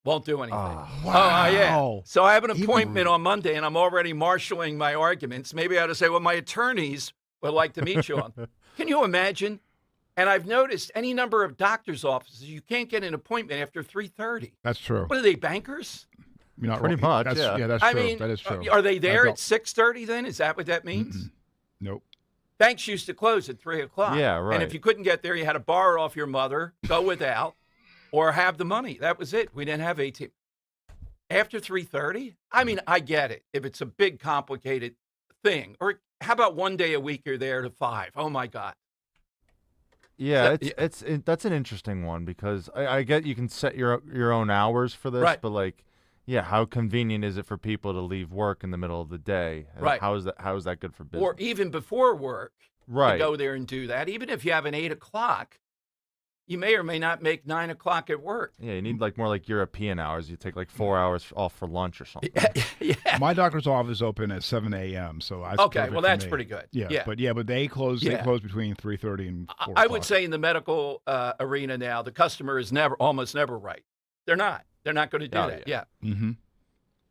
won't do anything. Wow. Yeah. So I have an appointment on Monday, and I'm already marshaling my arguments. Maybe I ought to say, well, my attorneys would like to meet you on. Can you imagine? And I've noticed any number of doctor's offices, you can't get an appointment after 3:30. That's true. What are they, bankers? You're not Pretty wrong. much, yeah. Yeah, that's I true. mean, that is true. Are they there at 6:30 then? Is that what that means? Nope. Banks used to close at 3 o'clock. Yeah, right. And if you couldn't get there, you had to borrow off your mother, go without, or have the money. That was it. We didn't have ATM. After 3:30? I mean, I get it. If it's a big, complicated thing. Or how about one day a week you're there to 5? Oh, my God. Yeah, that's an interesting one because I get you can set your own hours for this, Right. but like, yeah, how convenient is it for people to leave work in the middle of the day? Right. How is that good for business? Or even before work, Right. to go there and do that. Even if you have an 8 o'clock, you may or may not make 9 o'clock at work. Yeah, you need more like European hours. You take like 4 hours off for lunch or something. Yeah. My doctor's office open at 7 a.m. So that's Okay, perfect well, for that's me. pretty good. Yeah, but they close. Yeah. They close between 3:30 and 4 I o'clock. would say in the medical arena now, the customer is almost never right. They're not. They're not going to do that. Yeah. Mm-hmm.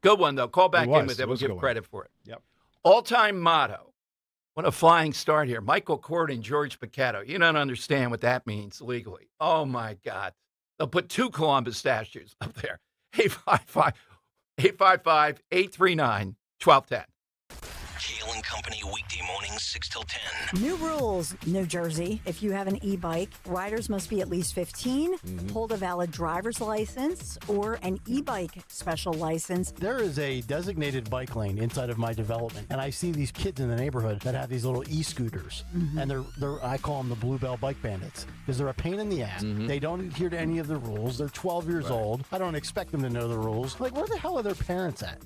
Good one, though. Call back It was. in with it. It We'll was a give good credit for it. Yep. All-time motto. What a flying start here. Michael Cord and George Pichetto. You don't understand what that means legally. Oh, my God. They'll put 2 Columbus statues up there. 855-839-1210. Kale and Company weekday mornings 6 till 10. New rules, New Jersey. If you have an e-bike, riders must be at least 15, hold a valid driver's license, or an e-bike special license. There is a designated bike lane inside of my development, and I see these kids in the neighborhood that have these little e-scooters, and I call them the Bluebell Bike Bandits, because they're a pain in the ass. They don't adhere to any of the rules. They're 12 years old. I don't expect them to know the rules. Like, where the hell are their parents at?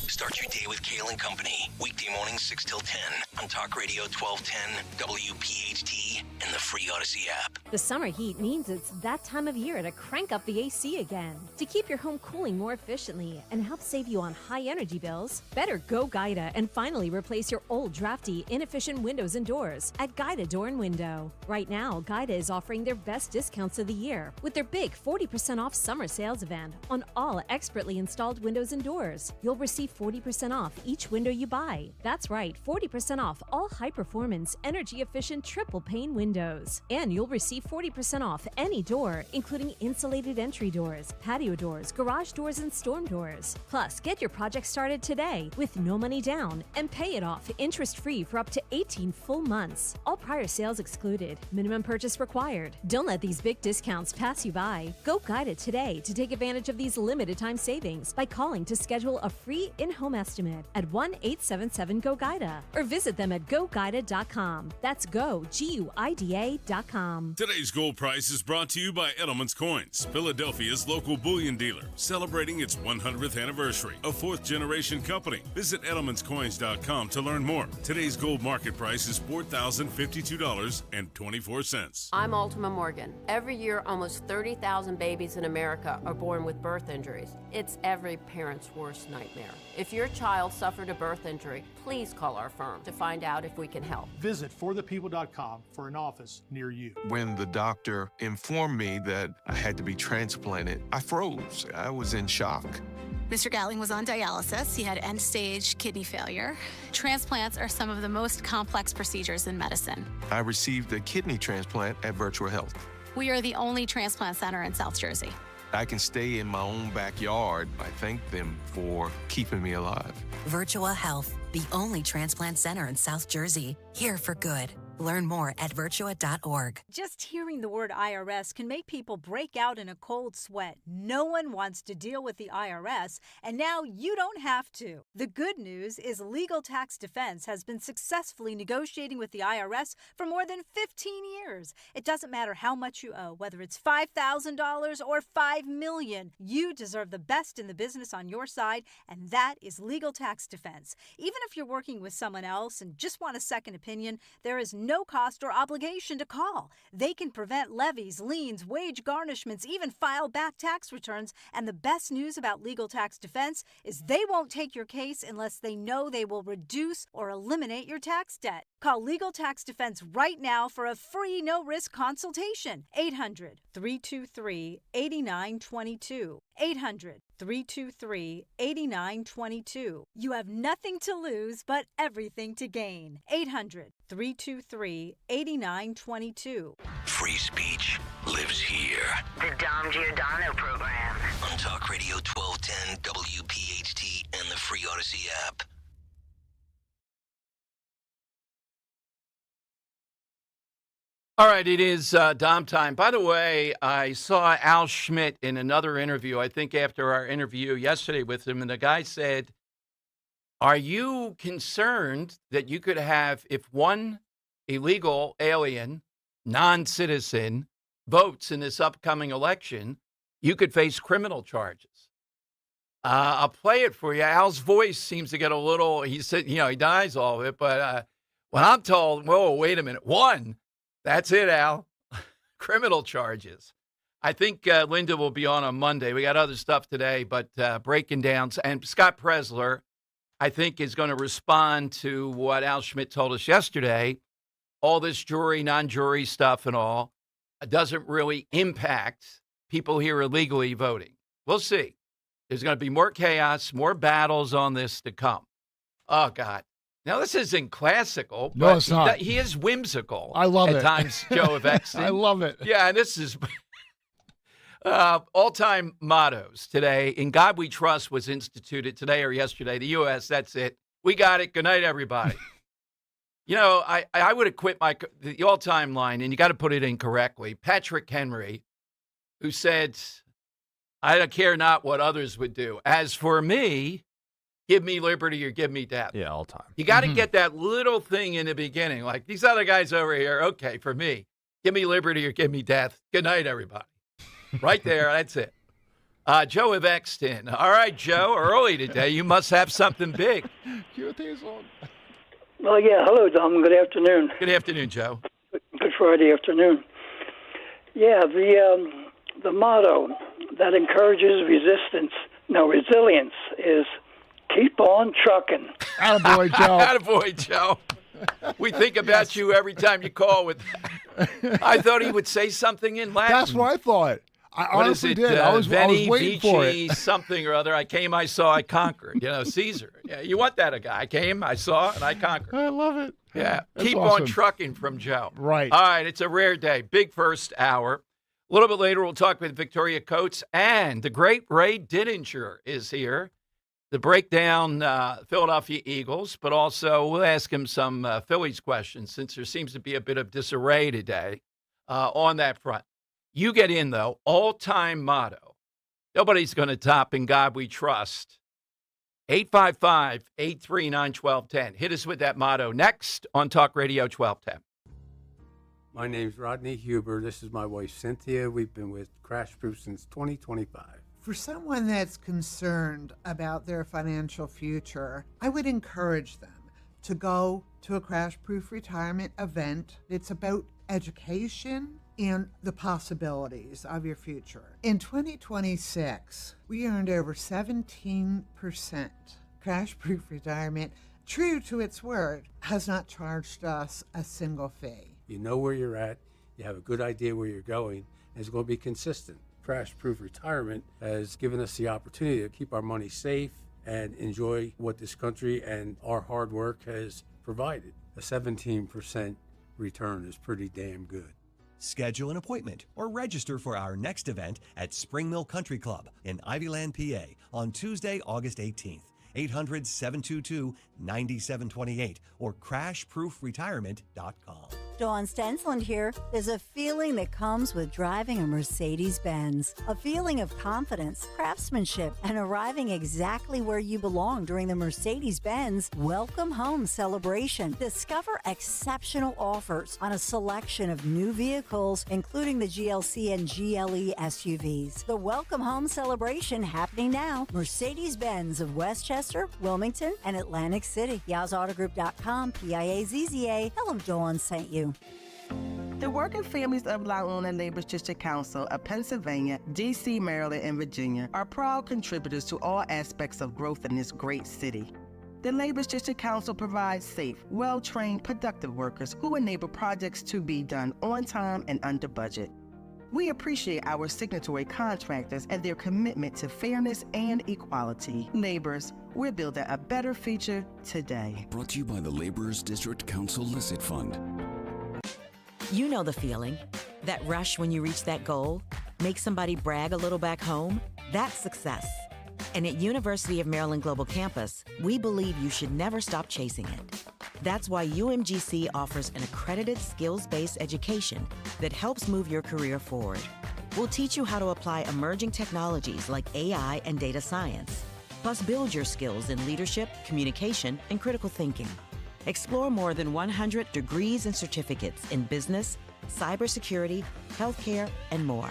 Start your day with Kale and Company. Weekday mornings 6 till 10 on Talk Radio 1210, WPHT, and the free Odyssey app. The summer heat means it's that time of year to crank up the AC again. To keep your home cooling more efficiently and help save you on high energy bills, better go Guida and finally replace your old drafty, inefficient windows and doors at Guida Door and Window. Right now, Guida is offering their best discounts of the year with their big 40% off summer sales event on all expertly installed windows and doors. You'll receive 40% off each window you buy. That's right, 40% off all high-performance, energy-efficient triple-pane windows. And you'll receive 40% off any door, including insulated entry doors, patio doors, garage doors, and storm doors. Plus, get your project started today with no money down and pay it off interest-free for up to 18 full months. All prior sales excluded. Minimum purchase required. Don't let these big discounts pass you by. Go Guide It today to take advantage of these limited-time savings by calling to schedule a free in-home estimate at 1-877-GO-GUIDA or visit them at GoGuida.com. That's GoGuida.com. Today's gold price is brought to you by Edelman's Coins, Philadelphia's local bullion dealer, celebrating its 100th anniversary, a fourth-generation company. Visit Edelman'sCoins.com to learn more. Today's gold market price is $4,052.24. I'm Ultima Morgan. Every year, almost 30,000 babies in America are born with birth injuries. It's every parent's worst nightmare. If your child suffered a birth injury, please call our firm to find out if we can help. Visit forthepeople.com for an office near you. When the doctor informed me that I had to be transplanted, I froze. I was in shock. Mr. Gatling was on dialysis. He had end-stage kidney failure. Transplants are some of the most complex procedures in medicine. I received a kidney transplant at Virtual Health. We are the only transplant center in South Jersey. I can stay in my own backyard. I thank them for keeping me alive. Virtua Health, the only transplant center in South Jersey. Here for good. Learn more at virtua.org. Just hearing the word IRS can make people break out in a cold sweat. No one wants to deal with the IRS, and now you don't have to. The good news is Legal Tax Defense has been successfully negotiating with the IRS for more than 15 years. It doesn't matter how much you owe, whether it's $5,000 or $5 million. You deserve the best in the business on your side, and that is Legal Tax Defense. Even if you're working with someone else and just want a second opinion, there is no cost or obligation to call. They can prevent levies, liens, wage garnishments, even file back tax returns. And the best news about Legal Tax Defense is they won't take your case unless they know they will reduce or eliminate your tax debt. Call Legal Tax Defense right now for a free no-risk consultation. 800-323-8922. 800-323-8922. You have nothing to lose but everything to gain. 800-323-8922. Free speech lives here. The Dom Giordano program. On Talk Radio 1210, WPHT, and the free Odyssey app. All right, it is Dom time. By the way, I saw Al Schmidt in another interview, I think after our interview yesterday with him, and the guy said, are you concerned that you could have, if one illegal alien, non-citizen, votes in this upcoming election, you could face criminal charges? I'll play it for you. Al's voice seems to get a little, he said, he denies all of it, but when I'm told, whoa, wait a minute, one, that's it, Al. Criminal charges. I think Linda will be on Monday. We got other stuff today, but breaking down. And Scott Presler, I think, is going to respond to what Al Schmidt told us yesterday. All this jury, non-jury stuff and all doesn't really impact people here illegally voting. We'll see. There's going to be more chaos, more battles on this to come. Oh, God. Now, this isn't classical. No, it's not. He is whimsical. I love it. At times, Joe of Exton. I love it. Yeah, and this is all-time mottos today. In God We Trust was instituted today or yesterday. The U.S., that's it. We got it. Good night, everybody. I would have quit the all-time line, and you got to put it in correctly. Patrick Henry, who said, I care not what others would do. As for me, give me liberty or give me death. Yeah, all time. You got to get that little thing in the beginning. Like, these other guys over here, okay, for me, give me liberty or give me death. Good night, everybody. Right there, that's it. Joe of Exton. All right, Joe, early today. You must have something big. Well, yeah. Hello, Dom. Good afternoon. Good afternoon, Joe. Good Friday afternoon. Yeah, the motto that encourages resilience is keep on trucking. Attaboy, Joe. Attaboy, Joe. We think about you every time you call with that. I thought he would say something in Latin. That's what I thought. I honestly did. I was Veni, waiting for Vici, it. something or other. I came, I saw, I conquered. Caesar. Yeah, you want that, a guy. I came, I saw, and I conquered. I love it. Yeah. That's Keep awesome. on trucking from Joe. Right. All right, it's a rare day. Big first hour. A little bit later, we'll talk with Victoria Coates, and the great Ray Didinger is here to break down Philadelphia Eagles, but also we'll ask him some Phillies questions since there seems to be a bit of disarray today on that front. You get in, though, all-time motto. Nobody's going to top In God We Trust. 855-839-1210. Hit us with that motto next on Talk Radio 1210. My name's Rodney Huber. This is my wife, Cynthia. We've been with Crash Proof since 2025. For someone that's concerned about their financial future, I would encourage them to go to a Crash Proof retirement event. It's about education and the possibilities of your future. In 2026, we earned over 17%. Crash Proof Retirement, true to its word, has not charged us a single fee. You know where you're at, you have a good idea where you're going, and it's going to be consistent. Crash Proof Retirement has given us the opportunity to keep our money safe and enjoy what this country and our hard work has provided. A 17% return is pretty damn good. Schedule an appointment or register for our next event at Spring Mill Country Club in Ivyland, PA on Tuesday, August 18th. 800-722-9728 or crashproofretirement.com. Dawn Stensland here. There's a feeling that comes with driving a Mercedes-Benz. A feeling of confidence, craftsmanship, and arriving exactly where you belong during the Mercedes-Benz Welcome Home celebration. Discover exceptional offers on a selection of new vehicles, including the GLC and GLE SUVs. The Welcome Home celebration happening now. Mercedes-Benz of Westchester, Wilmington, and Atlantic City. YazAutoGroup.com, PIAZZA. Tell them Dawn sent you. The working families of La Labor District Council of Pennsylvania, D.C., Maryland, and Virginia are proud contributors to all aspects of growth in this great city. The Labor District Council provides safe, well-trained, productive workers who enable projects to be done on time and under budget. We appreciate our signatory contractors and their commitment to fairness and equality. Laborers, we're building a better future today. Brought to you by the Laborers District Council Licit Fund. You know the feeling. That rush when you reach that goal, make somebody brag a little back home, that's success. And at University of Maryland Global Campus, we believe you should never stop chasing it. That's why UMGC offers an accredited skills-based education that helps move your career forward. We'll teach you how to apply emerging technologies like AI and data science, plus build your skills in leadership, communication, and critical thinking. Explore more than 100 degrees and certificates in business, cybersecurity, healthcare, and more.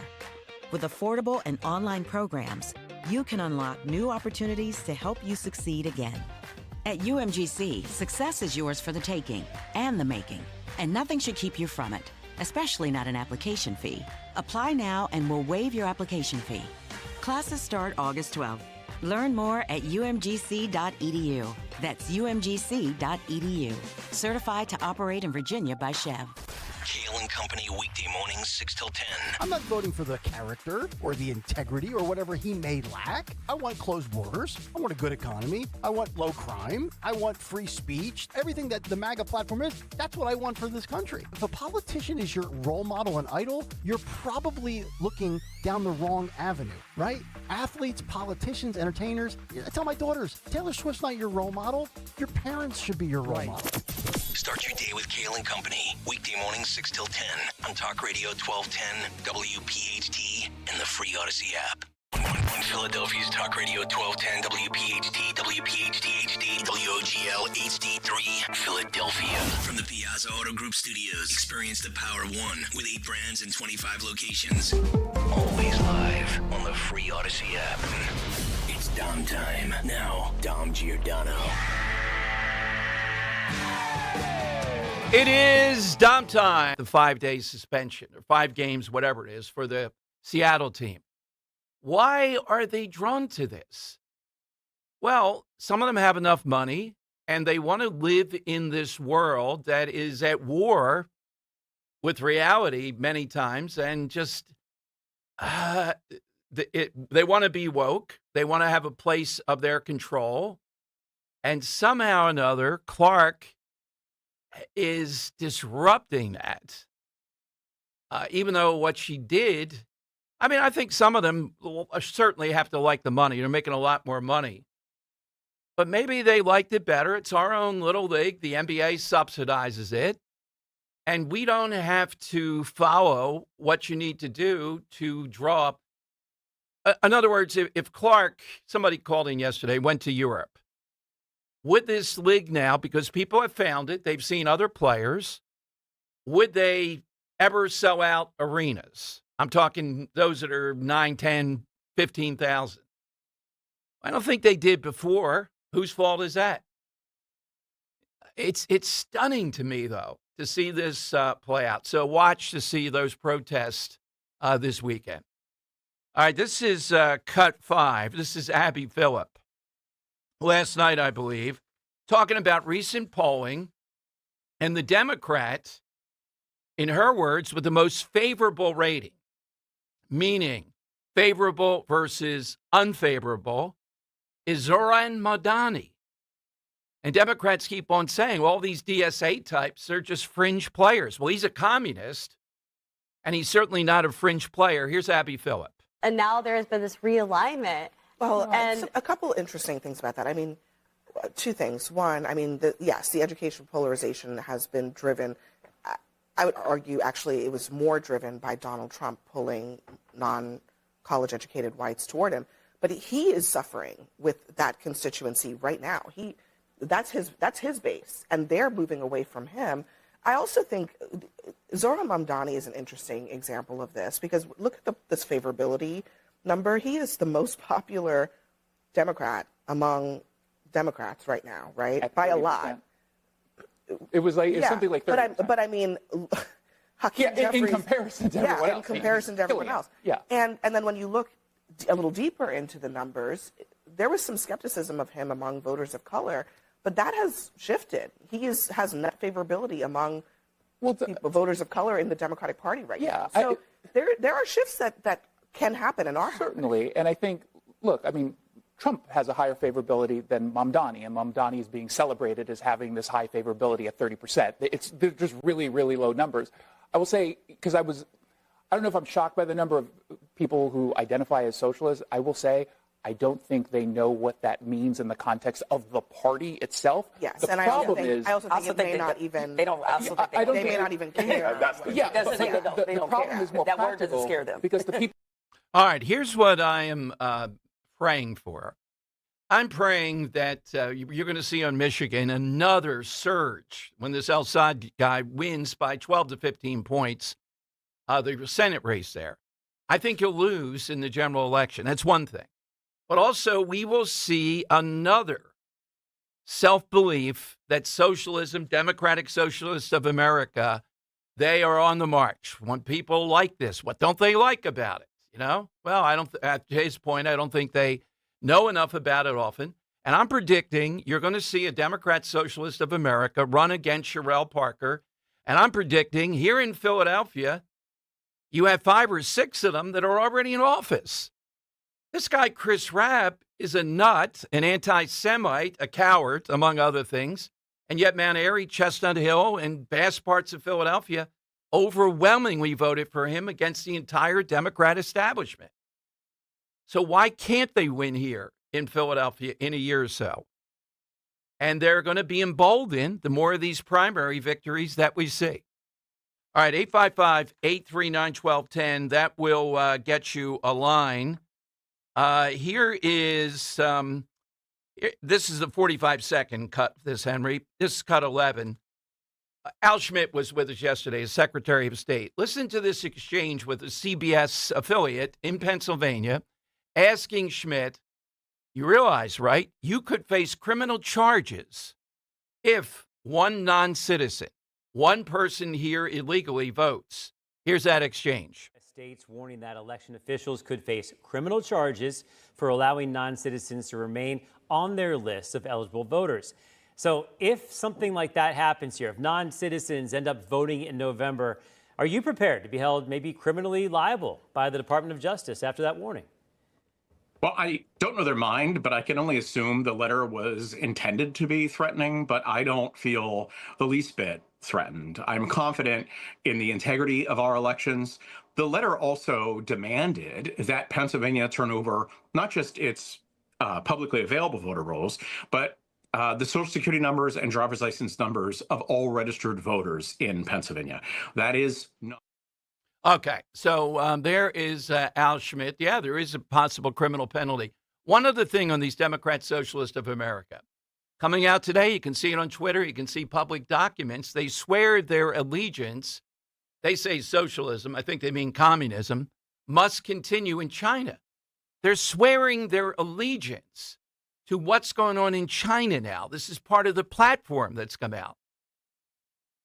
With affordable and online programs, you can unlock new opportunities to help you succeed again. At UMGC, success is yours for the taking and the making, and nothing should keep you from it, especially not an application fee. Apply now and we'll waive your application fee. Classes start August 12th. Learn more at umgc.edu. That's umgc.edu. Certified to operate in Virginia by Chev. Kale and Company weekday mornings 6 till 10. I'm not voting for the character or the integrity or whatever he may lack. I want closed borders. I want a good economy. I want low crime. I want free speech. Everything that the MAGA platform is, that's what I want for this country. If a politician is your role model and idol, you're probably looking down the wrong avenue, right? Athletes, politicians, entertainers. I tell my daughters, Taylor Swift's not your role model. Your parents should be your role model. Start your day with Kale and Company. Weekday mornings 6 till 10 on Talk Radio 1210, WPHT, and the free Odyssey app. On Philadelphia's Talk Radio 1210, WPHT, WPHT HD, WOGL HD3, Philadelphia. From the Piazza Auto Group Studios, experience the power of one with 8 brands and 25 locations. Always live on the free Odyssey app. It's Dom time. Now, Dom Giordano. It is Dom time. The 5-day suspension, or 5 games, whatever it is, for the Seattle team. Why are they drawn to this? Well, some of them have enough money, and they want to live in this world that is at war with reality many times, and just they want to be woke. They want to have a place of their control. And somehow or another, Clark is disrupting that. Even though what she did, I mean, I think some of them will certainly have to like the money. They're making a lot more money. But maybe they liked it better. It's our own little league. The NBA subsidizes it. And we don't have to follow what you need to do to draw up. In other words, if Clark, somebody called in yesterday, went to Europe, would this league now, because people have found it, they've seen other players, would they ever sell out arenas? I'm talking those that are 9, 10, 15,000. I don't think they did before. Whose fault is that? It's stunning to me, though, to see this play out. So watch to see those protests this weekend. All right, this is Cut 5. This is Abby Phillip. Last night, I believe, talking about recent polling and the Democrat, in her words, with the most favorable rating, meaning favorable versus unfavorable, is Zoran Mamdani. And Democrats keep on saying, well, these DSA types, they're just fringe players. Well, he's a communist, and he's certainly not a fringe player. Here's Abby Phillip. And now there has been this realignment. Well, and a couple interesting things about that. I mean, 2 things. One, I mean, yes, the education polarization has been driven. I would argue, actually, it was more driven by Donald Trump pulling non-college educated whites toward him. But he is suffering with that constituency right now. That's his base, and they're moving away from him. I also think Zoran Mamdani is an interesting example of this, because look at this favorability number. He is the most popular Democrat among Democrats right now, right? By a lot. It was like something like 30%. But I mean, Hakeem Jeffries, in comparison to everyone else. In comparison to everyone else. Yeah. And then when you look a little deeper into the numbers, there was some skepticism of him among voters of color, but that has shifted. He has net favorability among voters of color in the Democratic Party right now. So there are shifts that can happen and are certainly. And I think, look, I mean, Trump has a higher favorability than Mamdani, and Mamdani is being celebrated as having this high favorability at 30%. They're just really, really low numbers. I will say, because I don't know if I'm shocked by the number of people who identify as socialists. I will say I don't think they know what that means in the context of the party itself. Yes, the and problem I also think it may not even. They don't. They may not even care. The problem is more that practical word doesn't scare them because the people. All right, here's what I am praying for. I'm praying that you're going to see on Michigan another surge when this El-Assad guy wins by 12 to 15 points, the Senate race there. I think he'll lose in the general election. That's one thing. But also, we will see another self-belief that socialism, democratic socialists of America, they are on the march. When people like this, what don't they like about it? You know? Well, at Jay's point, I don't think they know enough about it often. And I'm predicting you're going to see a Democrat Socialist of America run against Sherelle Parker, And I'm predicting here in Philadelphia, you have 5 or 6 of them that are already in office. This guy, Chris Rabb, is a nut, an anti-Semite, a coward, among other things. And yet Mount Airy, Chestnut Hill, and vast parts of Philadelphia overwhelmingly voted for him against the entire Democrat establishment. So why can't they win here in Philadelphia in a year or so? And they're going to be emboldened the more of these primary victories that we see. All right, 855-839-1210. That will get you a line. Here is, this is the 45-second cut, Henry. This is cut 11. Al Schmidt was with us yesterday as Secretary of State. Listen to this exchange with a CBS affiliate in Pennsylvania asking Schmidt, you realize, right, you could face criminal charges if one non-citizen, one person here illegally votes. Here's that exchange. States warning that election officials could face criminal charges for allowing non-citizens to remain on their list of eligible voters. So if something like that happens here, if non-citizens end up voting in November, are you prepared to be held maybe criminally liable by the Department of Justice after that warning? Well, I don't know their mind, but I can only assume the letter was intended to be threatening, but I don't feel the least bit threatened. I'm confident in the integrity of our elections. The letter also demanded that Pennsylvania turn over not just its publicly available voter rolls, but the Social Security numbers and driver's license numbers of all registered voters in Pennsylvania. That is not. Okay, so there is Al Schmidt. Yeah, there is a possible criminal penalty. One other thing on these Democrat Socialists of America. Coming out today, you can see it on Twitter, you can see public documents. They swear their allegiance, they say socialism, I think they mean communism, must continue in China. They're swearing their allegiance to what's going on in China now. This is part of the platform that's come out.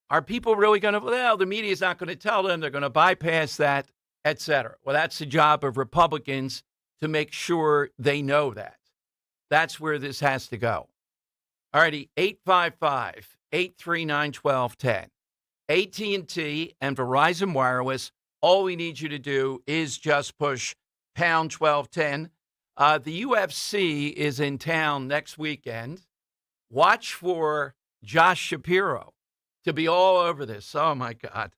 Are people really going to, well, the media's not going to tell them, they're going to bypass that, et cetera. Well, that's the job of Republicans to make sure they know that. That's where this has to go. All righty, 855-839-1210. AT&T and Verizon Wireless, all we need you to do is just push pound 1210. The UFC is in town next weekend. Watch for Josh Shapiro to be all over this. Oh, my God.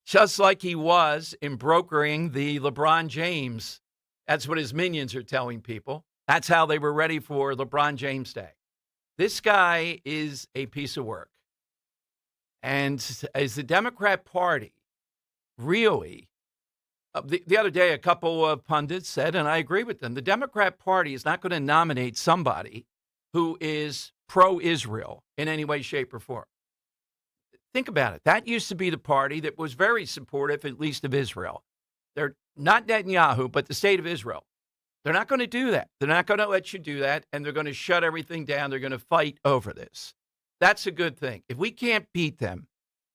Just like he was in brokering the LeBron James. That's what his minions are telling people. That's how they were ready for LeBron James Day. This guy is a piece of work. And as the Democrat Party really, the other day, a couple of pundits said, and I agree with them, the Democrat Party is not going to nominate somebody who is pro-Israel in any way, shape, or form. Think about it. That used to be the party that was very supportive, at least of Israel. They're not Netanyahu, but the state of Israel. They're not going to do that. They're not going to let you do that, and they're going to shut everything down. They're going to fight over this. That's a good thing. If we can't beat them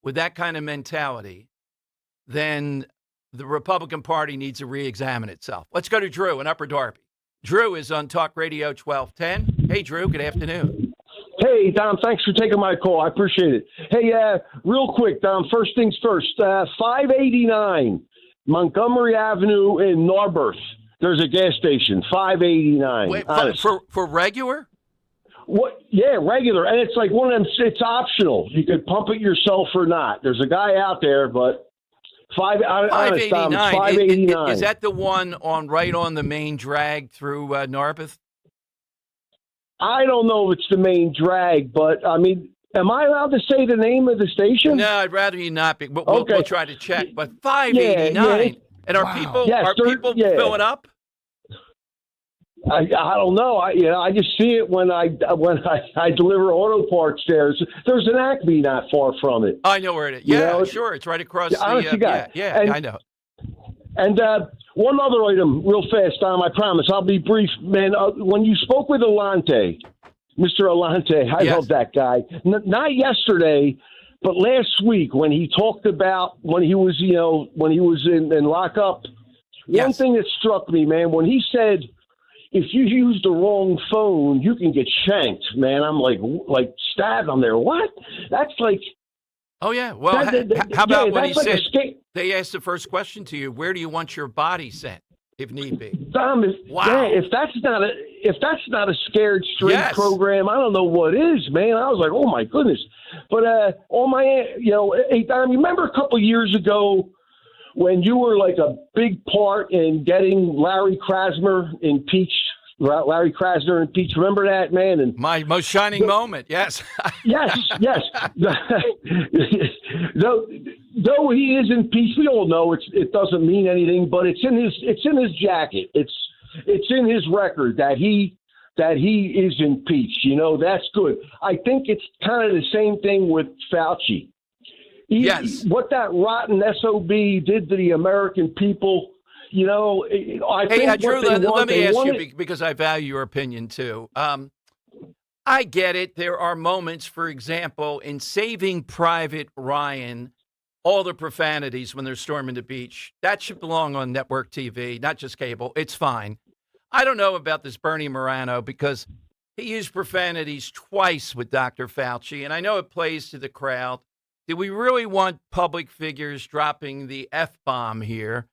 with that kind of mentality, then the Republican Party needs to re-examine itself. Let's go to Drew in Upper Darby. Drew is on Talk Radio 1210. Hey, Drew, good afternoon. Hey, Dom, thanks for taking my call. I appreciate it. Hey, real quick, Dom, first things first. 589 Montgomery Avenue in Narberth. There's a gas station, 589. Wait, for regular? What? Yeah, regular. And it's like one of them, it's optional. You could pump it yourself or not. There's a guy out there, but 589. 589. Is that the one right on the main drag through Narberth? I don't know if it's the main drag, but I mean, am I allowed to say the name of the station? No, I'd rather you not be. We'll try to check. But 589. Yeah. And are people filling up? I don't know. I just see it when I deliver auto parts there. There's an Acme not far from it. I know where it is. Yeah, sure. It's right across I know. And one other item, real fast, Tom, I promise. I'll be brief, man. When you spoke with Alante, Mr. Alante, I love that guy. Not yesterday, but last week when he talked about when he was in lockup. One thing that struck me, man, when he said, if you use the wrong phone, you can get shanked, man. I'm like stabbed. I'm there. What? That's like Oh, yeah. Well, how about when he said, they asked the first question to you, where do you want your body sent, if need be? Dom, if that's not a scared straight program, I don't know what is, man. I was like, oh my goodness. But hey, Dom, you remember a couple of years ago when you were like a big part in getting Larry Krasner impeached? Remember that, man? And my most shining moment. Yes. yes. Though he is impeached, we all know it doesn't mean anything, but it's in his jacket. It's in his record that he is impeached. That's good. I think it's kind of the same thing with Fauci. What that rotten SOB did to the American people. I think Drew, let me ask you, because I value your opinion too. I get it. There are moments, for example, in Saving Private Ryan, all the profanities when they're storming the beach. That should belong on network TV, not just cable. It's fine. I don't know about this Bernie Morano because he used profanities twice with Dr. Fauci, and I know it plays to the crowd. Do we really want public figures dropping the F-bomb here?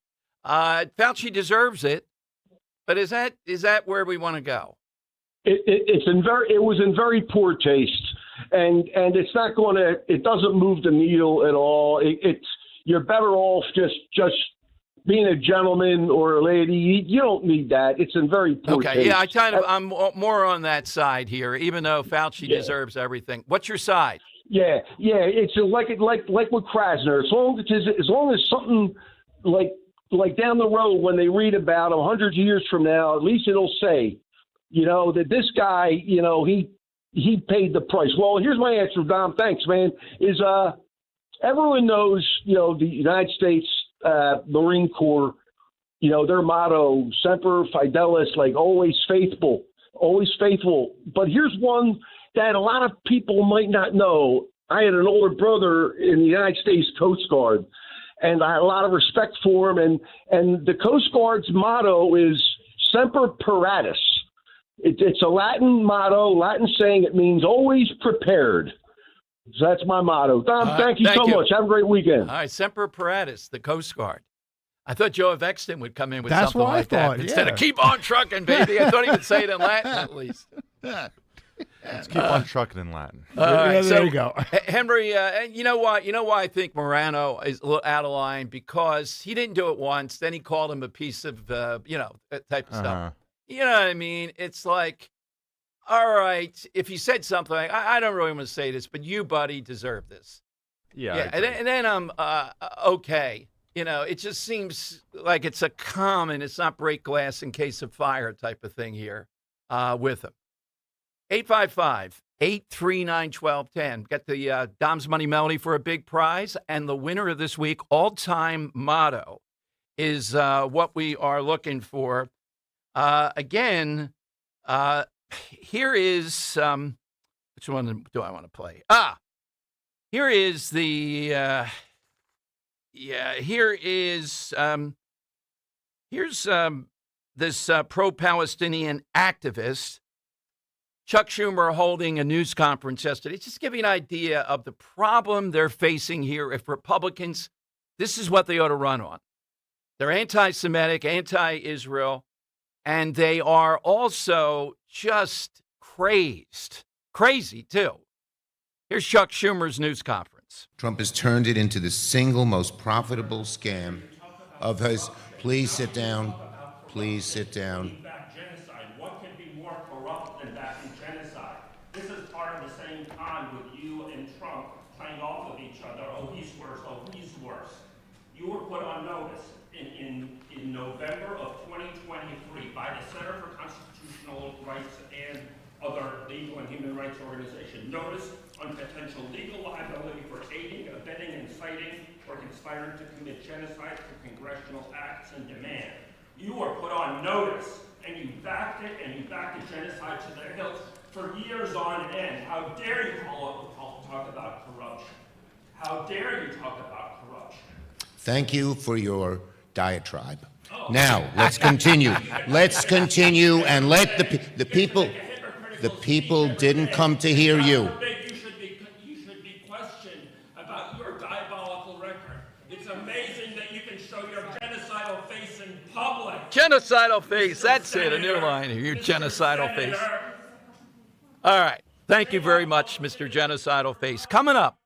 Fauci deserves it, but is that where we want to go? It was in very poor taste, and it's not going to. It doesn't move the needle at all. You're better off just being a gentleman or a lady. You don't need that. It's in very poor taste. Yeah, I'm more on that side here, even though Fauci deserves everything. What's your side? Yeah, it's like with Krasner. As long as something like down the road when they read about him 100 years from now, at least it'll say, that this guy, he paid the price. Well, here's my answer, Dom. Thanks, man. Everyone knows, the United States Marine Corps, their motto, Semper Fidelis, like always faithful. But here's one that a lot of people might not know. I had an older brother in the United States Coast Guard, and I had a lot of respect for him. And the Coast Guard's motto is Semper Paratus. It's a Latin motto, Latin saying. It means always prepared. So that's my motto. Dom, thank you so much. Have a great weekend. All right, Semper Paratus, the Coast Guard. I thought Joe Exton would come in with That's something what I like thought, that. Instead of keep on trucking, baby. I thought he would say it in Latin at least. Let's keep on trucking in Latin. There you go. Henry, you know why I think Morano is a little out of line? Because he didn't do it once. Then he called him a piece of, that type of stuff. You know what I mean? It's like, all right, if he said something like, I don't really want to say this, but you, buddy, deserve this. Yeah. And then I'm okay. It just seems like it's it's not break glass in case of fire type of thing here with him. 855-839-1210. Get the Dom's Money Melody for a big prize. And the winner of this week, all-time motto, is what we are looking for. Again, here is, which one do I want to play? Here is the, here's this pro-Palestinian activist, Chuck Schumer, holding a news conference yesterday. Just give you an idea of the problem they're facing here. If Republicans, this is what they ought to run on. They're anti-Semitic, anti-Israel, and they are also just crazy too. Here's Chuck Schumer's news conference. Trump has turned it into the single most profitable scam of his. Please sit down. Please sit down. What can be more corrupt than backing genocide? This is part of the same time with you and Trump playing off of each other. Oh, he's worse. Oh, he's worse. You were put on notice in November of 2023 by the Center for Constitutional Rights and other legal and human rights organizations. Notice on potential legal liability for aiding, abetting, inciting, or conspiring to commit genocide through congressional acts and demand. You were put on notice, and you backed it, and you backed the genocide to the hills for years on end. How dare you talk about corruption? How dare you talk about corruption? Thank you for your diatribe. Now, let's continue. Let's continue and let the people didn't come to hear you. You should be questioned about your genocidal face. That's it, a new line here. Your genocidal face. All right. Thank you very much, Mr. Genocidal Face. Coming up,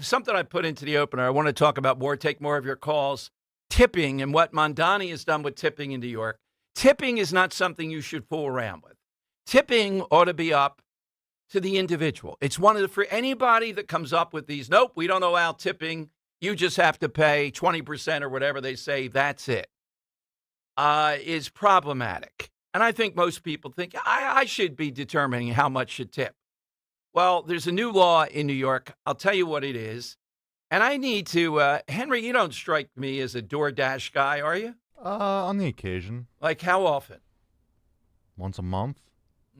something I put into the opener. I want to talk about take more of your calls. Tipping and what Mamdani has done with tipping in New York. Tipping is not something you should fool around with. Tipping ought to be up to the individual. It's for anybody that comes up with these, nope, we don't allow tipping. You just have to pay 20% or whatever they say. That's it. Is problematic. And I think most people think I should be determining how much to tip. Well, there's a new law in New York. I'll tell you what it is. And I need to, Henry, you don't strike me as a DoorDash guy, are you? On the occasion. Like how often? Once a month.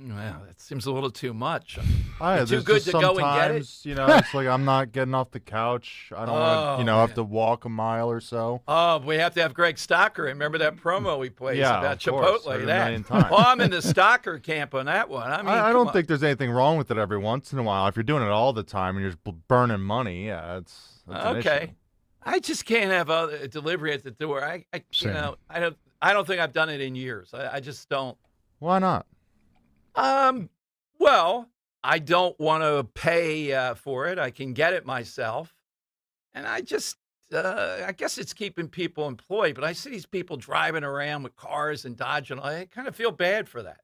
Well, that seems a little too much. You're too good to go and get it? It's like I'm not getting off the couch. I don't want to, have to walk a mile or so. Oh, we have to have Greg Stocker. Remember that promo we played about Chipotle? Course, times. Well, I'm in the Stocker camp on that one. I mean, I don't think there's anything wrong with it every once in a while. If you're doing it all the time and you're just burning money, that's an issue. I just can't have a delivery at the door. I don't think I've done it in years. I just don't. Why not? Well, I don't want to pay for it. I can get it myself. And I just, I guess it's keeping people employed, but I see these people driving around with cars and dodging. I kind of feel bad for that.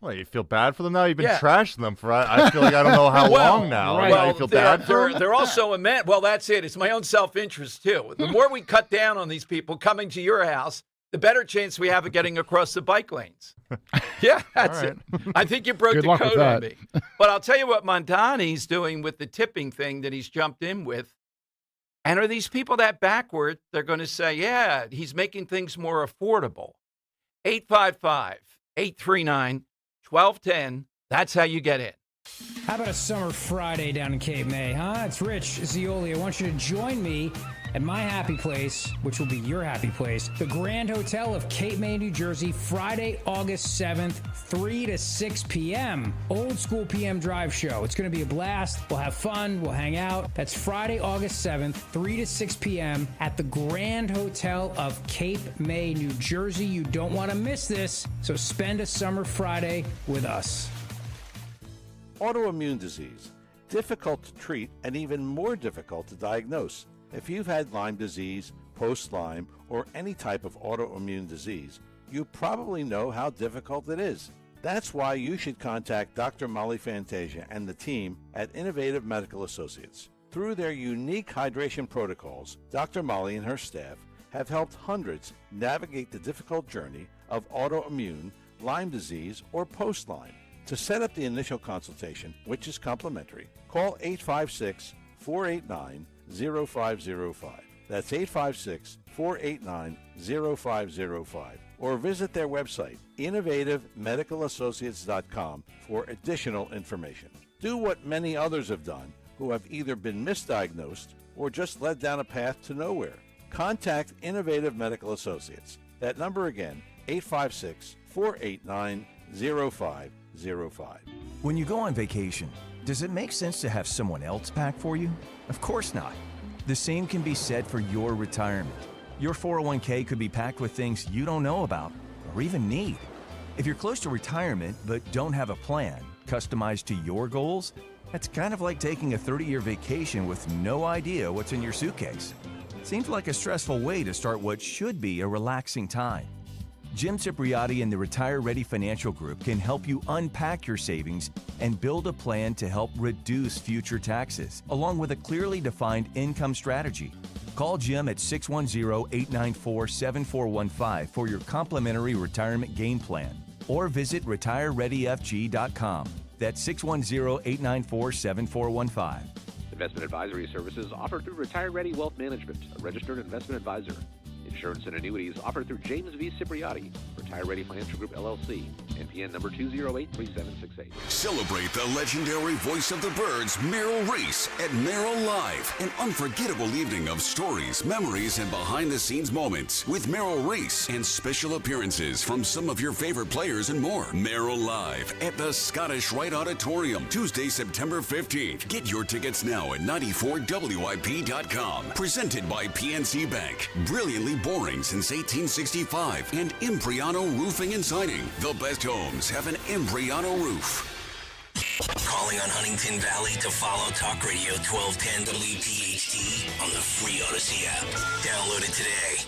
Well, you feel bad for them now? You've been trashing them for, I feel like I don't know how long now. Right. Well, you feel bad for them? They're also immense. Well, that's it. It's my own self-interest, too. The more we cut down on these people coming to your house, the better chance we have of getting across the bike lanes. Yeah, that's it. I think you broke the code on me. But I'll tell you what Mamdani's doing with the tipping thing that he's jumped in with. And are these people that backward? They're going to say, yeah, he's making things more affordable. 855-839-1210. That's how you get in. How about a summer Friday down in Cape May, huh? It's Rich Zioli. I want you to join me at my happy place, which will be your happy place, the Grand Hotel of Cape May, New Jersey, Friday, August 7th, 3 to 6 p.m. Old school PM drive show. It's going to be a blast. We'll have fun. We'll hang out. That's Friday, August 7th, 3 to 6 p.m. at the Grand Hotel of Cape May, New Jersey. You don't want to miss this, so spend a summer Friday with us. Autoimmune disease. Difficult to treat and even more difficult to diagnose. If you've had Lyme disease, post-Lyme, or any type of autoimmune disease, you probably know how difficult it is. That's why you should contact Dr. Molly Fantasia and the team at Innovative Medical Associates. Through their unique hydration protocols, Dr. Molly and her staff have helped hundreds navigate the difficult journey of autoimmune, Lyme disease, or post-Lyme. To set up the initial consultation, which is complimentary, call 856-489-0505. That's 856-489-0505. Or visit their website, innovativemedicalassociates.com, for additional information. Do what many others have done who have either been misdiagnosed or just led down a path to nowhere. Contact Innovative Medical Associates. That number again, 856-489-0505. When you go on vacation, does it make sense to have someone else pack for you? Of course not. The same can be said for your retirement. Your 401k could be packed with things you don't know about or even need. If you're close to retirement but don't have a plan customized to your goals, that's kind of like taking a 30-year vacation with no idea what's in your suitcase. Seems like a stressful way to start what should be a relaxing time. Jim Cipriotti and the Retire Ready Financial Group can help you unpack your savings and build a plan to help reduce future taxes, along with a clearly defined income strategy. Call Jim at 610-894-7415 for your complimentary retirement game plan, or visit retirereadyfg.com. That's 610-894-7415. Investment advisory services offered through Retire Ready Wealth Management, a registered investment advisor. Insurance and annuities offered through James V. Cipriotti. Retire Retire Ready Financial Group, LLC. NPN number 2083768. Celebrate the legendary voice of the birds, Merrill Reese, at Merrill Live. An unforgettable evening of stories, memories, and behind-the-scenes moments with Merrill Reese and special appearances from some of your favorite players and more. Merrill Live at the Scottish Rite Auditorium, Tuesday, September 15th. Get your tickets now at 94WIP.com. Presented by PNC Bank. Brilliantly boring since 1865. And Impriano Roofing and Siding. The best homes have an Impriano roof. Calling on Huntington Valley to follow Talk Radio 1210 WPHT on the free Odyssey app. Download it today.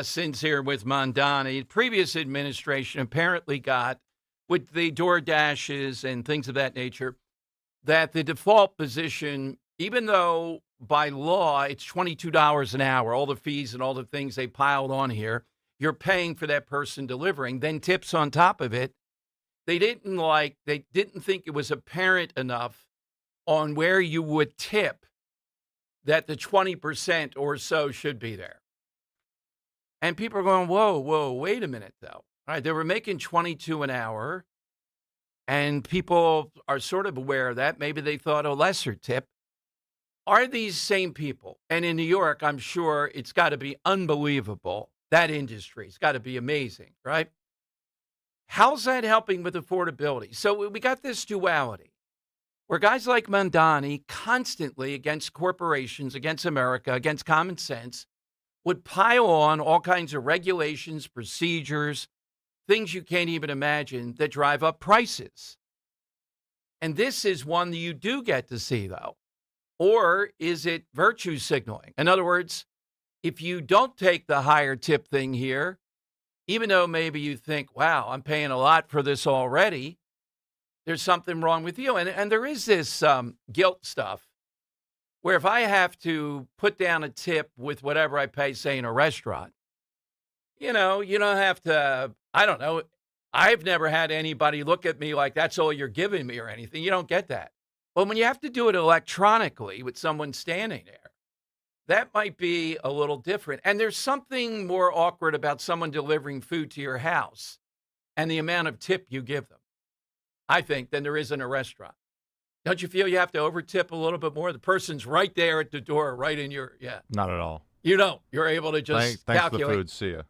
Since here with Mondani, previous administration apparently got, with the DoorDashes and things of that nature, that the default position, even though by law it's $22 an hour, all the fees and all the things they piled on here, you're paying for that person delivering, then tips on top of it. They didn't think it was apparent enough on where you would tip that the 20% or so should be there. And people are going, whoa, wait a minute, though. All right, they were making $22 an hour, and people are sort of aware of that. Maybe they thought a lesser tip. Are these same people? And in New York, I'm sure it's got to be unbelievable. That industry, it's got to be amazing, right? How's that helping with affordability? So we got this duality where guys like Mondani constantly against corporations, against America, against common sense, would pile on all kinds of regulations, procedures, things you can't even imagine that drive up prices. And this is one that you do get to see, though. Or is it virtue signaling? In other words, if you don't take the higher tip thing here, even though maybe you think, wow, I'm paying a lot for this already, there's something wrong with you. And there is this guilt stuff where if I have to put down a tip with whatever I pay, say, in a restaurant, you don't have to, I don't know. I've never had anybody look at me like that's all you're giving me or anything. You don't get that. But when you have to do it electronically with someone standing there, that might be a little different. And there's something more awkward about someone delivering food to your house and the amount of tip you give them, I think, than there is in a restaurant. Don't you feel you have to overtip a little bit more? The person's right there at the door, right in your, Not at all. You don't. You're able to just Thanks calculate. for the food. See ya.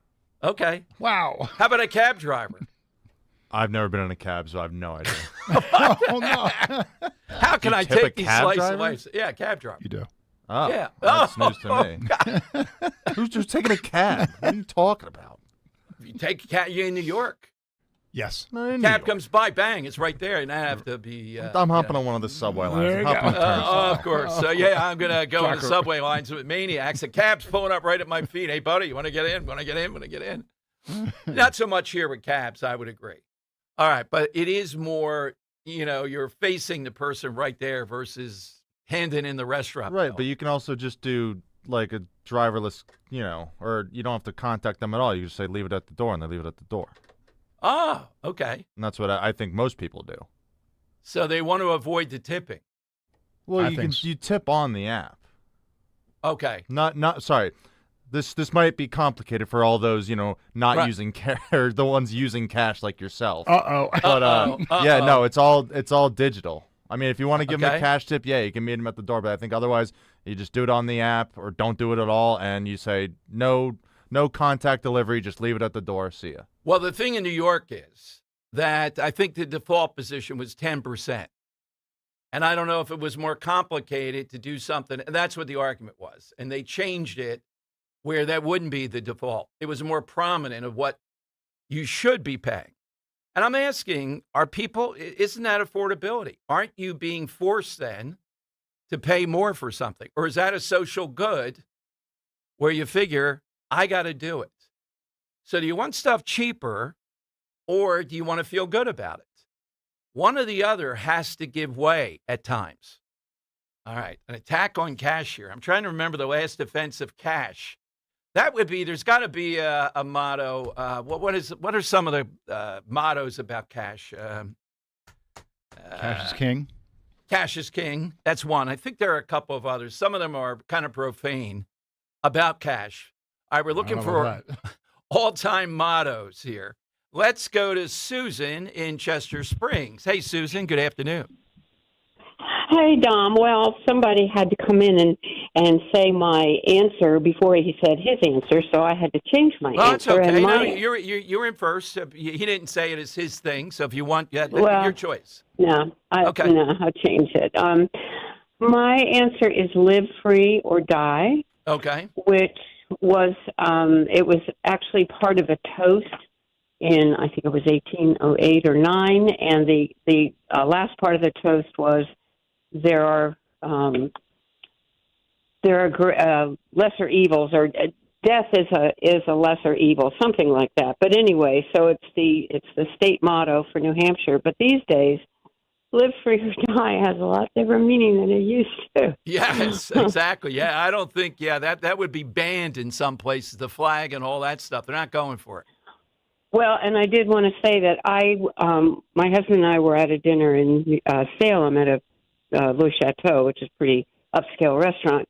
Okay. Wow. How about a cab driver? I've never been in a cab, so I have no idea. Oh, no. How can I take these slice of life? Yeah, cab driver. You do. Oh, yeah. That's news to me. Who's just taking a cab? What are you talking about? You take a cab, you're in New York. Yes. Cab comes by, bang, it's right there, and I have to be. I'm hopping on one of the subway lines. There you I'm hopping go. on turns. Of course. So, I'm going to go on the subway lines with maniacs. The cab's pulling up right at my feet. Hey, buddy, you want to get in? Want to get in? Want to get in? Not so much here with cabs, I would agree. All right, but it is more, you're facing the person right there versus handing in the restaurant Right, bill. but you can also just do like a driverless, or you don't have to contact them at all. You just say leave it at the door, and they leave it at the door. Oh, okay. And that's what I think most people do. So they want to avoid the tipping. Well, you tip on the app. Okay. Sorry. This might be complicated for all those, not Right. using cash, or the ones using cash like yourself. Uh-oh. But yeah, no, it's all digital. I mean, if you want to give them Okay. a cash tip, yeah, you can meet them at the door. But I think otherwise, you just do it on the app or don't do it at all, and you say no contact delivery, just leave it at the door. See ya. Well, the thing in New York is that I think the default position was 10%. And I don't know if it was more complicated to do something. And that's what the argument was. And they changed it where that wouldn't be the default. It was more prominent of what you should be paying. And I'm asking, isn't that affordability? Aren't you being forced then to pay more for something? Or is that a social good where you figure, I got to do it? So do you want stuff cheaper, or do you want to feel good about it? One or the other has to give way at times. All right, an attack on cash here. I'm trying to remember the last offense of cash. That would be, there's got to be a motto. What are some of the mottos about cash? Cash is king. Cash is king. That's one. I think there are a couple of others. Some of them are kind of profane. about cash. All right, we're looking for all-time mottos here. Let's go to Susan in Chester Springs. Hey, Susan, good afternoon. Hey, Dom. Well, somebody had to come in and say my answer before he said his answer, so I had to change my Well, answer. it's okay. And No, you're in first. He didn't say it as his thing, so if you want, your choice. No, I'll change it. My answer is live free or die. Okay. Which was, it was actually part of a toast in, I think it was 1808 or 9, and the last part of the toast was, there are lesser evils, or death is a lesser evil, something like that. But anyway, so it's the state motto for New Hampshire. But these days, live free or die has a lot different meaning than it used to. Yes, exactly. Yeah, I don't think that would be banned in some places. The flag and all that stuff, they're not going for it. Well, and I did want to say that my husband and I were at a dinner in Salem at a Le Chateau, which is a pretty upscale restaurant.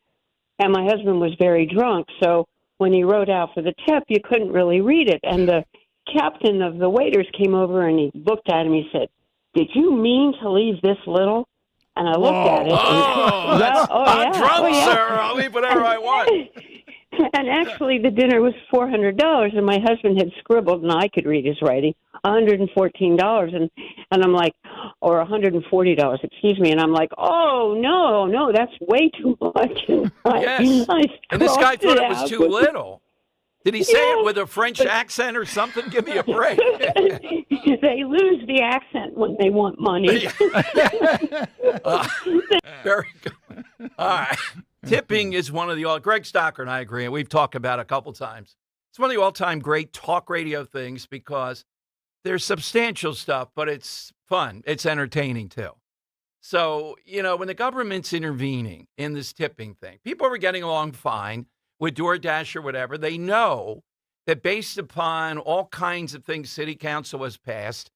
And my husband was very drunk, so when he wrote out for the tip, you couldn't really read it. And the captain of the waiters came over and he looked at him. He said, "Did you mean to leave this little?" And I looked at it. I'm drunk, sir. I'll leave whatever I want. And actually, the dinner was $400, and my husband had scribbled, and I could read his writing, $114, and I'm like, or $140, excuse me, and I'm like, oh no, that's way too much. Yes, and this guy thought it was too little. Did he say it with a French accent or something? Give me a break. They lose the accent when they want money. Very good. All right. Tipping is one of the Greg Stocker and I agree, and we've talked about it a couple times. It's one of the all-time great talk radio things because there's substantial stuff, but it's fun. It's entertaining, too. So, when the government's intervening in this tipping thing, people are getting along fine with DoorDash or whatever. They know that based upon all kinds of things City Council has passed,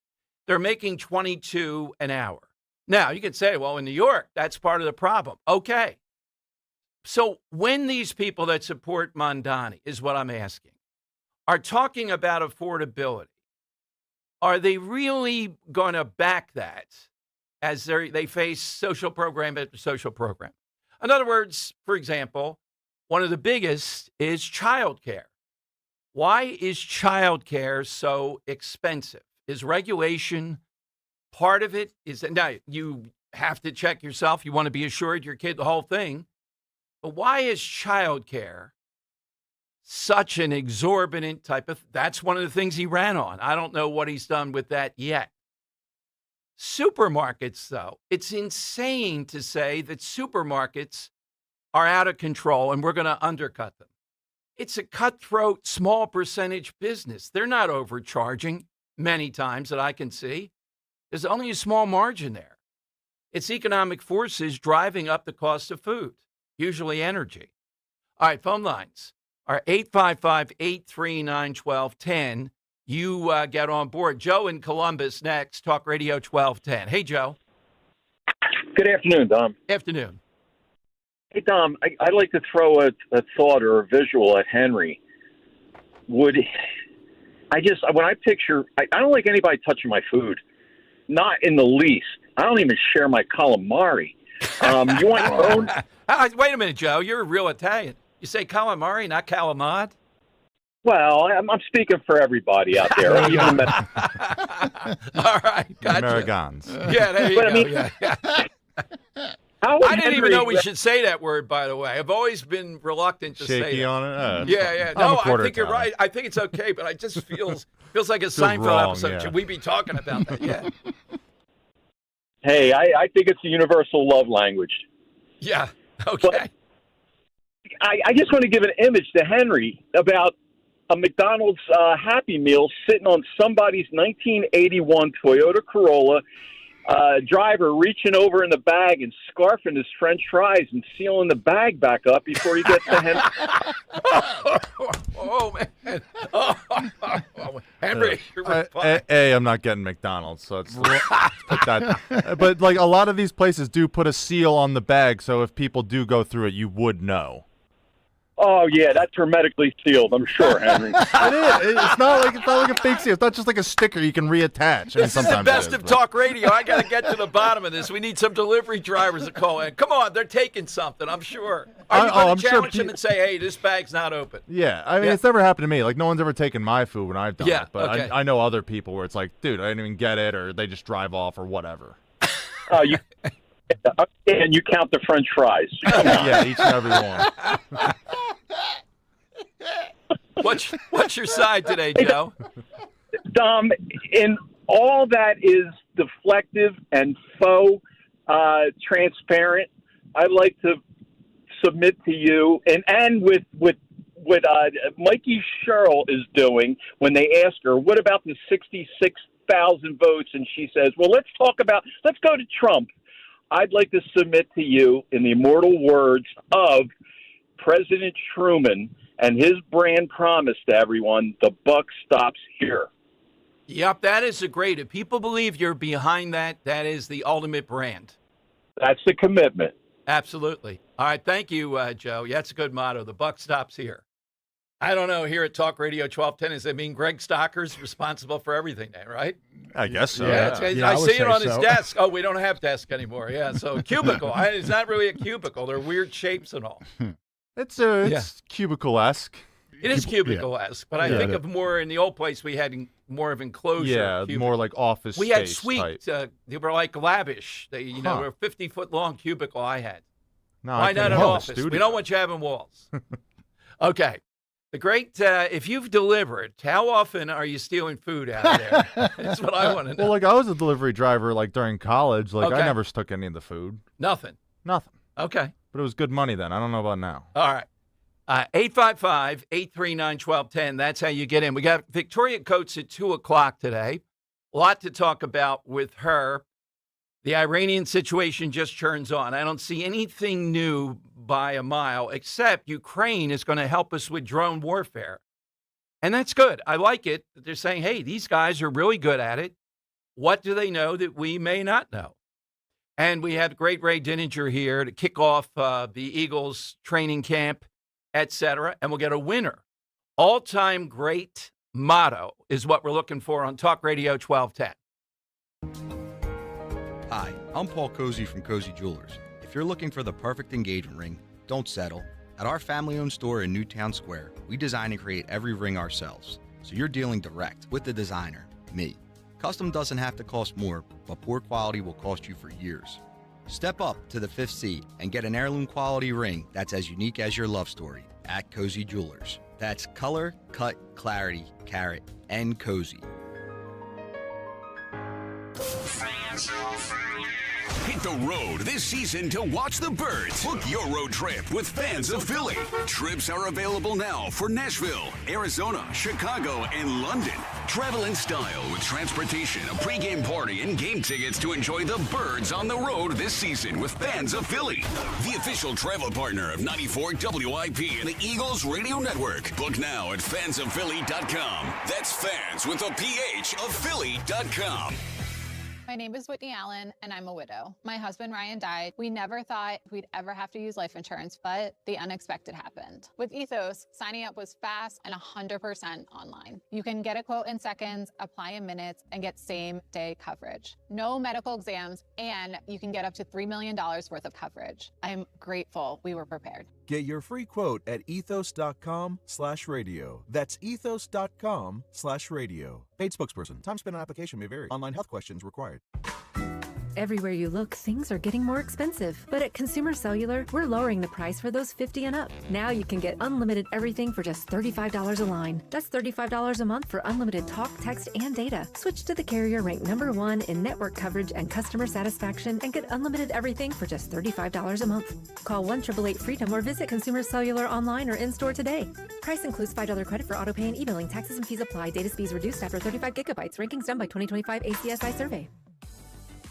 they're making $22 an hour. Now, you could say, well, in New York, that's part of the problem. Okay. So when these people that support Mondani, is what I'm asking, are talking about affordability, are they really going to back that as they face social program after social program? In other words, for example, one of the biggest is childcare. Why is childcare so expensive? Is regulation part of it? Now, you have to check yourself. You want to be assured your kid, the whole thing. But why is childcare such an exorbitant type of? That's one of the things he ran on. I don't know what he's done with that yet. Supermarkets, though, it's insane to say that supermarkets are out of control and we're going to undercut them. It's a cutthroat, small percentage business. They're not overcharging many times that I can see. There's only a small margin there. It's economic forces driving up the cost of food, usually energy. All right, phone lines are 855-839-1210. You get on board. Joe in Columbus next, Talk Radio 1210. Hey, Joe. Good afternoon, Dom. Afternoon. Hey, Dom, I'd like to throw a thought or a visual at Henry. When I picture, I don't like anybody touching my food. Not in the least. I don't even share my calamari. You want your own? Wait a minute, Joe. You're a real Italian. You say calamari, not calamad? Well, I'm speaking for everybody out there. All right, gotcha. Americans. Yeah, there you go. I didn't even know we should say that word, by the way. I've always been reluctant to say Shaky that. on it? Yeah. No, I think you're right. I think it's okay, but it just feels like a Seinfeld wrong, episode. yeah. Should we be talking about that? Yeah. Hey, I think it's a universal love language. Yeah, okay. But I just want to give an image to Henry about a McDonald's Happy Meal sitting on somebody's 1981 Toyota Corolla, driver reaching over in the bag and scarfing his French fries and sealing the bag back up before he gets to Henry. Oh, man. Henry. I'm not getting McDonald's, so let's put that. But like a lot of these places do put a seal on the bag, so if people do go through it, you would know. Oh yeah, that's hermetically sealed. I'm sure, Henry. It is. It's not like a fake seal. It's not just like a sticker you can reattach. I mean, This is the best of talk radio. I got to get to the bottom of this. We need some delivery drivers to call in. Come on, they're taking something, I'm sure. Are you going to challenge them and say, hey, this bag's not open? Yeah, I mean, it's never happened to me. Like, no one's ever taken my food when I've done it. But okay. I know other people where it's like, dude, I didn't even get it, or they just drive off, or whatever. Oh, and you count the French fries. Yeah, each and every one. What's your side today, Joe? Dom, in all that is deflective and faux transparent, I'd like to submit to you, and with what Mikey Sherrill is doing when they ask her, what about the 66,000 votes? And she says, well, let's go to Trump. I'd like to submit to you, in the immortal words of President Truman and his brand promise to everyone, the buck stops here. Yep, that is a great. If people believe you're behind that, that is the ultimate brand. That's the commitment. Absolutely. All right, thank you, Joe. Yeah, that's a good motto. The buck stops here. I don't know. Here at Talk Radio 1210, does that mean Greg Stocker's responsible for everything then, right? I guess so. Yeah, I see it on his desk. Oh, we don't have desk anymore. Yeah, so cubicle. It's not really a cubicle. They're weird shapes and all. It's cubicle-esque. It is cubicle-esque, but I think of more in the old place we had more of enclosure. Yeah, more like office We space had suite. type. They were like lavish. They, were a 50-foot long cubicle I had. No, Why I not an couldn't have a office? We studio. don't want you having walls. Okay. The great, if you've delivered, how often are you stealing food out of there? That's what I want to know. Well, like I was a delivery driver like during college. Like Okay. I never took any of the food. Nothing. Okay. But it was good money then. I don't know about now. All right. 855-839-1210. That's how you get in. We got Victoria Coates at 2 o'clock today. A lot to talk about with her. The Iranian situation just turns on. I don't see anything new by a mile, except Ukraine is going to help us with drone warfare. And that's good. I like it. They're saying, hey, these guys are really good at it. What do they know that we may not know? And we have great Ray Dininger here to kick off the Eagles training camp, etc. And we'll get a winner. All-time great motto is what we're looking for on Talk Radio 1210. Hi, I'm Paul Cozy from Cozy Jewelers. If you're looking for the perfect engagement ring, don't settle. At our family-owned store in Newtown Square, we design and create every ring ourselves. So you're dealing direct with the designer, me. Custom doesn't have to cost more, but poor quality will cost you for years. Step up to the 5th seat and get an heirloom quality ring that's as unique as your love story at Cozy Jewelers. That's color, cut, clarity, carat, and cozy. Hit the road this season to watch the Birds. Book your road trip with Fans of Philly. Trips are available now for Nashville, Arizona, Chicago, and London. Travel in style with transportation, a pregame party, and game tickets to enjoy the Birds on the road this season with Fans of Philly. The official travel partner of 94 WIP and the Eagles Radio Network. Book now at fansofphilly.com. That's fans with a PH of Philly.com. My name is Whitney Allen, and I'm a widow. My husband, Ryan, died. We never thought we'd ever have to use life insurance, but the unexpected happened. With Ethos, signing up was fast and 100% online. You can get a quote in seconds, apply in minutes, and get same-day coverage. No medical exams, and you can get up to $3 million worth of coverage. I'm grateful we were prepared. Get your free quote at ethos.com/radio. That's ethos.com/radio. Paid spokesperson. Time spent on application may vary. Online health questions required. Everywhere you look, things are getting more expensive. But at Consumer Cellular, we're lowering the price for those 50 and up. Now you can get unlimited everything for just $35 a line. That's $35 a month for unlimited talk, text, and data. Switch to the carrier ranked #1 in network coverage and customer satisfaction and get unlimited everything for just $35 a month. Call 1-888-FREEDOM or visit Consumer Cellular online or in-store today. Price includes $5 credit for autopay and e-billing. Taxes and fees apply. Data speeds reduced after 35 gigabytes. Rankings done by 2025 ACSI survey.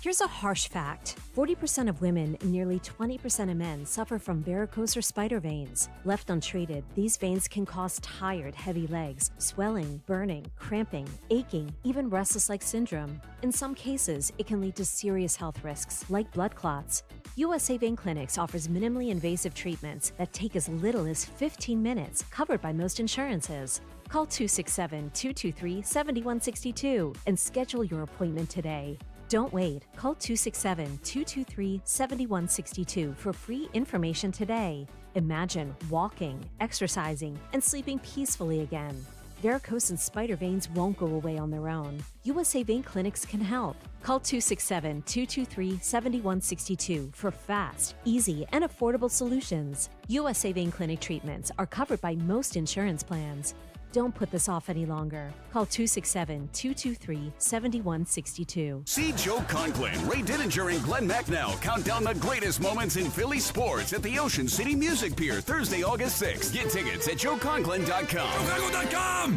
Here's a harsh fact. 40% of women and nearly 20% of men suffer from varicose or spider veins. Left untreated, these veins can cause tired, heavy legs, swelling, burning, cramping, aching, even restless leg syndrome. In some cases, it can lead to serious health risks like blood clots. USA Vein Clinics offers minimally invasive treatments that take as little as 15 minutes, covered by most insurances. Call 267-223-7162 and schedule your appointment today. Don't wait. Call 267-223-7162 for free information today. Imagine walking, exercising, and sleeping peacefully again. Varicose and spider veins won't go away on their own. USA Vein Clinics can help. Call 267-223-7162 for fast, easy, and affordable solutions. USA Vein Clinic treatments are covered by most insurance plans. Don't put this off any longer. Call 267-223-7162. See Joe Conklin, Ray Didinger, and Glenn Macnow count down the greatest moments in Philly sports at the Ocean City Music Pier, Thursday, August 6th. Get tickets at joeconklin.com.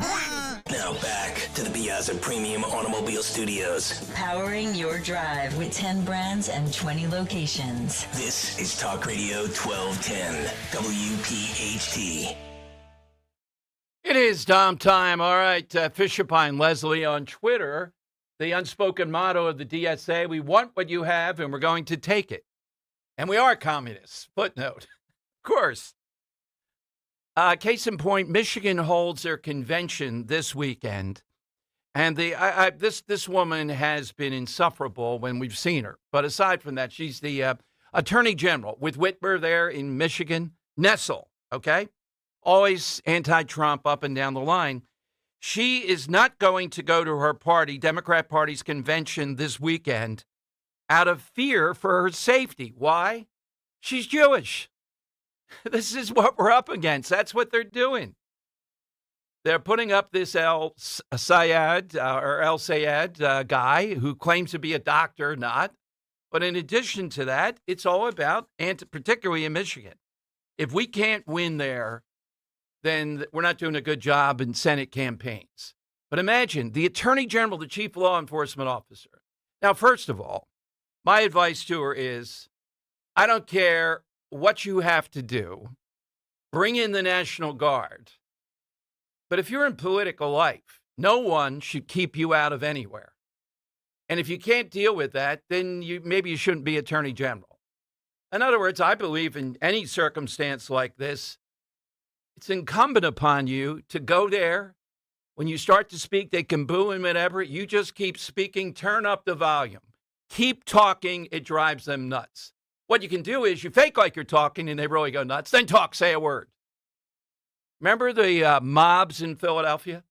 Now back to the Piazza Premium Automobile Studios. Powering your drive with 10 brands and 20 locations. This is Talk Radio 1210, WPHT. It is Dom time. All right, Fisher Pine Leslie on Twitter. The unspoken motto of the DSA, we want what you have and we're going to take it. And we are communists. Footnote. Of course. Case in point, Michigan holds their convention this weekend. And this woman has been insufferable when we've seen her. But aside from that, she's the Attorney General with Whitmer there in Michigan. Nessel, okay? Always anti-Trump up and down the line. She is not going to go to her party, Democrat Party's convention this weekend, out of fear for her safety. Why? She's Jewish. This is what we're up against. That's what they're doing. They're putting up this El Sayed guy who claims to be a doctor, not. But in addition to that, it's all about, particularly in Michigan, if we can't win there, then we're not doing a good job in Senate campaigns. But imagine the Attorney General, the Chief Law Enforcement Officer. Now, first of all, my advice to her is, I don't care what you have to do. Bring in the National Guard. But if you're in political life, no one should keep you out of anywhere. And if you can't deal with that, then maybe you shouldn't be Attorney General. In other words, I believe in any circumstance like this, it's incumbent upon you to go there. When you start to speak, they can boo and whatever. You just keep speaking, turn up the volume. Keep talking. It drives them nuts. What you can do is you fake like you're talking and they really go nuts. Then talk, say a word. Remember the mobs in Philadelphia?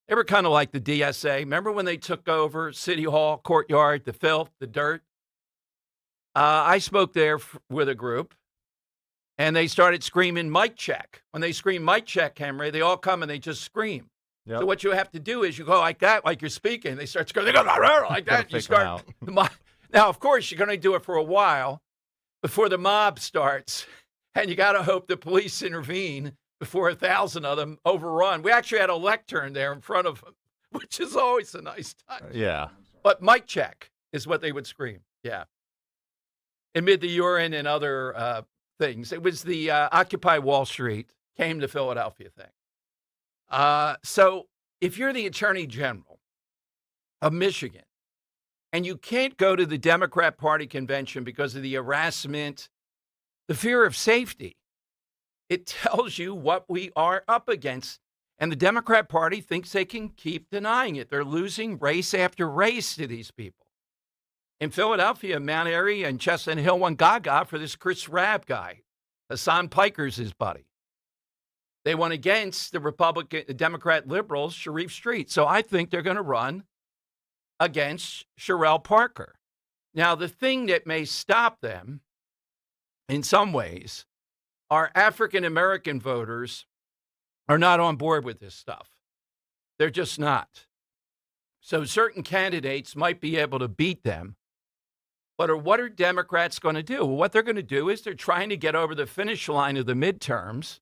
They were kind of like the DSA. Remember when they took over City Hall, courtyard, the filth, the dirt? I spoke there with a group. And they started screaming, mic check. When they scream mic check, Henry, they all come and they just scream. Yep. So what you have to do is you go like that, like you're speaking. They start screaming, they go like that. You start. Now, of course, you're going to do it for a while before the mob starts. And you got to hope the police intervene before 1,000 of them overrun. We actually had a lectern there in front of them, which is always a nice touch. Yeah. But mic check is what they would scream. Yeah. Amid the urine and other things. It was the Occupy Wall Street came to Philadelphia thing. So if you're the Attorney General of Michigan and you can't go to the Democrat Party convention because of the harassment, the fear of safety, it tells you what we are up against. And the Democrat Party thinks they can keep denying it. They're losing race after race to these people. In Philadelphia, Mount Airy and Chestnut Hill won gaga for this Chris Rabb guy. Hassan Piker's his buddy. They won against the Democrat liberals, Sharif Street. So I think they're going to run against Sherelle Parker. Now, the thing that may stop them in some ways are African-American voters are not on board with this stuff. They're just not. So certain candidates might be able to beat them. But what are Democrats going to do? Well, what they're going to do is they're trying to get over the finish line of the midterms,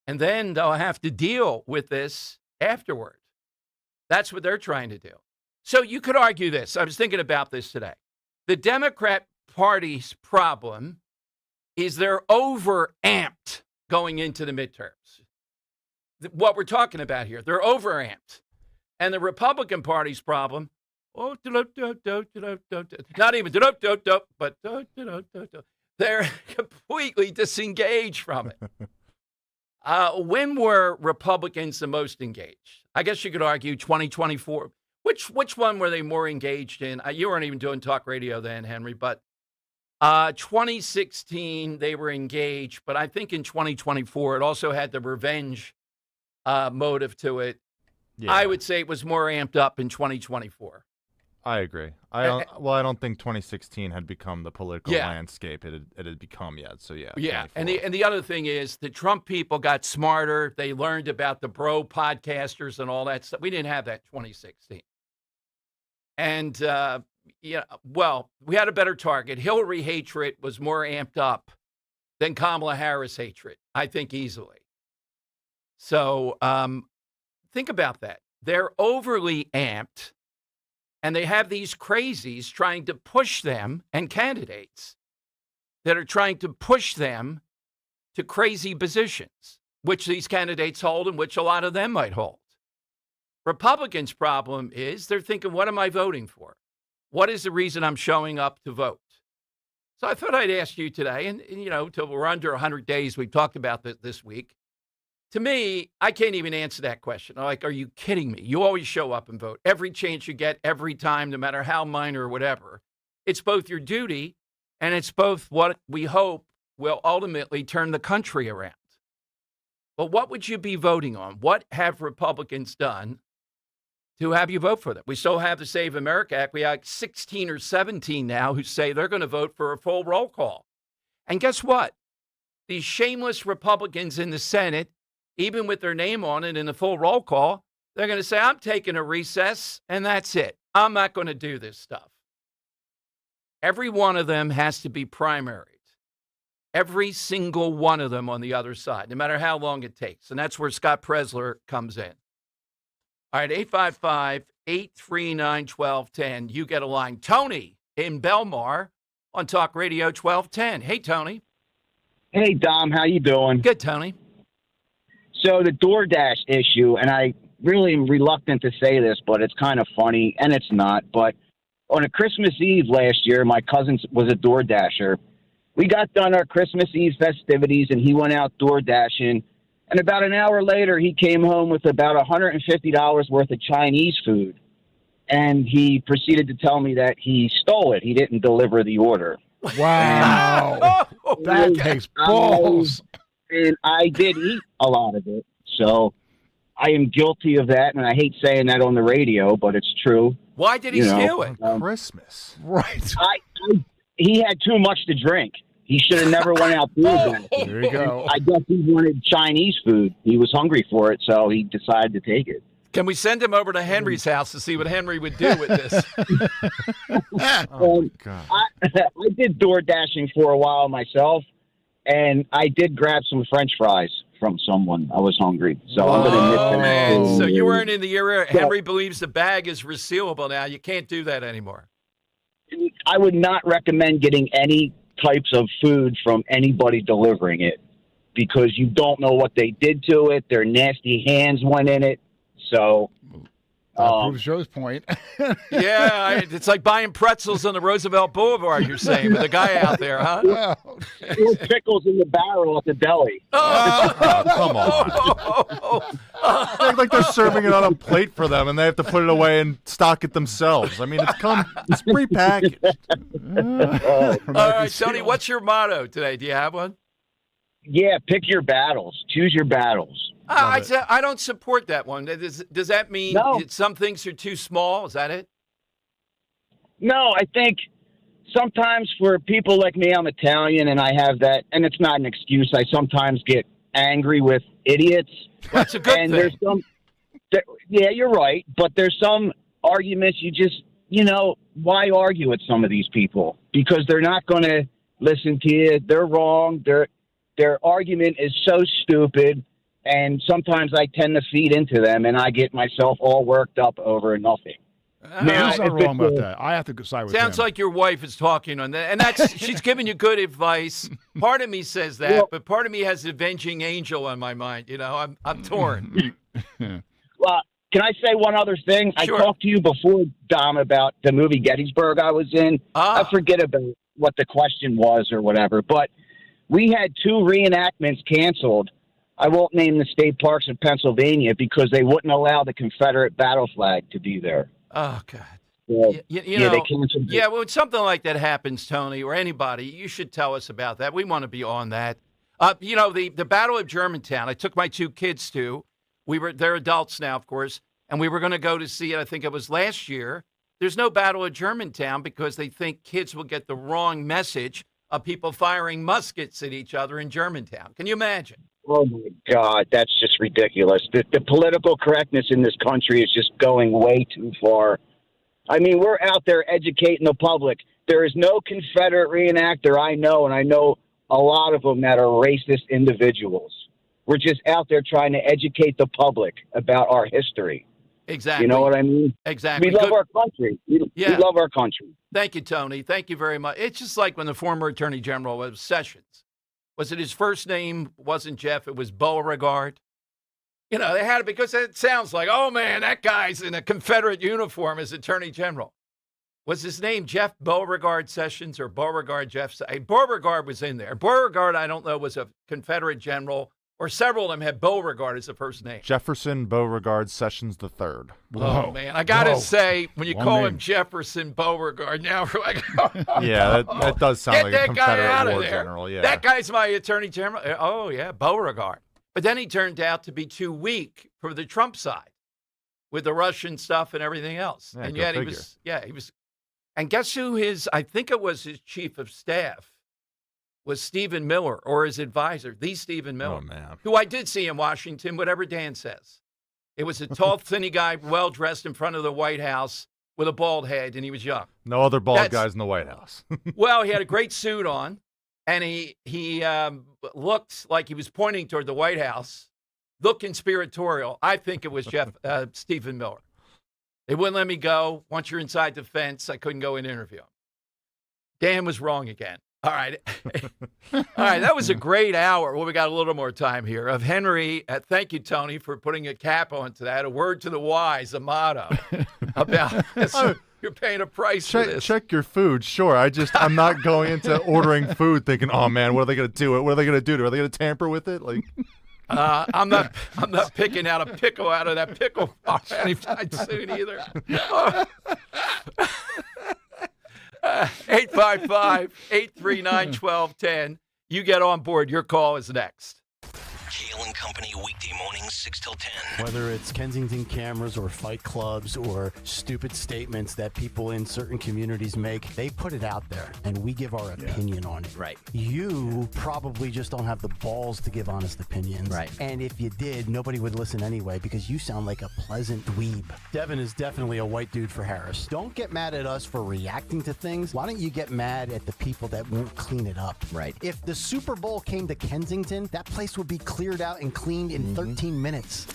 and then they'll have to deal with this afterward. That's what they're trying to do. So you could argue this. I was thinking about this today. The Democrat Party's problem is they're overamped going into the midterms. What we're talking about here, they're overamped. And the Republican Party's problem, Oh, not even but they're completely disengaged from it. When were Republicans the most engaged? I guess you could argue 2024. Which one were they more engaged in? You weren't even doing talk radio then, Henry, but 2016 they were engaged. But I think in 2024 it also had the revenge motive to it. Yeah. I would say it was more amped up in 2024. I agree. I don't think 2016 had become the political landscape it had become yet. So yeah. Yeah. And the other thing is the Trump people got smarter. They learned about the bro podcasters and all that stuff. We didn't have that 2016. And we had a better target. Hillary hatred was more amped up than Kamala Harris hatred, I think easily. So think about that. They're overly amped. And they have these crazies trying to push them, and candidates that are trying to push them to crazy positions, which these candidates hold and which a lot of them might hold. Republicans' problem is they're thinking, what am I voting for? What is the reason I'm showing up to vote? So I thought I'd ask you today, and till we're under 100 days, we've talked about this week. To me, I can't even answer that question. I'm like, are you kidding me? You always show up and vote. Every chance you get, every time, no matter how minor or whatever. It's both your duty and it's both what we hope will ultimately turn the country around. But what would you be voting on? What have Republicans done to have you vote for them? We still have the Save America Act. We have 16 or 17 now who say they're going to vote for a full roll call. And guess what? These shameless Republicans in the Senate, even with their name on it in the full roll call, they're going to say, I'm taking a recess, and that's it. I'm not going to do this stuff. Every one of them has to be primaried. Every single one of them on the other side, no matter how long it takes. And that's where Scott Presler comes in. All right, 855-839-1210. You get a line. Tony in Belmar on Talk Radio 1210. Hey, Tony. Hey, Dom. How you doing? Good, Tony. So the DoorDash issue, and I really am reluctant to say this, but it's kind of funny, and it's not. But on a Christmas Eve last year, my cousin was a DoorDasher. We got done our Christmas Eve festivities, and he went out DoorDashing. And about an hour later, he came home with about $150 worth of Chinese food. And he proceeded to tell me that he stole it. He didn't deliver the order. Wow. That takes balls. And I did eat a lot of it, so I am guilty of that, and I hate saying that on the radio, but it's true. Why did he steal it? Christmas. Right. He had too much to drink. He should have never went out food. There you go. I guess he wanted Chinese food. He was hungry for it, so he decided to take it. Can we send him over to Henry's house to see what Henry would do with this? Oh, my God. I did door dashing for a while myself, and I did grab some French fries from someone. I was hungry, so I'm going to admit that. Man. So you weren't in the era. Henry believes the bag is resealable now. You can't do that anymore. I would not recommend getting any types of food from anybody delivering it because you don't know what they did to it. Their nasty hands went in it. So proves Joe's point. Yeah, it's like buying pretzels on the Roosevelt Boulevard, you're saying, with a guy out there, huh? Yeah. Pickles in the barrel at the deli. Come on. Like they're serving it on a plate for them, and they have to put it away and stock it themselves. I mean, it's prepackaged. All right, Tony, what's your motto today? Do you have one? Yeah, pick your battles. Choose your battles. I don't support that one. Does that mean some things are too small? Is that it? No, I think sometimes for people like me, I'm Italian, and I have that, and it's not an excuse. I sometimes get angry with idiots. That's a good thing. There's yeah, you're right, but there's some arguments you just, why argue with some of these people? Because they're not going to listen to you. They're wrong. Their argument is so stupid. And sometimes I tend to feed into them, and I get myself all worked up over nothing. There's nothing wrong about that. I have to side with Sounds him. like your wife is talking on that, and she's giving you good advice. Part of me says that, but part of me has the avenging angel on my mind. I'm torn. Well, Can I say one other thing? Sure. I talked to you before, Dom, about the movie Gettysburg I was in. I forget about what the question was or whatever, but we had 2 reenactments canceled. I won't name the state parks in Pennsylvania because they wouldn't allow the Confederate battle flag to be there. Oh, God. So, You they know, canceled it. when something like that happens, Tony, or anybody, you should tell us about that. We want to be on that. The Battle of Germantown, I took my 2 kids to. They're adults now, of course, and we were going to go to see it. I think it was last year. There's no Battle of Germantown because they think kids will get the wrong message of people firing muskets at each other in Germantown. Can you imagine? Oh, my God, that's just ridiculous. The political correctness in this country is just going way too far. I mean, we're out there educating the public. There is no Confederate reenactor I know, and I know a lot of them that are racist individuals. We're just out there trying to educate the public about our history. Exactly. You know what I mean? Exactly. We love our country. We love our country. Thank you, Tony. Thank you very much. It's just like when the former Attorney General was Sessions. Was it his first name wasn't Jeff? It was Beauregard. They had it because it sounds like, oh, man, that guy's in a Confederate uniform as Attorney General. Was his name Jeff Beauregard Sessions or Beauregard Jeff? Beauregard was in there. Beauregard, I don't know, was a Confederate general, or several of them had Beauregard as the first name. Jefferson Beauregard Sessions III. Oh, man. I got to say, when you call him Jefferson Beauregard, now we're like, yeah, that does sound like a Confederate war there. general. Yeah. That guy's my Attorney General. Oh, yeah, Beauregard. But then he turned out to be too weak for the Trump side with the Russian stuff and everything else. Yeah, and go yet figure. he was. And guess who I think it was his chief of staff, was Stephen Miller, or his advisor, the Stephen Miller, who I did see in Washington, whatever Dan says. It was a tall, thinny guy, well-dressed in front of the White House with a bald head, and he was young. No other bald guys in the White House. Well, he had a great suit on, and he looked like he was pointing toward the White House, looked conspiratorial. I think it was Stephen Miller. They wouldn't let me go. Once you're inside the fence, I couldn't go and interview him. Dan was wrong again. All right. All right. That was a great hour. Well, we got a little more time here of Henry. Thank you, Tony, for putting a cap onto that. A word to the wise, a motto about you're paying a price for this. Check your food. Sure. I'm not going into ordering food thinking, oh, man, what are they going to do? What are they going to do? Are they going to tamper with it? Like. I'm not picking out a pickle out of that pickle box anytime soon either. 855-839-1210. You get on board. Your call is next. Kale and Company weekday mornings 6 till 10. Whether it's Kensington cameras or fight clubs or stupid statements that people in certain communities make, they put it out there and we give our opinion on it. Right. You probably just don't have the balls to give honest opinions. Right. And if you did, nobody would listen anyway because you sound like a pleasant dweeb. Devin is definitely a white dude for Harris. Don't get mad at us for reacting to things. Why don't you get mad at the people that won't clean it up? Right. If the Super Bowl came to Kensington, that place would be cleared out and cleaned in 13 minutes.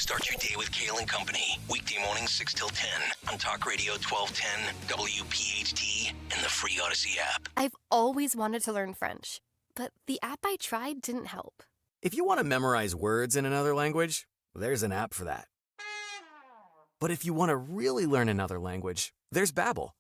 Start your day with Kale and Company. Weekday mornings 6 till 10 on Talk Radio 1210, WPHT, and the free Odyssey app. I've always wanted to learn French, but the app I tried didn't help. If you want to memorize words in another language, there's an app for that. But if you want to really learn another language, there's Babbel.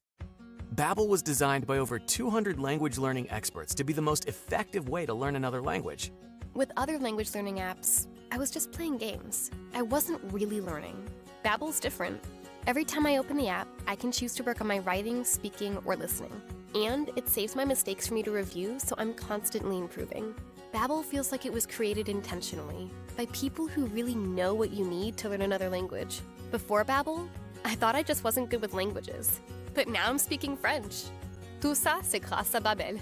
Babbel was designed by over 200 language learning experts to be the most effective way to learn another language. With other language learning apps, I was just playing games. I wasn't really learning. Babbel's different. Every time I open the app, I can choose to work on my writing, speaking, or listening. And it saves my mistakes for me to review, so I'm constantly improving. Babbel feels like it was created intentionally by people who really know what you need to learn another language. Before Babbel, I thought I just wasn't good with languages. But now I'm speaking French. Tout ça, c'est grâce à Babbel.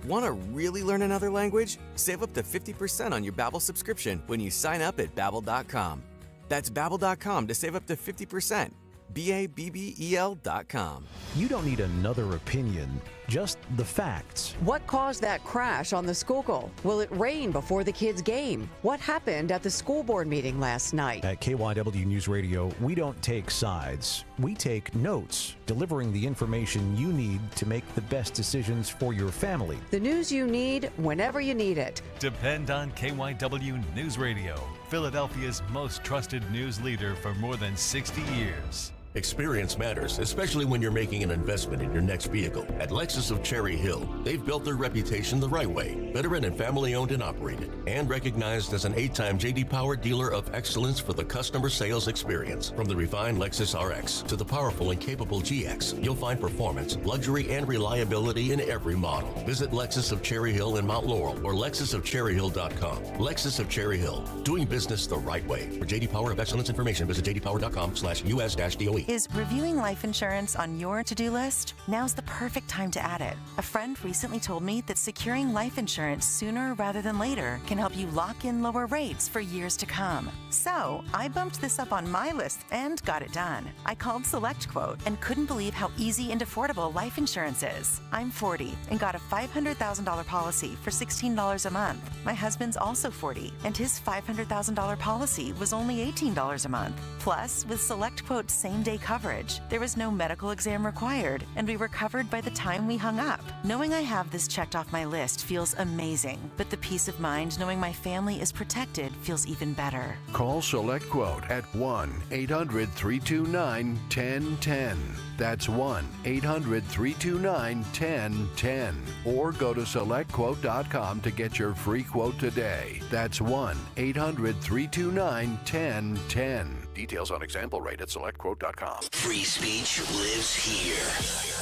Want to really learn another language? Save up to 50% on your Babbel subscription when you sign up at Babbel.com. That's Babbel.com to save up to 50%. BABBEL.com. You don't need another opinion. just the facts. What caused that crash on the Schuylkill? Will it rain before the kids' game? What happened at the school board meeting last night? At KYW News Radio, we don't take sides. We take notes, delivering the information you need to make the best decisions for your family. The news you need whenever you need it. Depend on KYW News Radio, Philadelphia's most trusted news leader for more than 60 years. Experience matters, especially when you're making an investment in your next vehicle. At Lexus of Cherry Hill, they've built their reputation the right way. Veteran and family owned and operated, and recognized as an 8-time J.D. Power Dealer of Excellence for the customer sales experience. From the refined Lexus RX to the powerful and capable GX, you'll find performance, luxury, and reliability in every model. Visit Lexus of Cherry Hill in Mount Laurel or lexusofcherryhill.com. Lexus of Cherry Hill, doing business the right way. For J.D. Power of Excellence information, visit jdpower.com/US-DOE. Is reviewing life insurance on your to-do list? Now's the perfect time to add it. A friend recently told me that securing life insurance sooner rather than later can help you lock in lower rates for years to come. So I bumped this up on my list and got it done. I called SelectQuote and couldn't believe how easy and affordable life insurance is. I'm 40 and got a $500,000 policy for $16 a month. My husband's also 40 and his $500,000 policy was only $18 a month. Plus, with SelectQuote's same-day coverage, there was no medical exam required, and we were covered by the time we hung up. Knowing I have this checked off my list feels amazing, but the peace of mind knowing my family is protected feels even better. Call SelectQuote at 1-800-329-1010. That's 1-800-329-1010. Or go to SelectQuote.com to get your free quote today. That's 1-800-329-1010. Details on example rate at SelectQuote.com. Free speech lives here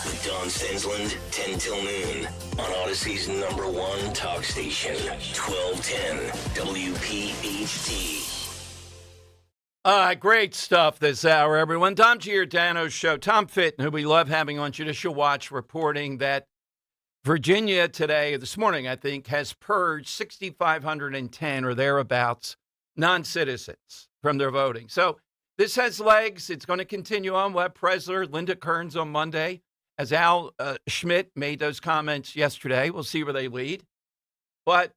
with Don Stensland, 10 till noon on Odyssey's #1 talk station, 1210 WPHT. Great stuff this hour, everyone. Tom Giordano's show. Tom Fitton, who we love having on Judicial Watch, reporting that Virginia today, this morning, I think, has purged 6,510 or thereabouts non-citizens from their voting. So this has legs. It's going to continue on. We'll have Presler, Linda Kearns on Monday, as Al Schmidt made those comments yesterday. We'll see where they lead. But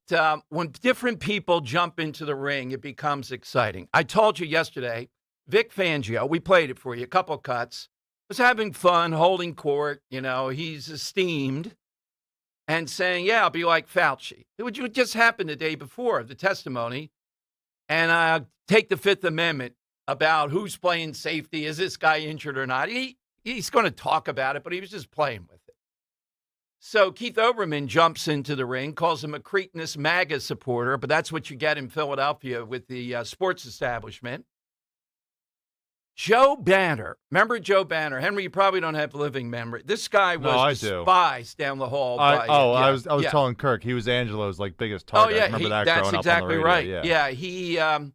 when different people jump into the ring, it becomes exciting. I told you yesterday, Vic Fangio, we played it for you, a couple cuts, was having fun, holding court. You know, he's esteemed and saying, yeah, I'll be like Fauci. It would just happen the day before the testimony. And take the Fifth Amendment about who's playing safety. Is this guy injured or not? He's going to talk about it, but he was just playing with it. So Keith Olbermann jumps into the ring, calls him a cretinous MAGA supporter, but that's what you get in Philadelphia with the sports establishment. Joe Banner. Remember Joe Banner? Henry, you probably don't have living memory. This guy was despised down the hall. I was telling Kirk, he was Angelo's biggest target. I remember that that's growing exactly up on the radio. right. Yeah, he, well,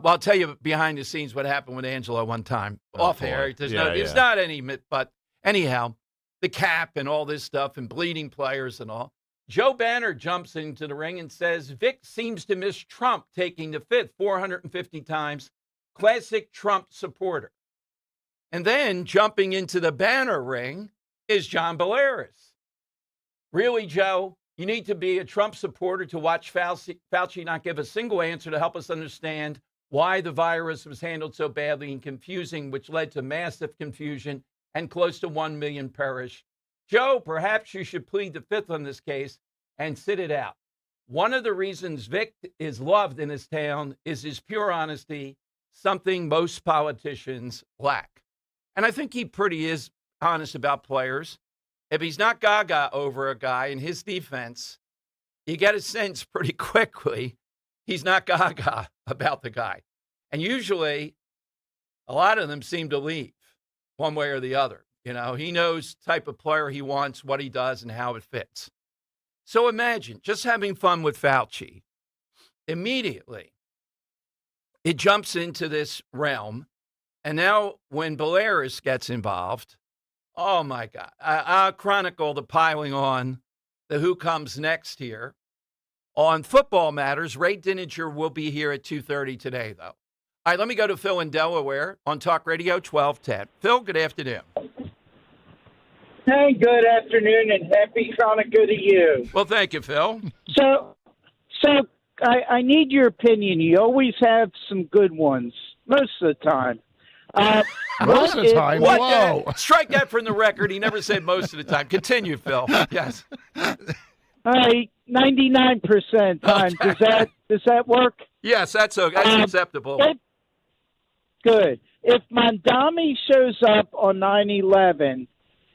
I'll tell you behind the scenes what happened with Angelo one time. Off air. There's not any, but anyhow, the cap and all this stuff and bleeding players and all. Joe Banner jumps into the ring and says, Vic seems to miss Trump taking the fifth 450 times. Classic Trump supporter. And then jumping into the Banner ring is John Belaris. Really, Joe, you need to be a Trump supporter to watch Fauci not give a single answer to help us understand why the virus was handled so badly and confusing, which led to massive confusion and close to 1 million perish. Joe, perhaps you should plead the fifth on this case and sit it out. One of the reasons Vic is loved in his town is his pure honesty, something most politicians lack. And I think he pretty is honest about players. If he's not gaga over a guy in his defense, you get a sense pretty quickly he's not gaga about the guy. And usually, a lot of them seem to leave one way or the other. You know, he knows the type of player he wants, what he does, and how it fits. So imagine just having fun with Fauci. Immediately, it jumps into this realm. And now when Belaris gets involved, oh, my God. I'll chronicle the piling on, the who comes next here. On Football Matters, Ray Dininger will be here at 2:30 today, though. All right, let me go to Phil in Delaware on Talk Radio 1210. Phil, good afternoon. Hey, good afternoon and happy Hanukkah to you. Well, thank you, Phil. So I need your opinion. You always have some good ones, most of the time. Most of the time? What? Whoa. Strike that from the record. He never said most of the time. Continue, Phil. Yes. All right, 99% time. Okay. Does that work? Yes, that's acceptable. Good. If Mondami shows up on 9/11,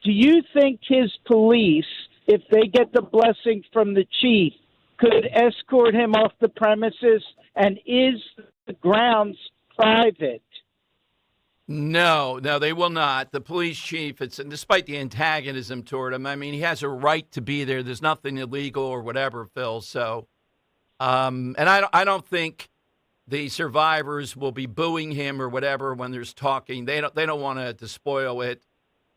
do you think his police, if they get the blessing from the chief, could escort him off the premises? And is the grounds private? No, they will not. The police chief, despite the antagonism toward him, I mean, he has a right to be there. There's nothing illegal or whatever, Phil. So, and I don't think the survivors will be booing him or whatever when there's talking. They don't want to spoil it.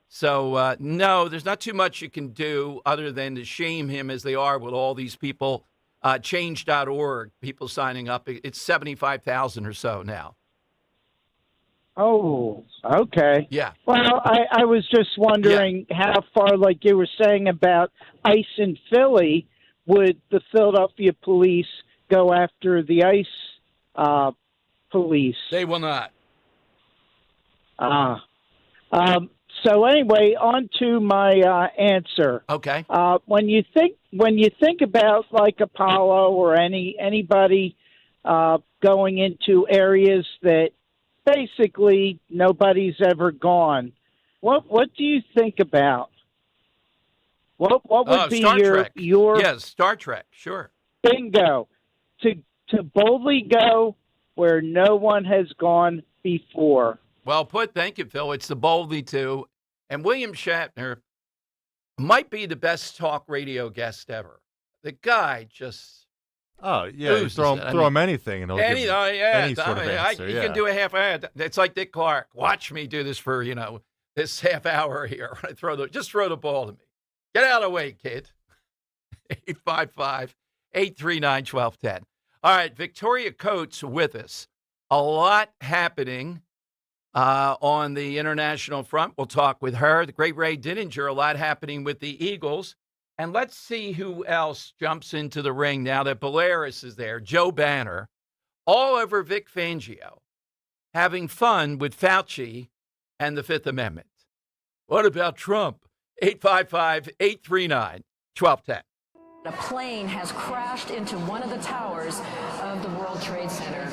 So, no, there's not too much you can do other than to shame him as they are with all these people. Change.org, people signing up. It's 75,000 or so now. Oh, okay. Yeah. Well, I was just wondering how far, like you were saying about ICE in Philly, would the Philadelphia police go after the ICE police? They will not. So anyway, on to my answer. Okay. When you think about like Apollo or anybody going into areas that basically nobody's ever gone, what do you think about? What would be Star Trek. your Yes, Star Trek, sure. bingo to boldly go where no one has gone before? Well put. Thank you, Phil. It's the boldly to. And William Shatner might be the best talk radio guest ever. The guy just... Oh, yeah, you throw him anything and he'll give any sort of answer. You can do a half hour. It's like Dick Clark. Watch me do this for, this half hour here. When I just throw the ball to me. Get out of the way, kid. 855-839-1210. All right, Victoria Coates with us. A lot happening on the international front. We'll talk with her. The great Ray Dininger, a lot happening with the Eagles. And let's see who else jumps into the ring now that Bolaris is there. Joe Banner, all over Vic Fangio, having fun with Fauci and the Fifth Amendment. What about Trump? 855-839-1210. A plane has crashed into one of the towers of the World Trade Center.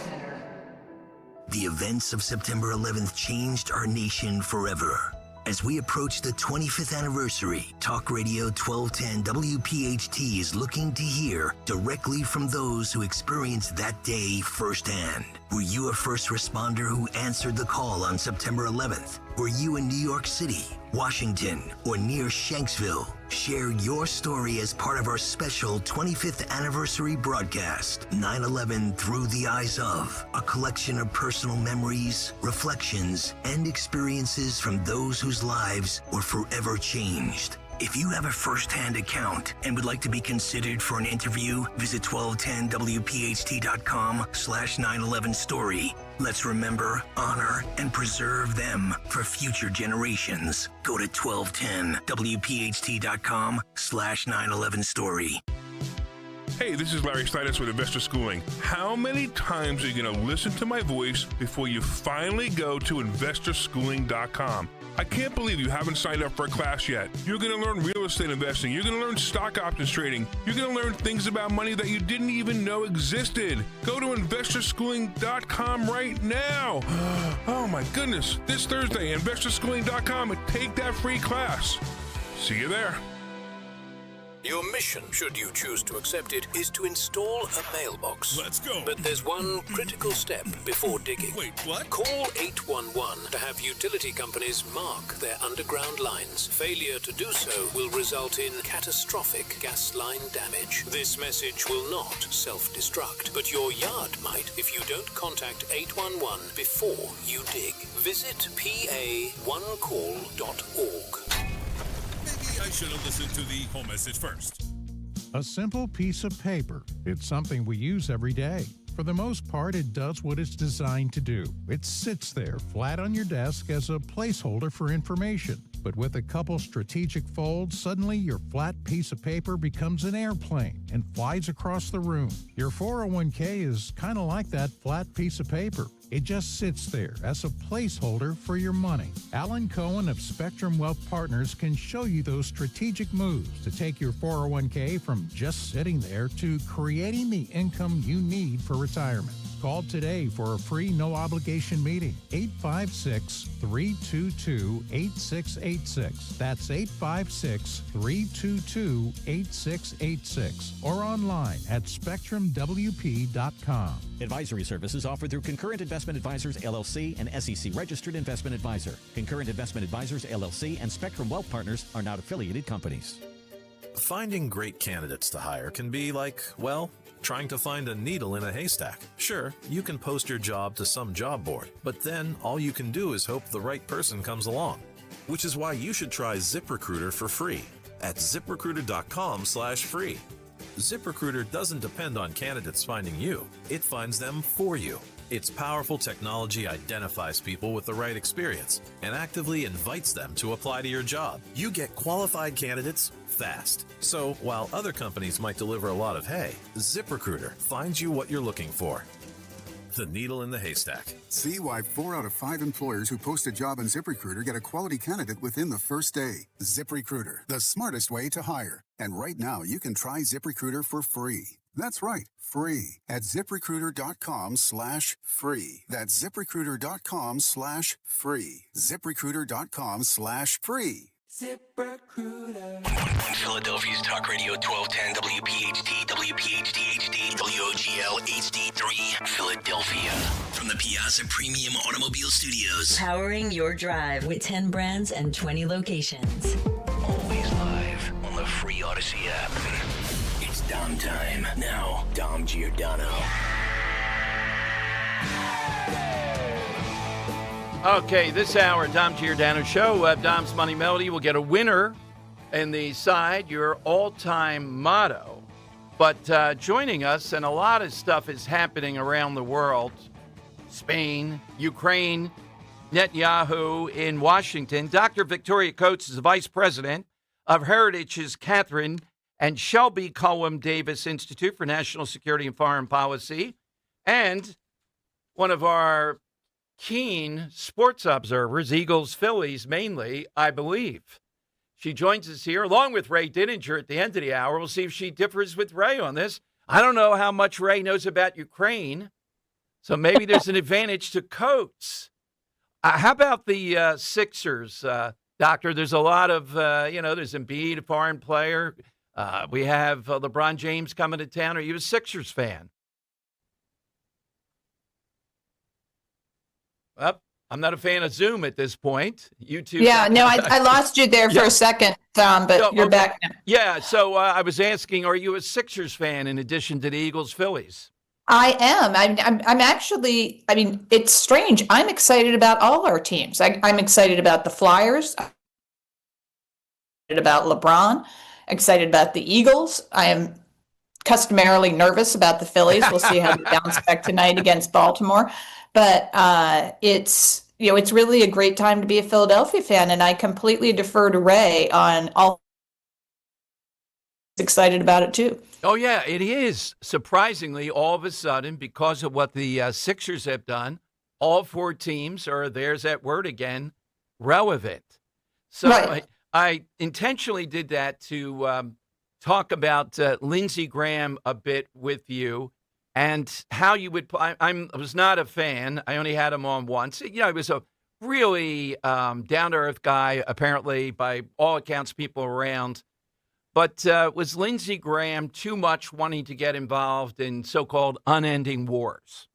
The events of September 11th changed our nation forever. As we approach the 25th anniversary, Talk Radio 1210 WPHT is looking to hear directly from those who experienced that day firsthand. Were you a first responder who answered the call on September 11th? Were you in New York City, Washington, or near Shanksville? Share your story as part of our special 25th anniversary broadcast, 9/11 Through the Eyes of, a collection of personal memories, reflections, and experiences from those whose lives were forever changed. If you have a first-hand account and would like to be considered for an interview, visit 1210wpht.com/911story. Let's remember, honor, and preserve them for future generations. Go to 1210wpht.com/911story. Hey, this is Larry Steinitz with Investor Schooling. How many times are you going to listen to my voice before you finally go to investorschooling.com? I can't believe you haven't signed up for a class yet. You're going to learn real estate investing. You're going to learn stock options trading. You're going to learn things about money that you didn't even know existed. Go to investorschooling.com right now. Oh my goodness. This Thursday, investorschooling.com, and take that free class. See you there. Your mission, should you choose to accept it, is to install a mailbox. Let's go. But there's one critical step before digging. Wait, what? Call 811 to have utility companies mark their underground lines. Failure to do so will result in catastrophic gas line damage. This message will not self-destruct, but your yard might if you don't contact 811 before you dig. Visit pa1call.org. I should have listened to the home message first. A simple piece of paper. It's something we use every day. For the most part, it does what it's designed to do. It sits there flat on your desk as a placeholder for information. But with a couple strategic folds, suddenly your flat piece of paper becomes an airplane and flies across the room. Your 401k is kind of like that flat piece of paper. It just sits there as a placeholder for your money. Alan Cohen of Spectrum Wealth Partners can show you those strategic moves to take your 401k from just sitting there to creating the income you need for retirement. Call today for a free no-obligation meeting. 856-322-8686. That's 856-322-8686. Or online at spectrumwp.com. Advisory services offered through Concurrent Investment Advisors, LLC, an SEC-registered investment advisor. Concurrent Investment Advisors, LLC, and Spectrum Wealth Partners are not affiliated companies. Finding great candidates to hire can be like, well, trying to find a needle in a haystack. Sure, you can post your job to some job board, but then all you can do is hope the right person comes along. Which is why you should try ZipRecruiter for free at ZipRecruiter.com/free. ZipRecruiter doesn't depend on candidates finding you. It finds them for you. Its powerful technology identifies people with the right experience and actively invites them to apply to your job. You get qualified candidates fast. So while other companies might deliver a lot of hay, ZipRecruiter finds you what you're looking for. The needle in the haystack. See why 4 out of 5 employers who post a job on ZipRecruiter get a quality candidate within the first day. ZipRecruiter, the smartest way to hire. And right now, you can try ZipRecruiter for free. That's right, free at ZipRecruiter.com/free. That's ZipRecruiter.com/free. ZipRecruiter.com/free. ZipRecruiter. Philadelphia's Talk Radio 1210 WPHT, WPHT HD, WOGL HD3, Philadelphia. From the Piazza Premium Automobile Studios. Powering your drive with 10 brands and 20 locations. Always live on the free Odyssey app. It's Dom time. Now, Dom Giordano. Okay, this hour, Dom Giordano Show, Dom's Money Melody will get a winner in the side, your all-time motto. But joining us, and a lot of stuff is happening around the world, Spain, Ukraine, Netanyahu in Washington. Dr. Victoria Coates is the Vice President of Heritage's Catherine and Shelby Cullum Davis Institute for National Security and Foreign Policy, and one of our keen sports observers, Eagles, Phillies mainly, I believe. She joins us here along with Ray Dininger at the end of the hour. We'll see if she differs with Ray on this. I don't know how much Ray knows about Ukraine, so maybe there's an advantage to Coates. How about the Sixers, Doctor? There's a lot of, there's Embiid, a foreign player. We have LeBron James coming to town. Are you a Sixers fan? Well, I'm not a fan of Zoom at this point. You too. Yeah, no, I lost you there for a second, Tom, but you're back now. Yeah, so I was asking, are you a Sixers fan in addition to the Eagles, Phillies? I am. I'm actually, it's strange. I'm excited about all our teams. I'm excited about the Flyers, excited about LeBron, excited about the Eagles. I am customarily nervous about the Phillies. We'll see how they bounce back tonight against Baltimore. But it's really a great time to be a Philadelphia fan, and I completely defer to Ray on all. Excited about it too. Oh yeah, it is. Surprisingly, all of a sudden, because of what the Sixers have done, all 4 teams are, there's that word again, relevant. So right. I intentionally did that to talk about Lindsey Graham a bit with you. And how you would, I was not a fan. I only had him on once. He was a really down-to-earth guy, apparently, by all accounts, people around. But was Lindsey Graham too much wanting to get involved in so-called unending wars?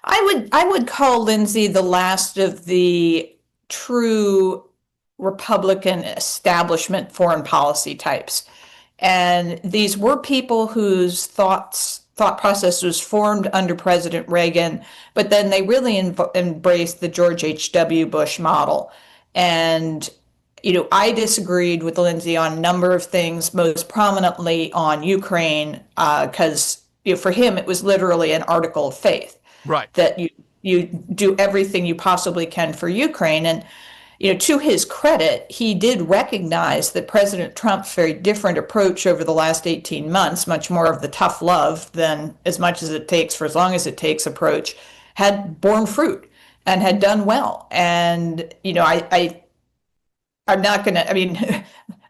I would call Lindsey the last of the true Republican establishment foreign policy types. And these were people whose thought process was formed under President Reagan, but then they really embraced the George H.W. Bush model. And, I disagreed with Lindsey on a number of things, most prominently on Ukraine, because, for him, it was literally an article of faith. Right. That you do everything you possibly can for Ukraine. And, To his credit, he did recognize that President Trump's very different approach over the last 18 months, much more of the tough love than as much as it takes for as long as it takes approach, had borne fruit and had done well. And, I'm not going to, I mean,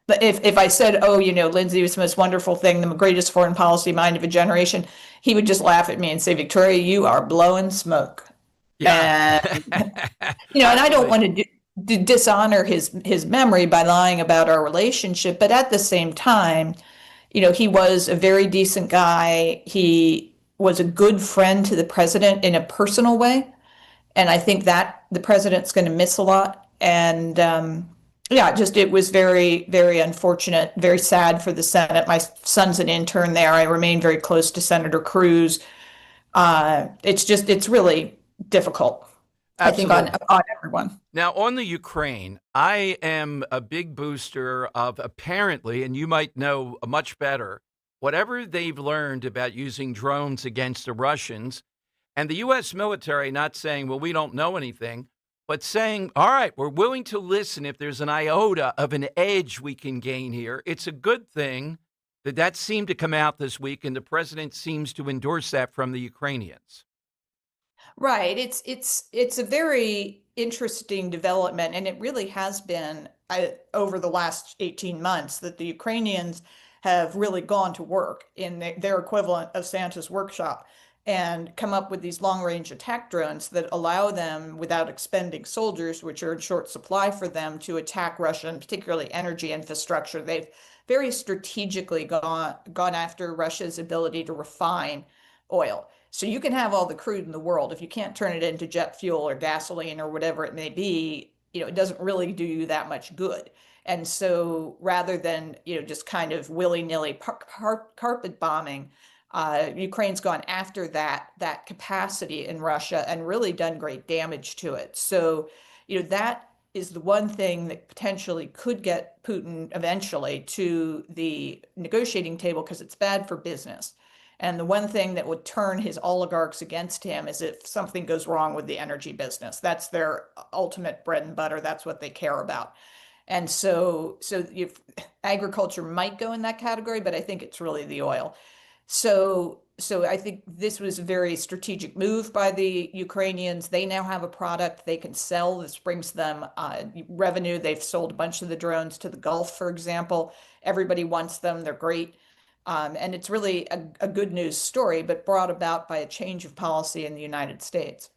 if I said, oh, Lindsay was the most wonderful thing, the greatest foreign policy mind of a generation, he would just laugh at me and say, Victoria, you are blowing smoke. Yeah. And I don't want to dishonor his memory by lying about our relationship, but at the same time, he was a very decent guy. He was a good friend to the president in a personal way. And I think that the president's going to miss a lot. And it was very, very unfortunate, very sad for the Senate. My son's an intern there. I remain very close to Senator Cruz. It's really difficult, Absolutely. I think, on everyone. Now, on the Ukraine, I am a big booster of apparently, and you might know much better, whatever they've learned about using drones against the Russians, and the U.S. military not saying, well, we don't know anything, but saying, all right, we're willing to listen if there's an iota of an edge we can gain here. It's a good thing that seemed to come out this week, and the president seems to endorse that from the Ukrainians. Right. It's a very interesting development, and it really has been over the last 18 months that the Ukrainians have really gone to work in their equivalent of Santa's workshop and come up with these long-range attack drones that allow them, without expending soldiers, which are in short supply for them, to attack Russian, particularly energy infrastructure. They've very strategically gone after Russia's ability to refine oil. So you can have all the crude in the world. If you can't turn it into jet fuel or gasoline or whatever it may be, it doesn't really do you that much good. And so rather than, just kind of willy-nilly carpet bombing, Ukraine's gone after that capacity in Russia and really done great damage to it. So, that is the one thing that potentially could get Putin eventually to the negotiating table, because it's bad for business. And the one thing that would turn his oligarchs against him is if something goes wrong with the energy business. That's their ultimate bread and butter. That's what they care about. And so agriculture might go in that category, but I think it's really the oil. So I think this was a very strategic move by the Ukrainians. They now have a product they can sell. This brings them revenue. They've sold a bunch of the drones to the Gulf, for example. Everybody wants them. They're great. And it's really a good news story, but brought about by a change of policy in the United States.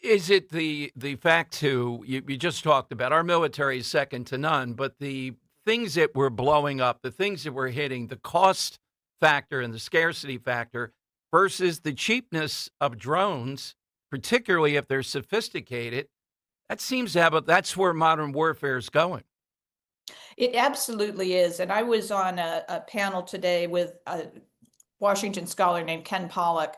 Is it the fact, too, you just talked about our military is second to none, but the things that we're blowing up, the things that we're hitting, the cost factor and the scarcity factor versus the cheapness of drones, particularly if they're sophisticated, that seems to have that's where modern warfare is going. It absolutely is. And I was on a panel today with a Washington scholar named Ken Pollack,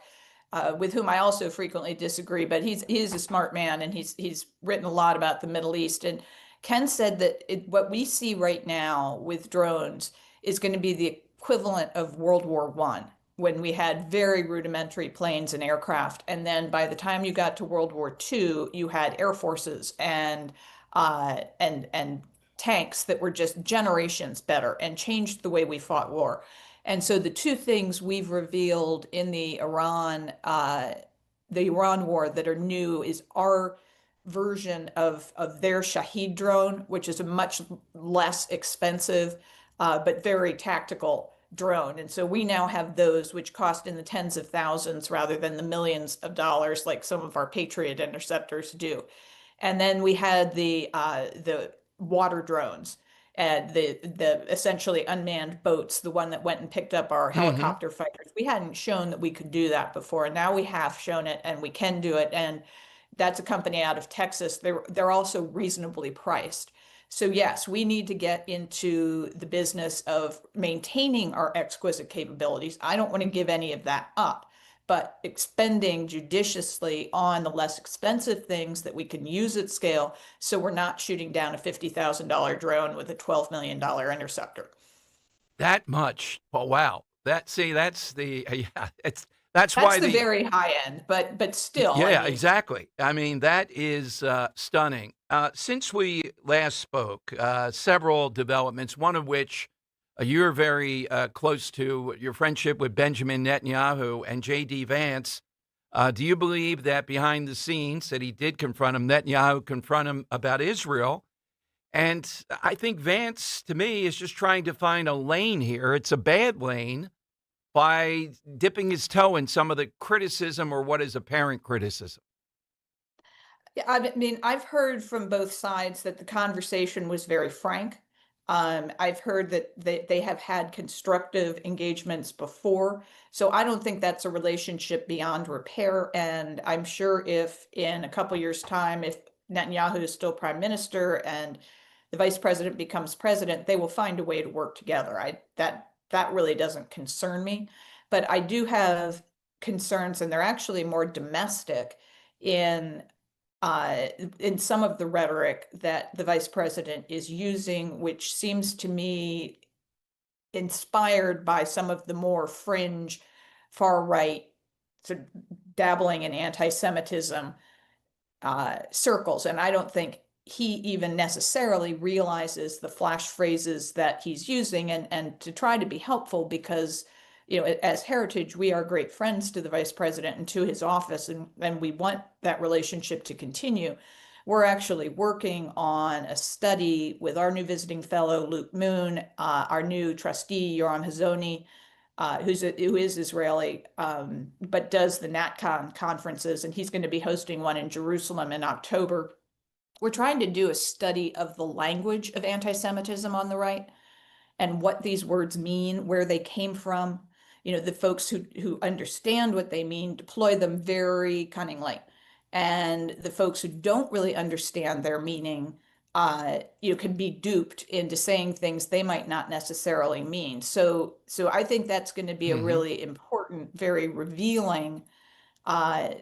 with whom I also frequently disagree, but he's a smart man, and he's written a lot about the Middle East. And Ken said that what we see right now with drones is going to be the equivalent of World War I, when we had very rudimentary planes and aircraft. And then by the time you got to World War II, you had air forces and tanks that were just generations better and changed the way we fought war. And so the two things we've revealed in the Iran war that are new is our version of their Shahed drone, which is a much less expensive but very tactical drone. And so we now have those, which cost in the tens of thousands rather than the millions of dollars like some of our Patriot interceptors do. And then we had the water drones and the essentially unmanned boats, the one that went and picked up our helicopter fighters. We hadn't shown that we could do that before, and now we have shown it, and we can do it. And that's a company out of Texas. They're also reasonably priced. So yes, we need to get into the business of maintaining our exquisite capabilities. I don't want to give any of that up, but expending judiciously on the less expensive things that we can use at scale, so we're not shooting down a $50,000 drone with a $12 million interceptor. That much? Oh, wow. That's the That's That's why the very high end, but still. Yeah, I mean, exactly. I mean, that is stunning. Since we last spoke, several developments, one of which you're very close to, your friendship with Benjamin Netanyahu and J.D. Vance. Do you believe that behind the scenes that he did confront him, Netanyahu confront him about Israel? And I think Vance, to me, is just trying to find a lane here. It's a bad lane by dipping his toe in some of the criticism or what is apparent criticism. Yeah, I mean, I've heard from both sides that the conversation was very frank. I've heard that they have had constructive engagements before. So I don't think that's a relationship beyond repair. And I'm sure if in a couple years' time, if Netanyahu is still prime minister and the vice president becomes president, they will find a way to work together. That really doesn't concern me. But I do have concerns, and they're actually more domestic in some of the rhetoric that the vice president is using, which seems to me inspired by some of the more fringe, far right, sort of dabbling in anti-Semitism circles. And I don't think he even necessarily realizes the flash phrases that he's using, and to try to be helpful, because as Heritage, we are great friends to the vice president and to his office, and we want that relationship to continue. We're actually working on a study with our new visiting fellow, Luke Moon, our new trustee, Yoram Hazoni, who is Israeli, but does the NatCon conferences, and he's going to be hosting one in Jerusalem in October. We're trying to do a study of the language of anti-Semitism on the right and what these words mean, where they came from. The folks who understand what they mean deploy them very cunningly. And the folks who don't really understand their meaning, can be duped into saying things they might not necessarily mean. So I think that's going to be a really important, very revealing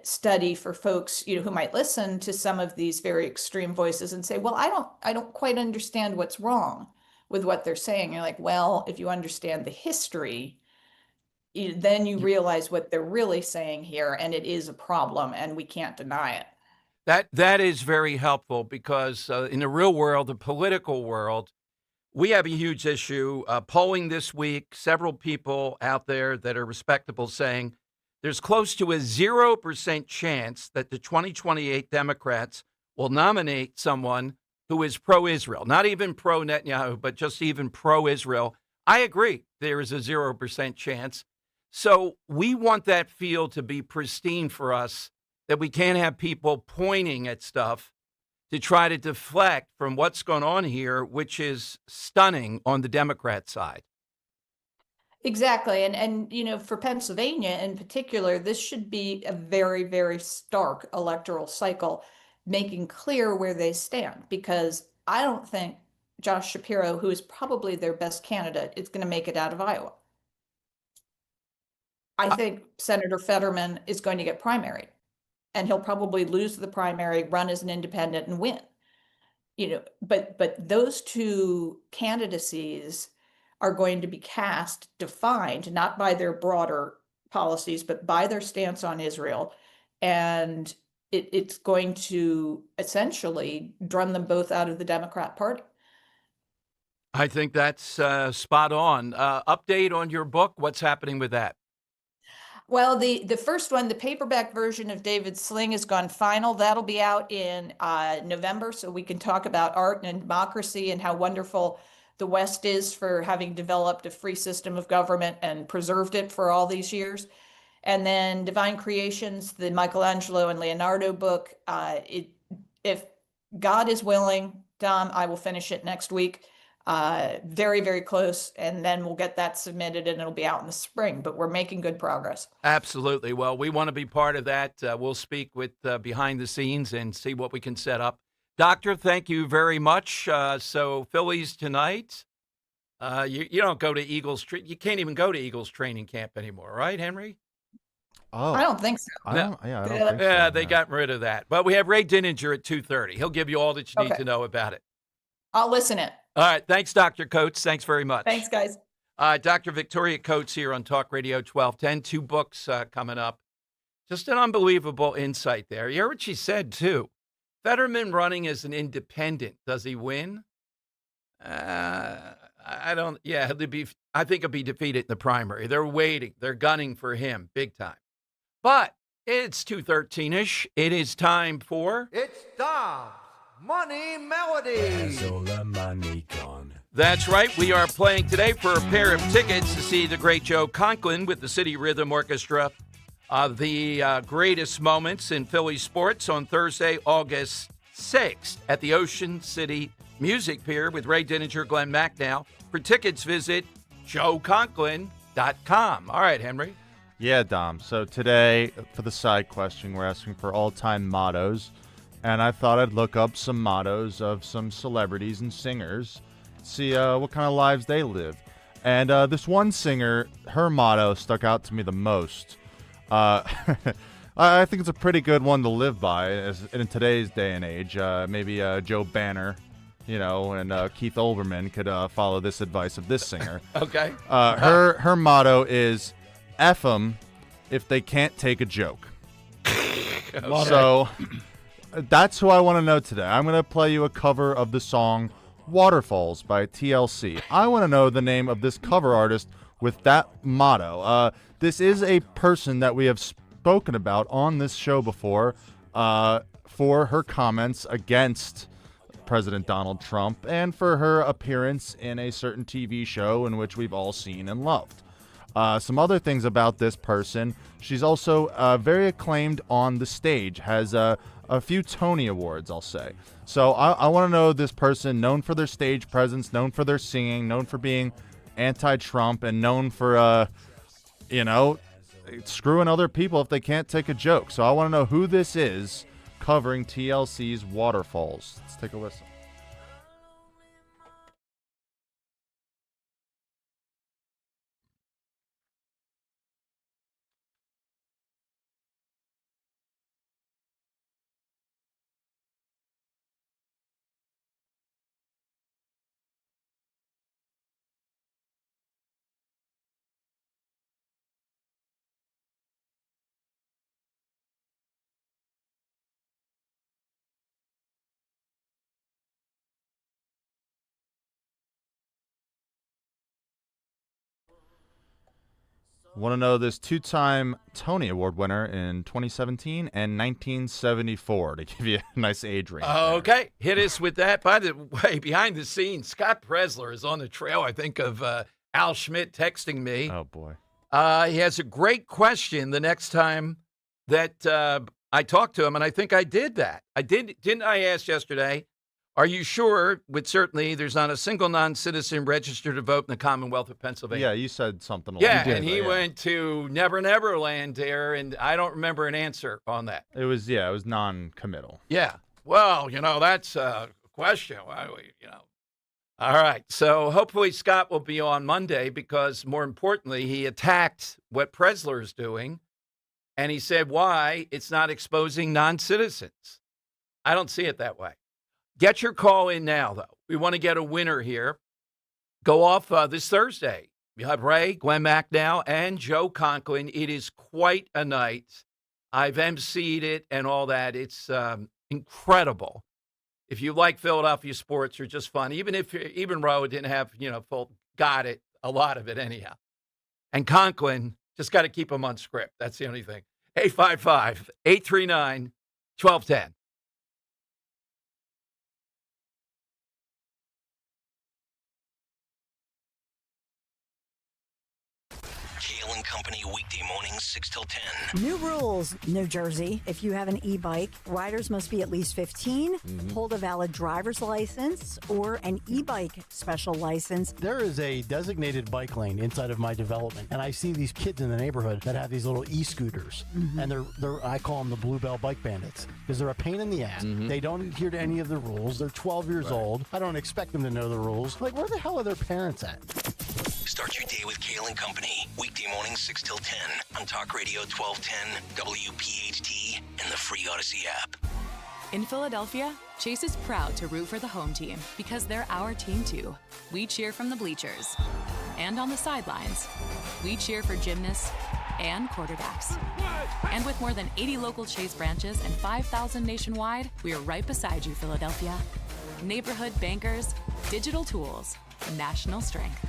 study for folks, who might listen to some of these very extreme voices and say, well, I don't quite understand what's wrong with what they're saying. You're like, well, if you understand the history, then you realize what they're really saying here, and it is a problem, and we can't deny it. That is very helpful, because in the real world, the political world, we have a huge issue. Polling this week, several people out there that are respectable saying there's close to a 0% chance that the 2028 Democrats will nominate someone who is pro-Israel, not even pro-Netanyahu, but just even pro-Israel. I agree. There is a 0% chance. So we want that field to be pristine for us, that we can't have people pointing at stuff to try to deflect from what's going on here, which is stunning on the Democrat side. Exactly. And for Pennsylvania in particular, this should be a very, very stark electoral cycle, making clear where they stand, because I don't think Josh Shapiro, who is probably their best candidate, is going to make it out of Iowa. I think Senator Fetterman is going to get primaried, and he'll probably lose the primary, run as an independent, and win. But those two candidacies are going to be defined not by their broader policies, but by their stance on Israel. And it's going to essentially drum them both out of the Democrat Party. I think that's spot on. Update on your book. What's happening with that? Well, the first one, the paperback version of David Sling, has gone final. That'll be out in November, so we can talk about art and democracy and how wonderful the West is for having developed a free system of government and preserved it for all these years. And then Divine Creations, the Michelangelo and Leonardo book. If God is willing, Dom, I will finish it next week. Very, very close. And then we'll get that submitted, and it'll be out in the spring, but we're making good progress. Absolutely. Well, we want to be part of that. We'll speak with behind the scenes and see what we can set up. Doctor, thank you very much. So Phillies tonight, you don't go to Eagles. You can't even go to Eagles training camp anymore, right, Henry? Oh, I don't think so. I don't think so. They got rid of that. But we have Ray Dininger at 2:30. He'll give you all that you need to know about it. I'll listen in. All right. Thanks, Dr. Coates. Thanks very much. Thanks, guys. Dr. Victoria Coates here on Talk Radio 1210. 2 books coming up. Just an unbelievable insight there. You heard what she said, too. Fetterman running as an independent. Does he win? I don't. Yeah, I think he'll be defeated in the primary. They're waiting. They're gunning for him big time. But it's 2:13-ish. It is time for... It's Dom's Money Melody. All the money gone. That's right. We are playing today for a pair of tickets to see the great Joe Conklin with the City Rhythm Orchestra. The greatest moments in Philly sports on Thursday, August 6th at the Ocean City Music Pier with Ray Dininger, Glenn Macnow. For tickets, visit joeconklin.com. All right, Henry. Yeah, Dom. So today, for the side question, we're asking for all-time mottos. And I thought I'd look up some mottos of some celebrities and singers, see what kind of lives they live. And this one singer, her motto stuck out to me the most. I think it's a pretty good one to live by in today's day and age. Maybe Joe Banner, and Keith Olbermann could follow this advice of this singer. Okay. Her motto is, F 'em if they can't take a joke. Okay. So that's who I want to know today. I'm going to play you a cover of the song Waterfalls by TLC. I want to know the name of this cover artist with that motto. This is a person that we have spoken about on this show before for her comments against President Donald Trump and for her appearance in a certain TV show in which we've all seen and loved. Some other things about this person. She's also very acclaimed on the stage, has a few Tony Awards, I'll say. So I want to know this person, known for their stage presence, known for their singing, known for being anti-Trump, and known for, screwing other people if they can't take a joke. So I want to know who this is covering TLC's Waterfalls. Let's take a listen. Want to know this 2-time Tony Award winner in 2017 and 1974 to give you a nice age range. Okay, hit us with that. By the way, behind the scenes, Scott Presler is on the trail, I think, of Al Schmidt texting me. Oh, boy. He has a great question the next time that I talked to him, and I think I did that. Didn't I ask yesterday, are you sure with certainty there's not a single non-citizen registered to vote in the Commonwealth of Pennsylvania? Yeah, you said something along Yeah, and he went to Never Never Land there, and I don't remember an answer on that. It was non-committal. Yeah. Well, that's a question. All right. So hopefully Scott will be on Monday because, more importantly, he attacked what Presler is doing, and he said why it's not exposing non-citizens. I don't see it that way. Get your call in now, though. We want to get a winner here. Go off this Thursday. You have Ray, Glenn Macnow, and Joe Conklin. It is quite a night. I've emceed it and all that. It's incredible. If you like Philadelphia sports, you're just fun. Even Rowe didn't have, got it, a lot of it anyhow. And Conklin, just got to keep him on script. That's the only thing. 855-839-1210. Kale and Company weekday mornings 6 till 10. New rules, New Jersey. If you have an e-bike, riders must be at least 15, hold a valid driver's license, or an e-bike special license. There is a designated bike lane inside of my development, and I see these kids in the neighborhood that have these little e-scooters, and they're I call them the Bluebell Bike Bandits because they're a pain in the ass. They don't adhere to any of the rules. They're 12 years old. I don't expect them to know the rules. Like, where the hell are their parents at? Start your day with Kale and Company. Weekday mornings 6 till 10 on Talk Radio 1210, WPHT, and the free Odyssey app. In Philadelphia, Chase is proud to root for the home team because they're our team too. We cheer from the bleachers. and on the sidelines, we cheer for gymnasts and quarterbacks. And with more than 80 local Chase branches and 5,000 nationwide, we are right beside you, Philadelphia. Neighborhood bankers, digital tools, national strength.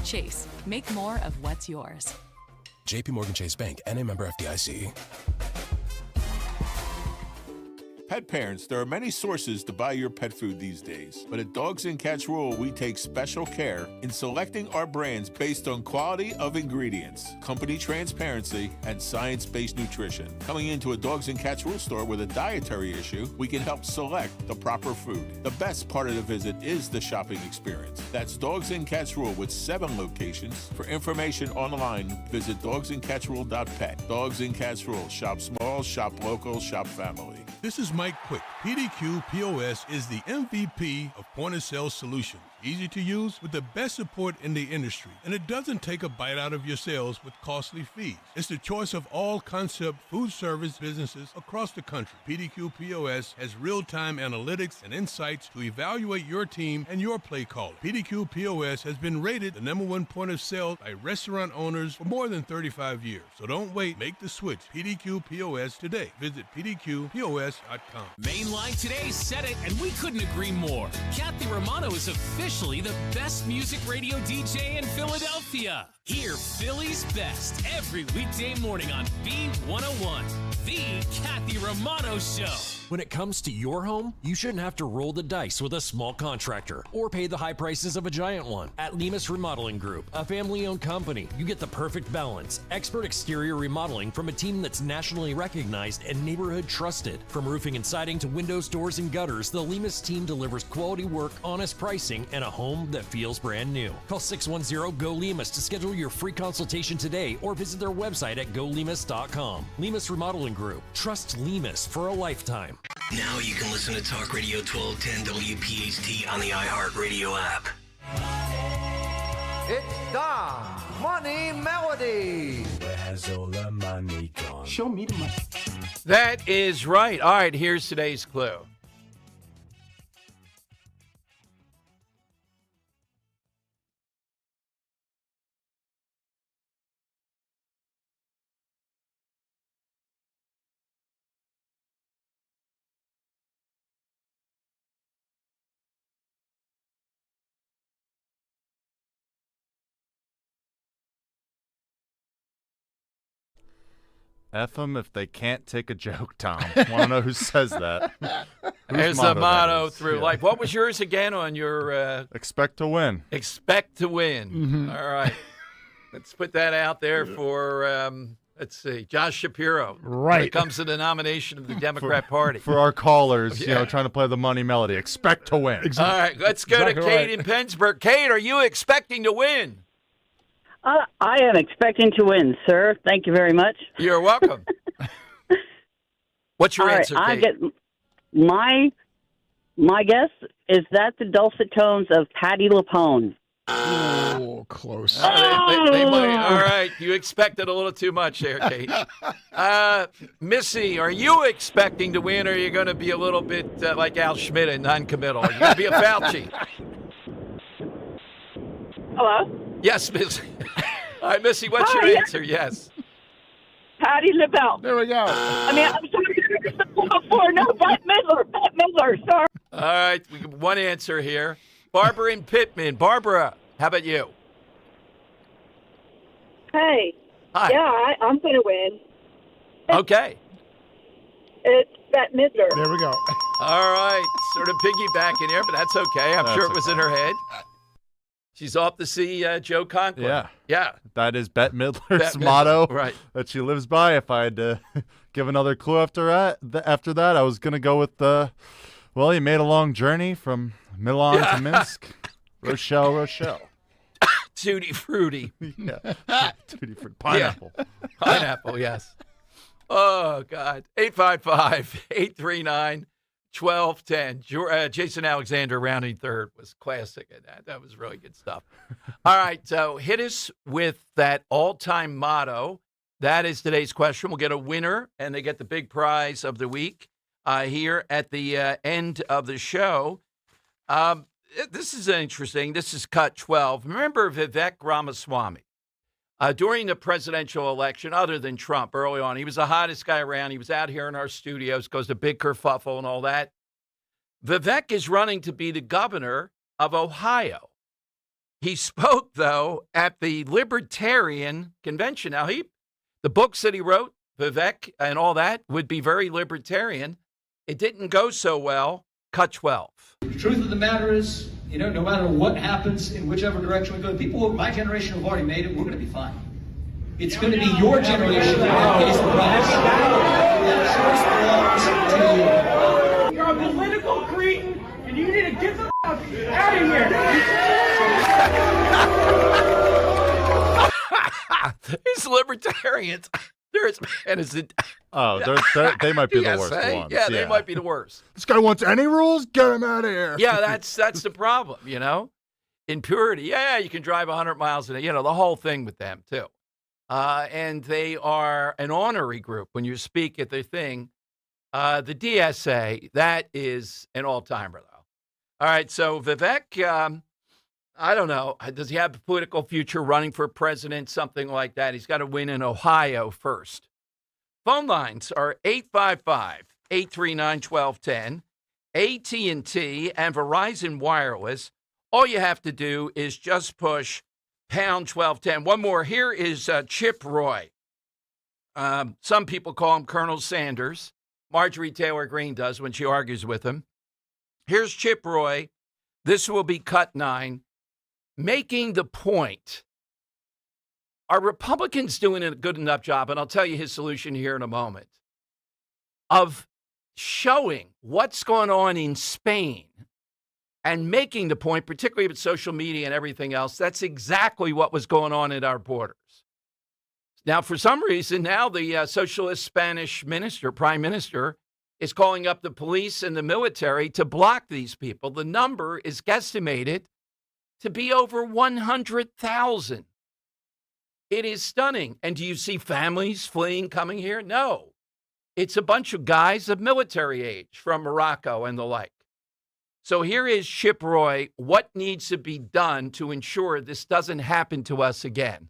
Chase, make more of what's yours. JP Morgan Chase Bank, N.A. member FDIC. Pet parents, there are many sources to buy your pet food these days. But at Dogs and Cats Rule, we take special care in selecting our brands based on quality of ingredients, company transparency, and science-based nutrition. Coming into a Dogs and Cats Rule store with a dietary issue, we can help select the proper food. The best part of the visit is the shopping experience. That's Dogs and Cats Rule with 7 locations. For information online, visit dogsandcatsrule.pet. Dogs and Cats Rule. Shop small, shop local, shop family. This is Mike Quick. PDQ POS is the MVP of point-of-sale solutions. Easy to use with the best support in the industry. And it doesn't take a bite out of your sales with costly fees. It's the choice of all concept food service businesses across the country. PDQ POS has real-time analytics and insights to evaluate your team and your play call. PDQ POS has been rated the #1 point of sale by restaurant owners for more than 35 years. So don't wait. Make the switch. PDQ POS today. Visit pdqpos.com. Mainline Today said it, and we couldn't agree more. Kathy Romano is officially the best music radio DJ in Philadelphia. Hear Philly's best every weekday morning on B101, The Kathy Romano Show. When it comes to your home, you shouldn't have to roll the dice with a small contractor or pay the high prices of a giant one. At Lemus Remodeling Group, a family-owned company, you get the perfect balance. Expert exterior remodeling from a team that's nationally recognized and neighborhood trusted. From roofing and siding to windows, doors, and gutters, the Lemus team delivers quality work, honest pricing, and a home that feels brand new. Call 610-GO-LEMUS to schedule your free consultation today or visit their website at golemus.com. Lemus Remodeling Group. Trust Lemus for a lifetime. Now you can listen to Talk Radio 1210 WPHT on the iHeartRadio app. It's the Money Melody. Where has all the money gone? Show me the money. That is right. All right, here's today's clue. F them if they can't take a joke, Tom. Want to know who says that? There's a motto through life. What was yours again on your... Expect to win. Expect to win. Mm-hmm. All right. Let's put that out there for, let's see, Josh Shapiro. Right. When it comes to the nomination of the Democrat Party. For our callers, Yeah. trying to play the money melody. Expect to win. All right, let's go to Kate in Pennsburg. Kate, are you expecting to win? I am expecting to win, sir. Thank you very much. You're welcome. What's your All answer, right, I Kate? get my guess is that the dulcet tones of Patti LuPone. Oh, close. They might. All right, you expected a little too much there, Kate. Missy, are you expecting to win, or are you going to be a little bit like Al Schmidt and non-committal? Are you going to be a Fauci? Hello? Yes, Missy. All right, Missy, what's your answer? Yes. Patti LaBelle. There we go. I mean, I'm sorry before. No, Bette Midler. Sorry. All right, we got one answer here. Barbara in Pittman. Barbara, how about you? Hey. Hi. Yeah, I'm going to win. Okay. It's Bette Midler. There we go. All right, sort of piggybacking here, but that's okay. I'm sure it was in her head. She's off to see Joe Conklin. Yeah. Yeah. That is Bette Midler's Bette Midler, motto right. that she lives by. If I had to give another clue after that, I was going to go with well, he made a long journey from Milan to Minsk. Rochelle. Tutti Frutti. Yeah. Tutti Frutti. Pineapple. Yeah. Pineapple, yes. Oh, God. 855-839-1210. Jason Alexander rounding third was classic in that. That was really good stuff. All right, so hit us with that all-time motto. That is today's question. We'll get a winner, and they get the big prize of the week here at the end of the show. this is interesting. This is cut 12. Remember Vivek Ramaswamy? During the presidential election, other than Trump early on, he was the hottest guy around. He was out here in our studios, goes to big kerfuffle and all that. Vivek is running to be the governor of Ohio. He spoke, though, at the Libertarian Convention. Now, the books that he wrote, Vivek and all that, would be very libertarian. It didn't go so well. Cut 12. The truth of the matter is, no matter what happens in whichever direction we go, the people of my generation who've already made it, we're going to be fine. It's going to be your generation that pays the price. That choice belongs to you. You're a political cretin, and you need to get the out of here. These libertarians. They might be the worst ones. Yeah, they might be the worst. This guy wants any rules? Get him out of here. Yeah, that's the problem, Impurity. Yeah, you can drive 100 miles an hour. The whole thing with them, too. And they are an honorary group. When you speak at the thing, the DSA, that is an all-timer, though. All right, so Vivek, I don't know. Does he have a political future running for president, something like that? He's got to win in Ohio first. Phone lines are 855-839-1210, AT&T, and Verizon Wireless. All you have to do is just push pound 1210. One more. Here is Chip Roy. Some people call him Colonel Sanders. Marjorie Taylor Greene does when she argues with him. Here's Chip Roy. This will be cut 9. Making the point, are Republicans doing a good enough job, and I'll tell you his solution here in a moment, of showing what's going on in Spain and making the point, particularly with social media and everything else, that's exactly what was going on at our borders. Now, for some reason, now the socialist Spanish prime minister, is calling up the police and the military to block these people. The number is guesstimated to be over 100,000. It is stunning. And do you see families fleeing, coming here? No. It's a bunch of guys of military age from Morocco and the like. So here is Chip Roy. What needs to be done to ensure this doesn't happen to us again?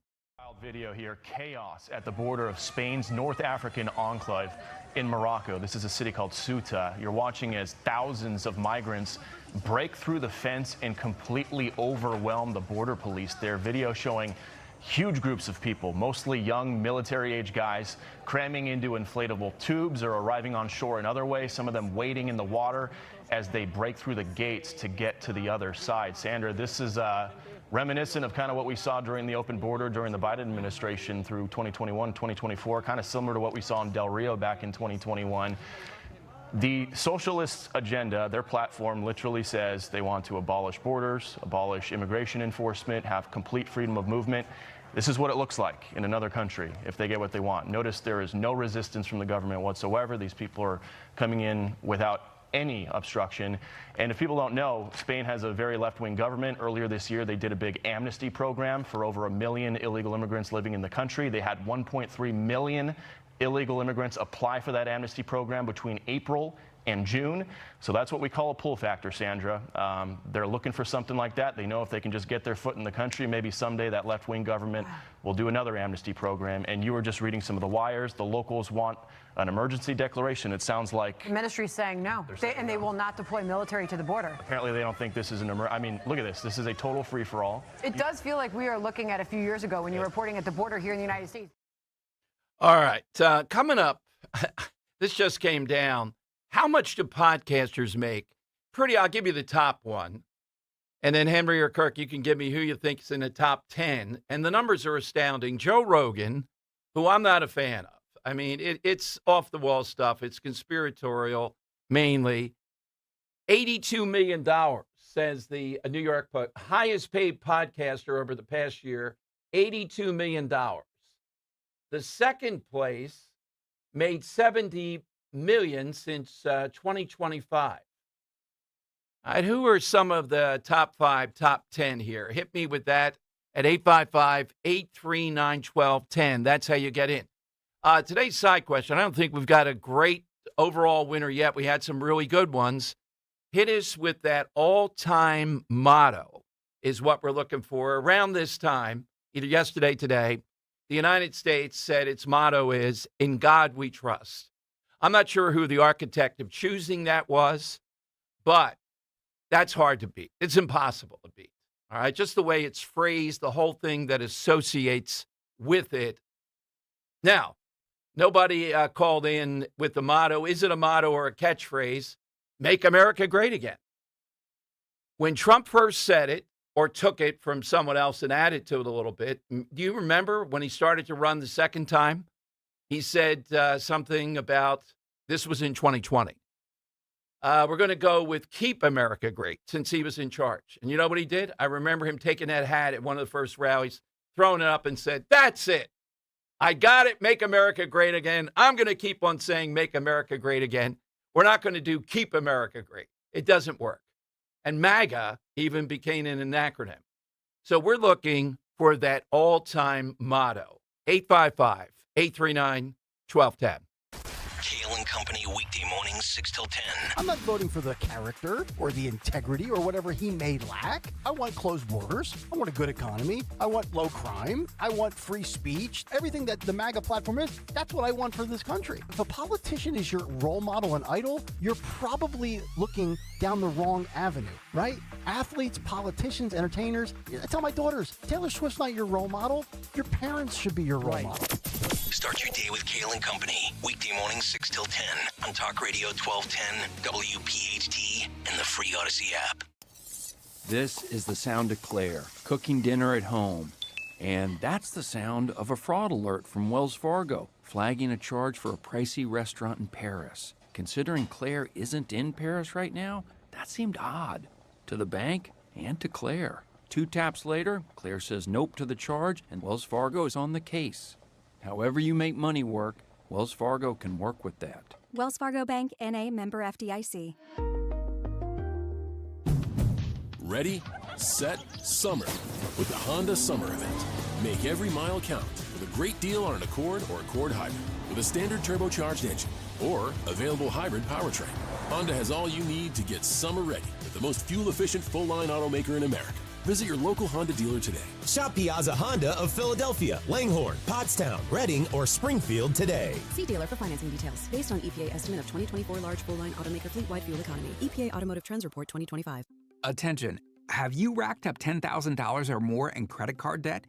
Video here, chaos at the border of Spain's North African enclave in Morocco. This is a city called Ceuta. You're watching as thousands of migrants break through the fence and completely overwhelm the border police. Their video showing huge groups of people, mostly young military-age guys, cramming into inflatable tubes or arriving on shore another way, some of them wading in the water as they break through the gates to get to the other side. Sandra, this is reminiscent of kind of what we saw during the open border during the Biden administration through 2021, 2024, kind of similar to what we saw in Del Rio back in 2021. The socialist agenda, their platform literally says they want to abolish borders, abolish immigration enforcement, have complete freedom of movement. This is what it looks like in another country if they get what they want. Notice there is no resistance from the government whatsoever. These people are coming in without any obstruction. And if people don't know, Spain has a very left-wing government. Earlier this year, they did a big amnesty program for over 1 million illegal immigrants living in the country. They had 1.3 million illegal immigrants apply for that amnesty program between April and June. So that's what we call a pull factor, Sandra. They're looking for something like that. They know if they can just get their foot in the country, maybe someday that left-wing government will do another amnesty program. And you were just reading some of the wires. The locals want an emergency declaration. It sounds like the ministry's saying no, and they will not deploy military to the border. Apparently they don't think this is an I mean, look at this. This is a total free-for-all. It does feel like we are looking at a few years ago when you were reporting at the border here in the United States. All right. Coming up, this just came down. How much do podcasters make? I'll give you the top one. And then Henry or Kirk, you can give me who you think is in the top 10. And the numbers are astounding. Joe Rogan, who I'm not a fan of. I mean, it's off-the-wall stuff. It's conspiratorial, mainly. $82 million, says the New York Post. Highest-paid podcaster over the past year, $82 million. The second place made $70 million since 2025. All right, who are some of the top 5, top 10 here? Hit me with that at 855-839-1210. That's how you get in. Today's side question, I don't think we've got a great overall winner yet. We had some really good ones. hit us with that all-time motto is what we're looking for. Around this time, either yesterday, today, the United States said its motto is, "In God we trust." I'm not sure who the architect of choosing that was, but that's hard to beat. It's impossible to beat. All right, just the way it's phrased, the whole thing that associates with it. Now, nobody called in with the motto. Is it a motto or a catchphrase? Make America great again. When Trump first said it, or took it from someone else and added to it a little bit, do you remember when he started to run the second time? He said something about, this was in 2020. We're going to go with Keep America Great, since he was in charge. And you know what he did? I remember him taking that hat at one of the first rallies, throwing it up and said, "That's it. I got it. Make America great again. I'm going to keep on saying make America great again. We're not going to do Keep America Great. It doesn't work." And MAGA even became an acronym. So we're looking for that all-time motto. 855-839-1210. Kale and Company, weekday mornings, 6 till 10. I'm not voting for the character or the integrity or whatever he may lack. I want closed borders. I want a good economy. I want low crime. I want free speech. Everything that the MAGA platform is, that's what I want for this country. If a politician is your role model and idol, you're probably looking down the wrong avenue, right? Athletes, politicians, entertainers. I tell my daughters, Taylor Swift's not your role model. Your parents should be your role model. Start your day with Kale and Company, weekday mornings 6 till 10 on Talk Radio 1210, WPHT, and the free Odyssey app. This is the sound of Claire, cooking dinner at home. And that's the sound of a fraud alert from Wells Fargo, flagging a charge for a pricey restaurant in Paris. Considering Claire isn't in Paris right now, that seemed odd to the bank and to Claire. 2 taps later, Claire says nope to the charge, and Wells Fargo is on the case. However you make money work, Wells Fargo can work with that. Wells Fargo Bank, N.A., member FDIC. Ready, set, summer with the Honda Summer Event. Make every mile count with a great deal on an Accord or Accord Hybrid with a standard turbocharged engine or available hybrid powertrain. Honda has all you need to get summer ready with the most fuel-efficient full-line automaker in America. Visit your local Honda dealer today. Shop Piazza Honda of Philadelphia, Langhorne, Pottstown, Reading, or Springfield today. See dealer for financing details. Based on EPA estimate of 2024 large full-line automaker fleet-wide fuel economy. EPA Automotive Trends Report 2025. Attention. Have you racked up $10,000 or more in credit card debt?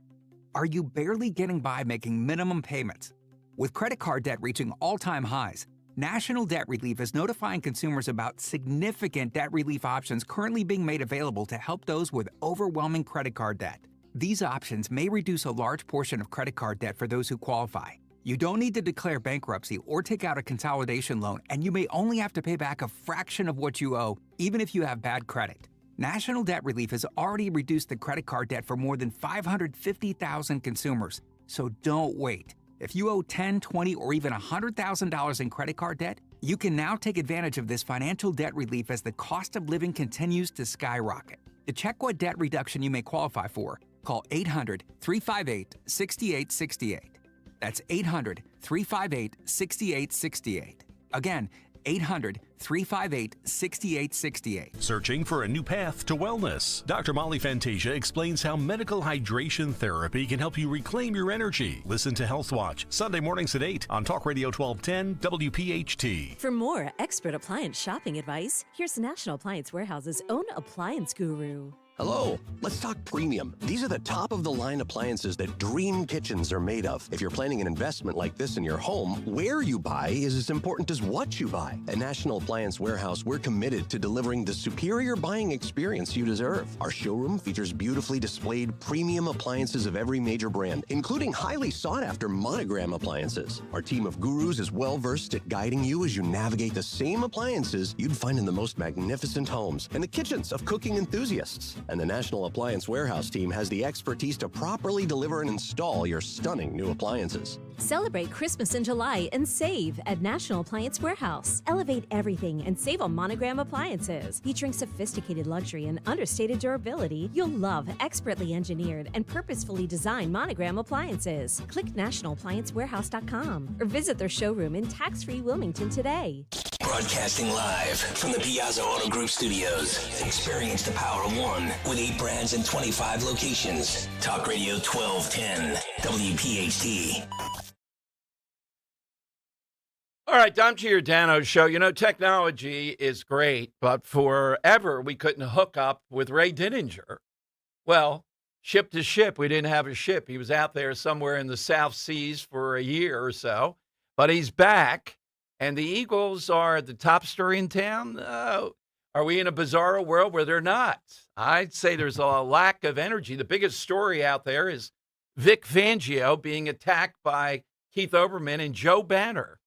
Are you barely getting by making minimum payments? With credit card debt reaching all-time highs, National Debt Relief is notifying consumers about significant debt relief options currently being made available to help those with overwhelming credit card debt. These options may reduce a large portion of credit card debt for those who qualify. You don't need to declare bankruptcy or take out a consolidation loan, and you may only have to pay back a fraction of what you owe, even if you have bad credit. National Debt Relief has already reduced the credit card debt for more than 550,000 consumers, so don't wait. If you owe $10,000, $20,000, or even $100,000 in credit card debt, you can now take advantage of this financial debt relief as the cost of living continues to skyrocket. To check what debt reduction you may qualify for, call 800-358-6868. That's 800-358-6868. Again, 800-358-6868. Searching for a new path to wellness? Dr. Molly Fantasia explains how medical hydration therapy can help you reclaim your energy. Listen to Health Watch, Sunday mornings at 8 on Talk Radio 1210 WPHT. For more expert appliance shopping advice, here's National Appliance Warehouse's own appliance guru. Hello, let's talk premium. These are the top-of-the-line appliances that dream kitchens are made of. If you're planning an investment like this in your home, where you buy is as important as what you buy. At National Appliance Warehouse, we're committed to delivering the superior buying experience you deserve. Our showroom features beautifully displayed premium appliances of every major brand, including highly sought-after Monogram appliances. Our team of gurus is well-versed at guiding you as you navigate the same appliances you'd find in the most magnificent homes and the kitchens of cooking enthusiasts. And the National Appliance Warehouse team has the expertise to properly deliver and install your stunning new appliances. Celebrate Christmas in July and save at National Appliance Warehouse. Elevate everything and save on Monogram appliances. Featuring sophisticated luxury and understated durability, you'll love expertly engineered and purposefully designed Monogram appliances. Click nationalappliancewarehouse.com or visit their showroom in tax-free Wilmington today. Broadcasting live from the Piazza Auto Group studios. Experience the power of one with 8 brands and 25 locations. Talk Radio 1210, WPHT. All right, Dom Giordano Show. You know, technology is great, but forever we couldn't hook up with Ray Dininger. Well, ship to ship, we didn't have a ship. He was out there somewhere in the South Seas for a year or so, but he's back, and the Eagles are the top story in town. Are we in a bizarro world where they're not? I'd say there's a lack of energy. The biggest story out there is Vic Fangio being attacked by Keith Olbermann and Joe Banner.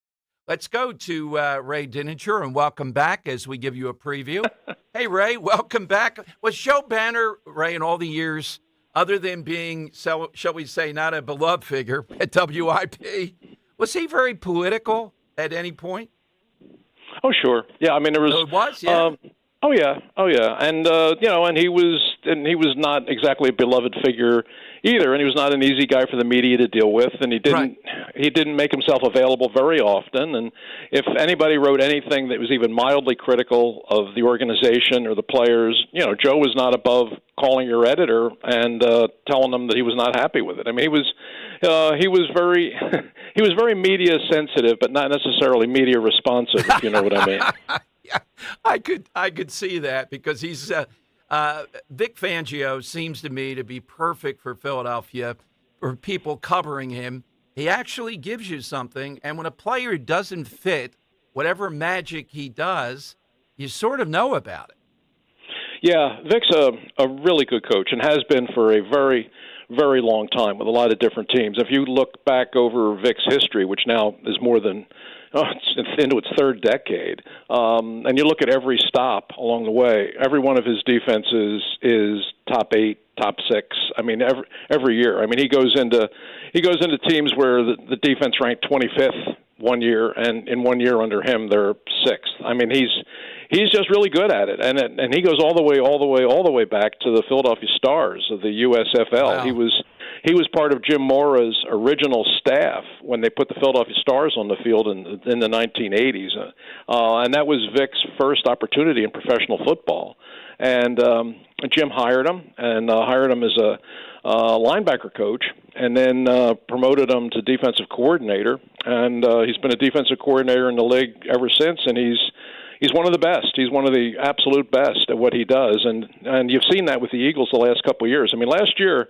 Let's go to Ray Dininger and welcome back as we give you a preview. Hey, Ray, welcome back. Was Joe Banner, Ray, in all the years, other than being, shall we say, not a beloved figure at WIP, was he very political at any point? Oh, sure. Yeah, I mean, there was. Oh, it was, yeah. Oh yeah, and and he was not exactly a beloved figure either, and he was not an easy guy for the media to deal with, and he didn't make himself available very often. And if anybody wrote anything that was even mildly critical of the organization or the players, Joe was not above calling your editor and telling them that he was not happy with it. I mean, he was very he was very media sensitive, but not necessarily media responsive, if you know what I mean. Yeah, I could see that because he's Vic Fangio seems to me to be perfect for Philadelphia, for people covering him. He actually gives you something, and when a player doesn't fit whatever magic he does, you sort of know about it. Yeah, Vic's a really good coach and has been for a very, very long time with a lot of different teams. If you look back over Vic's history, which now is more than it's into its third decade, and you look at every stop along the way, every one of his defenses is top 8, top 6. I mean, every year. I mean, he goes into teams where the defense ranked 25th one year, and in 1 year under him they're 6th. I mean, he's just really good at it, and he goes all the way back to the Philadelphia Stars of the USFL. Wow. He was part of Jim Mora's original staff when they put the Philadelphia Stars on the field in the 1980s, and that was Vic's first opportunity in professional football. And Jim hired him as a linebacker coach, and then promoted him to defensive coordinator. And he's been a defensive coordinator in the league ever since, and he's one of the best. He's one of the absolute best at what he does, and you've seen that with the Eagles the last couple of years. I mean, last year,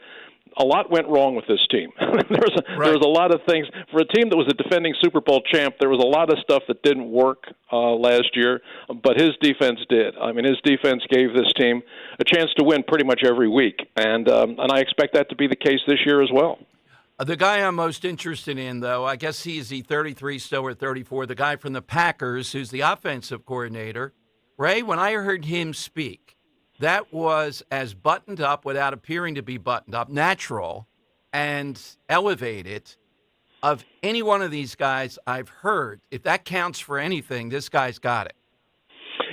a lot went wrong with this team. There was a lot of things. For a team that was a defending Super Bowl champ, there was a lot of stuff that didn't work last year, but his defense did. I mean, his defense gave this team a chance to win pretty much every week, and I expect that to be the case this year as well. The guy I'm most interested in, though, I guess he's the 33 still or 34, the guy from the Packers who's the offensive coordinator. Ray, when I heard him speak, that was as buttoned up without appearing to be buttoned up, natural and elevated of any one of these guys I've heard. If that counts for anything, this guy's got it.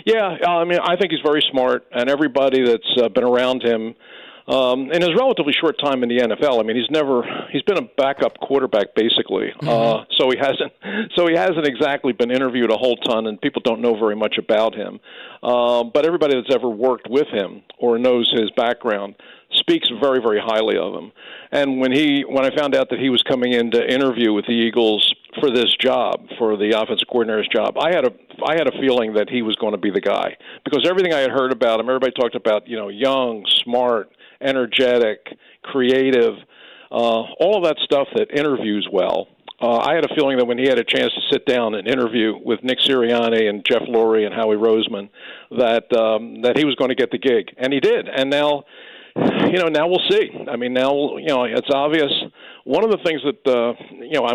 Yeah, I mean, I think he's very smart, and everybody that's been around him in his relatively short time in the NFL, I mean, he's been a backup quarterback basically. So he hasn't exactly been interviewed a whole ton, and people don't know very much about him. But everybody that's ever worked with him or knows his background speaks very, very highly of him. And when I found out that he was coming in to interview with the Eagles for this job, for the offensive coordinator's job, I had a feeling that he was going to be the guy, because everything I had heard about him, everybody talked about, young, smart, energetic, creative, all of that stuff that interviews well. I had a feeling that when he had a chance to sit down and interview with Nick Sirianni and Jeff Lurie and Howie Roseman, that he was going to get the gig, and he did. And now, now we'll see. I mean, now it's obvious. One of the things that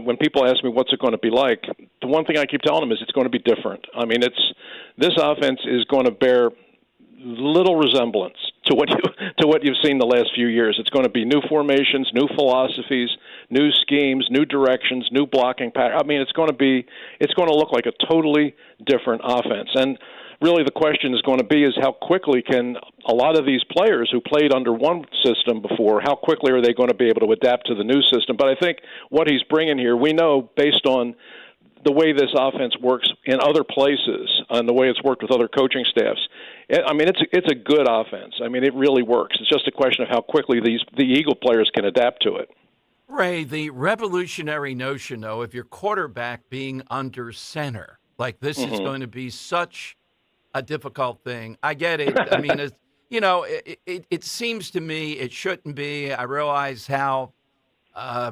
when people ask me what's it going to be like, the one thing I keep telling them is it's going to be different. I mean, this offense is going to bear little resemblance to what you've seen the last few years. It's going to be new formations, new philosophies, new schemes, new directions, new blocking pattern. I mean, it's going to look like a totally different offense. And really the question is going to be is how quickly can a lot of these players who played under one system before, how quickly are they going to be able to adapt to the new system? But I think what he's bringing here, we know based on the way this offense works in other places and the way it's worked with other coaching staffs, it's a good offense. I mean, it really works. It's just a question of how quickly the Eagle players can adapt to it. Ray, the revolutionary notion, though, of your quarterback being under center, like this is going to be such a difficult thing. I get it. I mean, it seems to me it shouldn't be. I realize how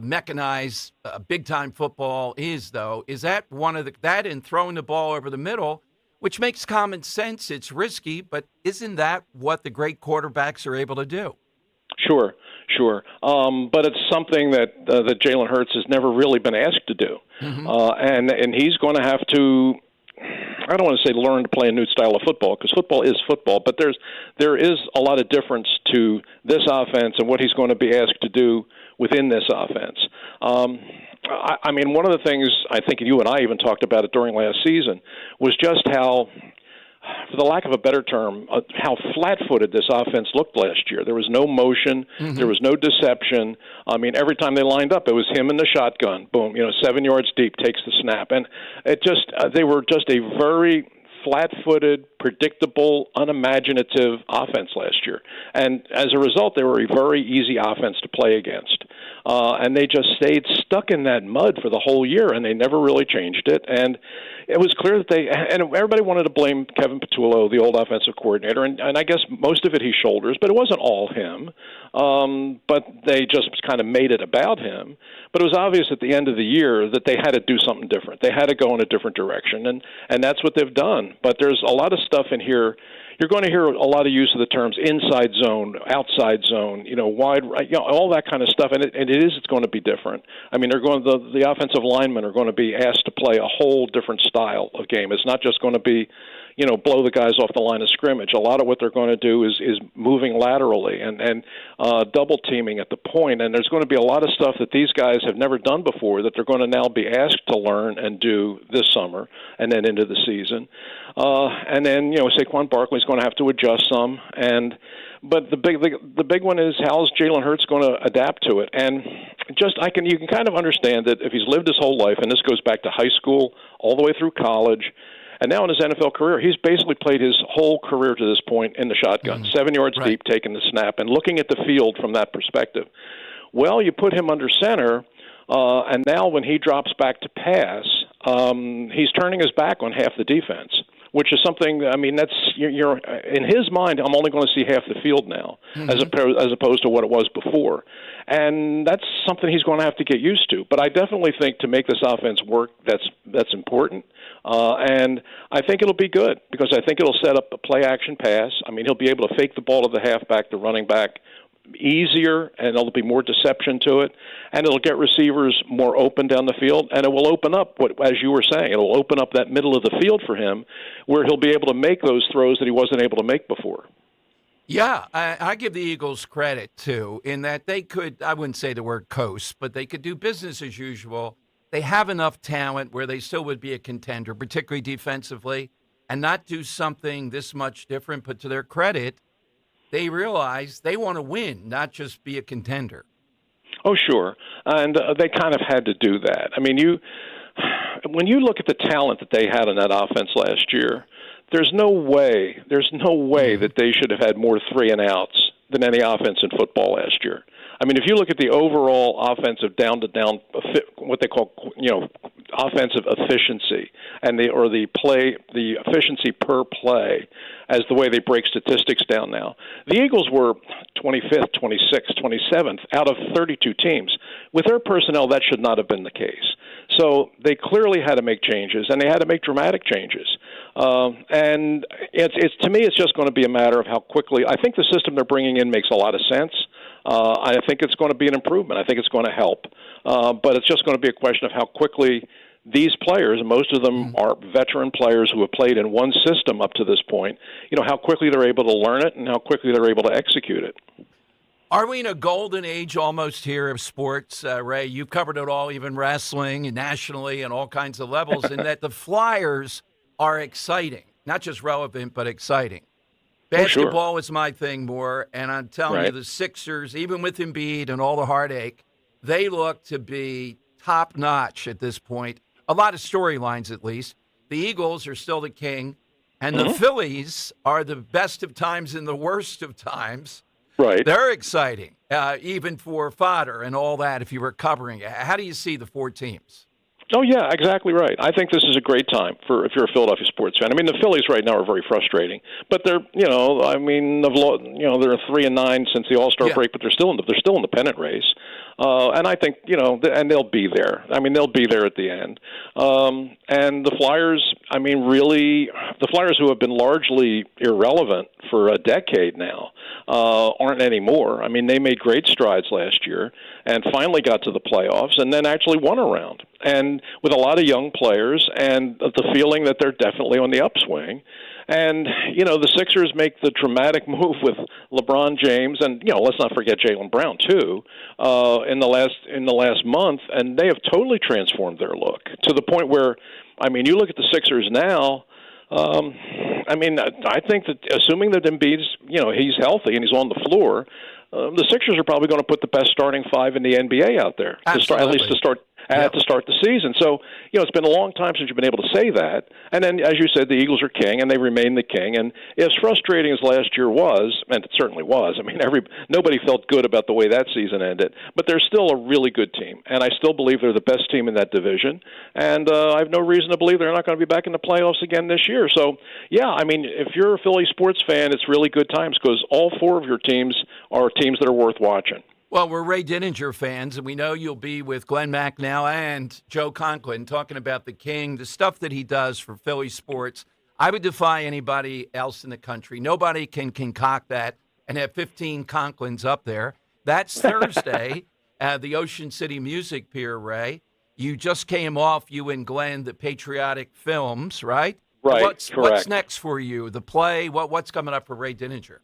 mechanized big-time football is, though. Is that one of that and throwing the ball over the middle, which makes common sense? It's risky, but isn't that what the great quarterbacks are able to do? Sure. But it's something that Jalen Hurts has never really been asked to do. And he's going to have to, I don't want to say learn to play a new style of football, because football is football, but there is a lot of difference to this offense and what he's going to be asked to do within this offense. I mean, one of the things I think you and I even talked about it during last season was just how, for the lack of a better term, how flat-footed this offense looked last year. There was no motion. There was no deception. I mean, every time they lined up, it was him in the shotgun. Boom, 7 yards deep, takes the snap. And it just they were just a very flat-footed, predictable, unimaginative offense last year. And as a result, they were a very easy offense to play against. And they just stayed stuck in that mud for the whole year, and they never really changed it. And it was clear that and everybody wanted to blame Kevin Patullo, the old offensive coordinator, and I guess most of it he shoulders, but it wasn't all him. But they just kind of made it about him. But it was obvious at the end of the year that they had to do something different. They had to go in a different direction, and that's what they've done. But there's a lot of stuff in here. You're going to hear a lot of use of the terms inside zone, outside zone, wide, all that kind of stuff, and it's going to be different. I mean, the offensive linemen are going to be asked to play a whole different style of game. It's not just going to be, blow the guys off the line of scrimmage. A lot of what they're going to do is moving laterally and double teaming at the point, and there's going to be a lot of stuff that these guys have never done before that they're going to now be asked to learn and do this summer and then into the season. And then, Saquon Barkley's going to have to adjust some. But the big one is, how's Jalen Hurts going to adapt to it? And you can kind of understand that if he's lived his whole life, and this goes back to high school all the way through college, and now in his NFL career, he's basically played his whole career to this point in the shotgun, 7 yards deep, taking the snap, and looking at the field from that perspective. Well, you put him under center, and now when he drops back to pass, he's turning his back on half the defense, which is something, I mean, that's you're in his mind, I'm only going to see half the field now, as opposed to what it was before. And that's something he's going to have to get used to. But I definitely think to make this offense work, that's important. And I think it'll be good, because I think it'll set up a play-action pass. I mean, he'll be able to fake the ball to the halfback, the running back, easier, and there'll be more deception to it, and it'll get receivers more open down the field, and it will open up, as you were saying, it'll open up that middle of the field for him, where he'll be able to make those throws that he wasn't able to make before. Yeah, I give the Eagles credit, too, in that they could, I wouldn't say the word coast, but they could do business as usual. They have enough talent where they still would be a contender, particularly defensively, and not do something this much different. But to their credit, they realize they want to win, not just be a contender. Oh, sure. And they kind of had to do that. I mean, when you look at the talent that they had in that offense last year, there's no way that they should have had more 3-and-outs than any offense in football last year. I mean, if you look at the overall offensive down-to-down, what they call, offensive efficiency, and the efficiency per play, as the way they break statistics down now, the Eagles were 25th, 26th, 27th out of 32 teams. With their personnel, that should not have been the case. So they clearly had to make changes, and they had to make dramatic changes. And to me, it's just going to be a matter of how quickly. I think the system they're bringing in makes a lot of sense. I think it's going to be an improvement. I think it's going to help. But it's just going to be a question of how quickly these players, and most of them are veteran players who have played in one system up to this point, how quickly they're able to learn it and how quickly they're able to execute it. Are we in a golden age almost here of sports, Ray? You've covered it all, even wrestling and nationally and all kinds of levels, and that the Flyers are exciting, not just relevant, but exciting. Basketball is my thing more, and I'm telling you, the Sixers, even with Embiid and all the heartache, they look to be top-notch at this point. a lot of storylines at least. The Eagles are still the king, and the Phillies are the best of times and the worst of times. Right. They're exciting, even for fodder and all that if you were covering it. How do you see the 4 teams? Oh, yeah, exactly right. I think this is a great time for if you're a Philadelphia sports fan. I mean, the Phillies right now are very frustrating, but they're, they're 3-9 since the All-Star break, but they're still in the pennant race. And I think, and they'll be there. I mean, they'll be there at the end. And the Flyers, I mean, really, the Flyers who have been largely irrelevant for a decade now aren't anymore. I mean, they made great strides last year and finally got to the playoffs and then actually won a round. And with a lot of young players and the feeling that they're definitely on the upswing. And, the Sixers make the dramatic move with LeBron James and, let's not forget Jaylen Brown, too, in the last month, and they have totally transformed their look to the point where, I mean, you look at the Sixers now, I think that assuming that Embiid's, he's healthy and he's on the floor, the Sixers are probably going to put the best starting 5 in the NBA out there, to start the season. So, it's been a long time since you've been able to say that. And then, as you said, the Eagles are king, and they remain the king. And as frustrating as last year was, and it certainly was, I mean, nobody felt good about the way that season ended, but they're still a really good team. And I still believe they're the best team in that division. And I have no reason to believe they're not going to be back in the playoffs again this year. So, yeah, I mean, if you're a Philly sports fan, it's really good times because all 4 of your teams are teams that are worth watching. Well, we're Ray Dininger fans, and we know you'll be with Glenn McNow and Joe Conklin talking about the King, the stuff that he does for Philly sports. I would defy anybody else in the country. Nobody can concoct that and have 15 Conklins up there. That's Thursday at the Ocean City Music Pier, Ray. You just came off, you and Glenn, the Patriotic Films, right? Right, What's correct. next for you? The play? What's coming up for Ray Dininger?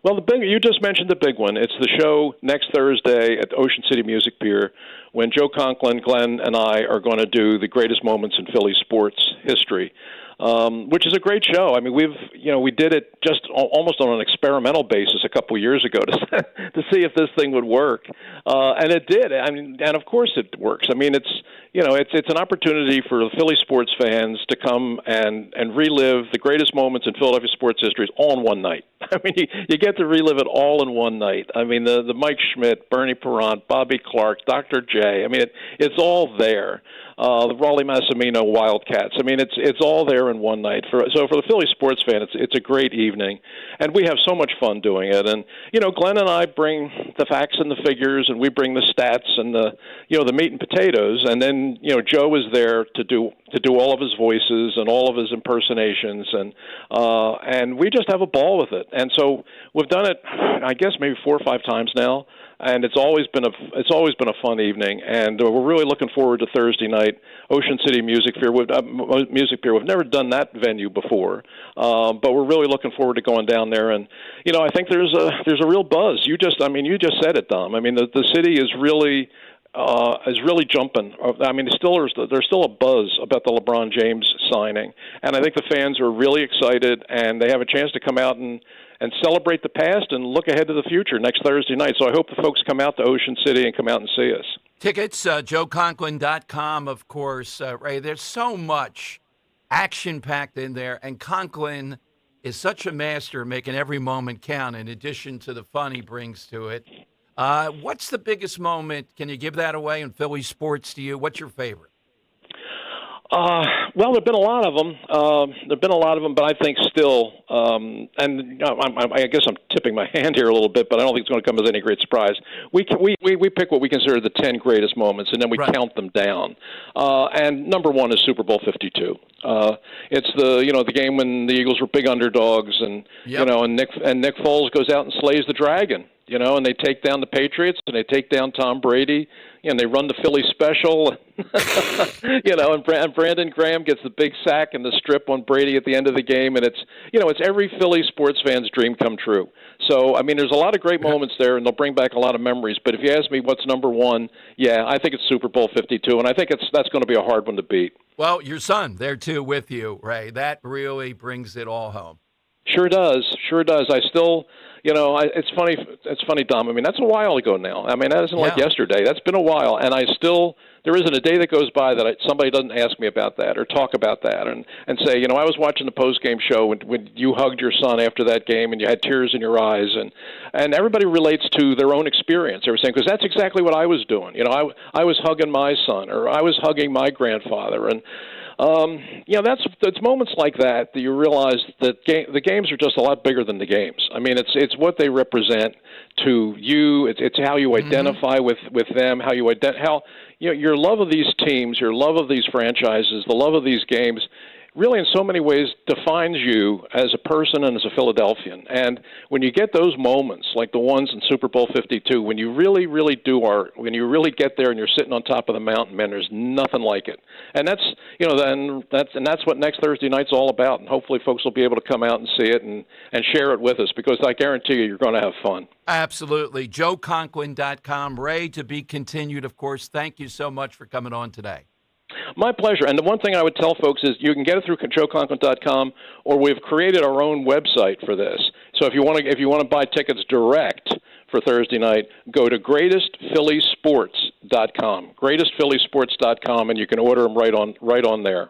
Well, you just mentioned the big one. It's the show next Thursday at the Ocean City Music Pier when Joe Conklin, Glenn, and I are going to do the greatest moments in Philly sports history, which is a great show. I mean, we did it just almost on an experimental basis a couple years ago to see if this thing would work, and it did. I mean, and of course it works. I mean, it's an opportunity for the Philly sports fans to come and relive the greatest moments in Philadelphia sports history all in one night. I mean, you get to relive it all in one night. I mean, the Mike Schmidt, Bernie Perrant, Bobby Clark, Dr. J. I mean, it's all there. The Raleigh Massimino Wildcats. I mean, it's all there in one night. So for the Philly sports fan, it's a great evening, and we have so much fun doing it. And Glenn and I bring the facts and the figures, and we bring the stats and the meat and potatoes, and then Joe is there to do all of his voices and all of his impersonations, and we just have a ball with it. And so we've done it, I guess, maybe 4 or 5 times now. And it's always been a fun evening, and we're really looking forward to Thursday night, Ocean City Music Pier. We've never done that venue before, but we're really looking forward to going down there. And I think there's a real buzz. You just said it, Dom. I mean, the city is really jumping. I mean, there's still a buzz about the LeBron James signing, and I think the fans are really excited, and they have a chance to come out and celebrate the past and look ahead to the future next Thursday night. So I hope the folks come out to Ocean City and come out and see us. Tickets, joeconklin.com, of course. Ray, there's so much action-packed in there, and Conklin is such a master making every moment count in addition to the fun he brings to it. What's the biggest moment? Can you give that away in Philly sports to you? What's your favorite? Well, there've been a lot of them. But I think still, I guess I'm tipping my hand here a little bit, but I don't think it's going to come as any great surprise. We pick what we consider the 10 greatest moments, and then we count them down. And number 1 is Super Bowl 52. It's the game when the Eagles were big underdogs, and and Nick Foles goes out and slays the dragon. And they take down the Patriots, and they take down Tom Brady, and they run the Philly special, and Brandon Graham gets the big sack and the strip on Brady at the end of the game, and it's every Philly sports fan's dream come true. So, I mean, there's a lot of great moments there, and they'll bring back a lot of memories. But if you ask me what's number 1, I think it's Super Bowl 52, and I think that's going to be a hard one to beat. Well, your son there, too, with you, Ray. That really brings it all home. Sure does. I still, it's funny, Dom. I mean, that's a while ago now. I mean, that isn't like yesterday. That's been a while, and there isn't a day that goes by that somebody doesn't ask me about that or talk about that and say, I was watching the post-game show when you hugged your son after that game and you had tears in your eyes, and everybody relates to their own experience. They were saying, because that's exactly what I was doing. I was hugging my son, or I was hugging my grandfather, and that's moments like that you realize that the games are just a lot bigger than the games. I mean, it's what they represent to you. It's how you identify with them, how you your love of these teams, your love of these franchises, the love of these games, really in so many ways defines you as a person and as a Philadelphian. And when you get those moments, like the ones in Super Bowl 52, when you really, really when you really get there and you're sitting on top of the mountain, man, there's nothing like it. And that's what next Thursday night's all about. And hopefully folks will be able to come out and see it and share it with us, because I guarantee you're going to have fun. Absolutely. JoeConklin.com. Ray, to be continued, of course. Thank you so much for coming on today. My pleasure. And the one thing I would tell folks is you can get it through JoeConklin.com, or we've created our own website for this. So if you want to buy tickets direct for Thursday night, go to GreatestPhillySports.com. GreatestPhillySports.com, and you can order them right on there.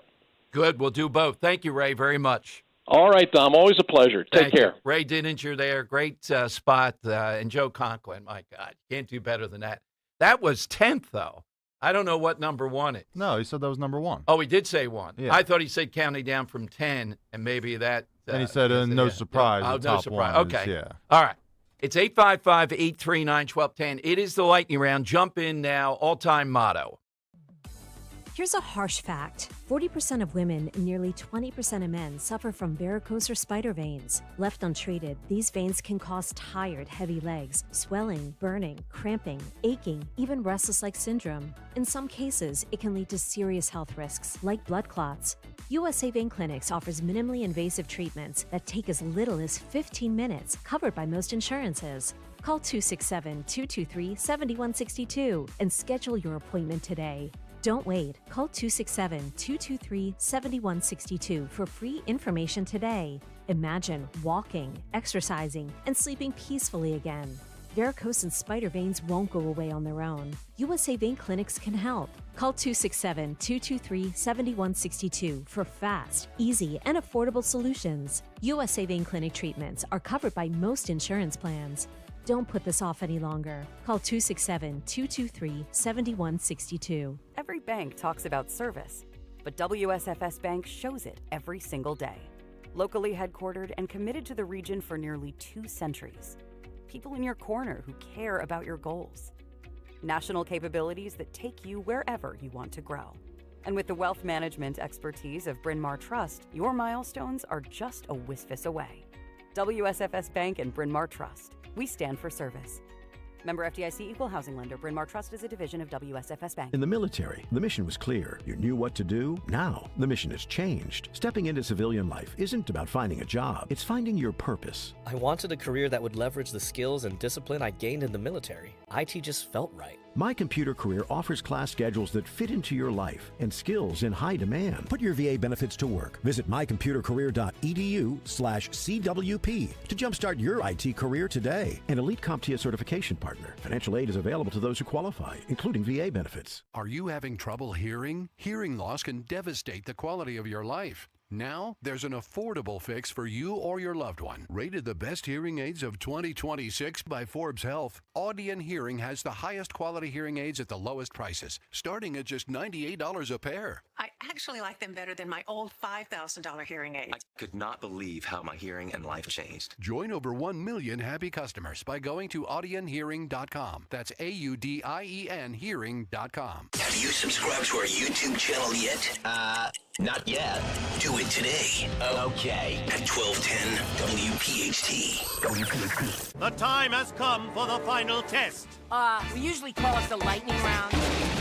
Good. We'll do both. Thank you, Ray, very much. All right, Dom. Always a pleasure. Take care. You. Ray Dininger there. Great spot. And Joe Conklin. My God, can't do better than that. That was 10th, though. I don't know what number one is. No, he said that was number one. Oh, he did say one. Yeah. I thought he said counting down from 10, and maybe that. And he said, no surprise. Oh, the no top surprise. one Okay. is, yeah. All right. It's 855-839-1210. It is the lightning round. Jump in now. All-time motto. Here's a harsh fact. 40% of women and nearly 20% of men suffer from varicose or spider veins. Left untreated, these veins can cause tired, heavy legs, swelling, burning, cramping, aching, even restless-like syndrome. In some cases, it can lead to serious health risks, like blood clots. USA Vein Clinics offers minimally invasive treatments that take as little as 15 minutes, covered by most insurances. Call 267-223-7162 and schedule your appointment today. Don't wait. Call 267-223-7162 for free information today. Imagine walking, exercising, and sleeping peacefully again. Varicose and spider veins won't go away on their own. USA Vein Clinics can help. Call 267-223-7162 for fast, easy, and affordable solutions. USA Vein Clinic treatments are covered by most insurance plans. Don't put this off any longer. Call 267-223-7162. Every bank talks about service, but WSFS Bank shows it every single day. Locally headquartered and committed to the region for nearly 2 centuries. People in your corner who care about your goals. National capabilities that take you wherever you want to grow. And with the wealth management expertise of Bryn Mawr Trust, your milestones are just a whiskfus away. WSFS Bank and Bryn Mawr Trust. We stand for service. Member FDIC, Equal Housing Lender. Bryn Mawr Trust is a division of WSFS Bank. In the military, the mission was clear. You knew what to do. Now, the mission has changed. Stepping into civilian life isn't about finding a job. It's finding your purpose. I wanted a career that would leverage the skills and discipline I gained in the military. IT just felt right. My Computer Career offers class schedules that fit into your life and skills in high demand. Put your VA benefits to work. Visit mycomputercareer.edu/CWP to jumpstart your IT career today. An Elite CompTIA certification partner. Financial aid is available to those who qualify, including VA benefits. Are you having trouble hearing? Hearing loss can devastate the quality of your life. Now, there's an affordable fix for you or your loved one. Rated the best hearing aids of 2026 by Forbes Health, Audion Hearing has the highest quality hearing aids at the lowest prices, starting at just $98 a pair. I actually like them better than my old $5,000 hearing aids. I could not believe how my hearing and life changed. Join over 1 million happy customers by going to audionhearing.com. That's AUDIEN hearing.com. Have you subscribed to our YouTube channel yet? Not yet. Do it today. Okay. At 1210 WPHT. The time has come for the final test. We usually call it the lightning round.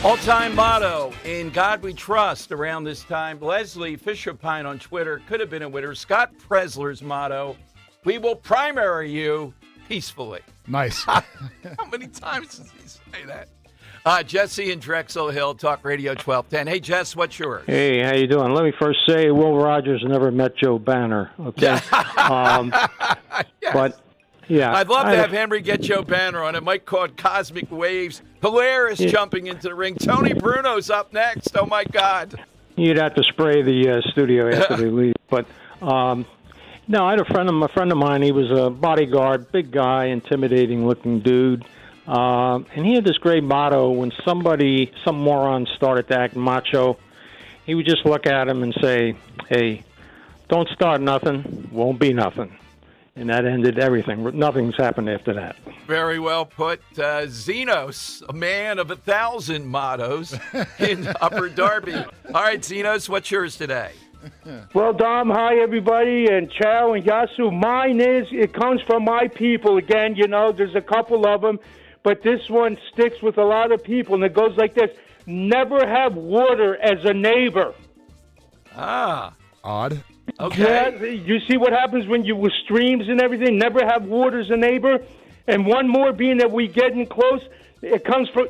All-time motto, in God we trust. Around this time, Leslie Fisher-Pine on Twitter could have been a winner. Scott Presler's motto, we will primary you peacefully. Nice. How many times does he say that? Jesse in Drexel Hill, Talk Radio 1210. Hey, Jess, what's yours? Hey, how you doing? Let me first say Will Rogers never met Joe Banner, okay? Yes. But, yeah. I'd love to have Henry get Joe Banner on. It might cause cosmic waves. Hilaire is jumping into the ring. Tony Bruno's up next. Oh, my God. You'd have to spray the studio after they leave. But, no, I had a friend of mine. He was a bodyguard, big guy, intimidating-looking dude. And he had this great motto: when some moron started to act macho, he would just look at him and say, hey, don't start nothing, won't be nothing. And that ended everything. Nothing's happened after that. Very well put. Zenos, a man of 1,000 mottos in Upper Darby. All right, Zenos, what's yours today? Well, Dom, hi, everybody, and Chow and Yasu. Mine it comes from my people. Again, there's a couple of them, but this one sticks with a lot of people, and it goes like this. Never have water as a neighbor. Odd. Okay. Yeah, you see what happens when you with streams and everything? Never have water as a neighbor. And one more, being that we getting close, it comes from,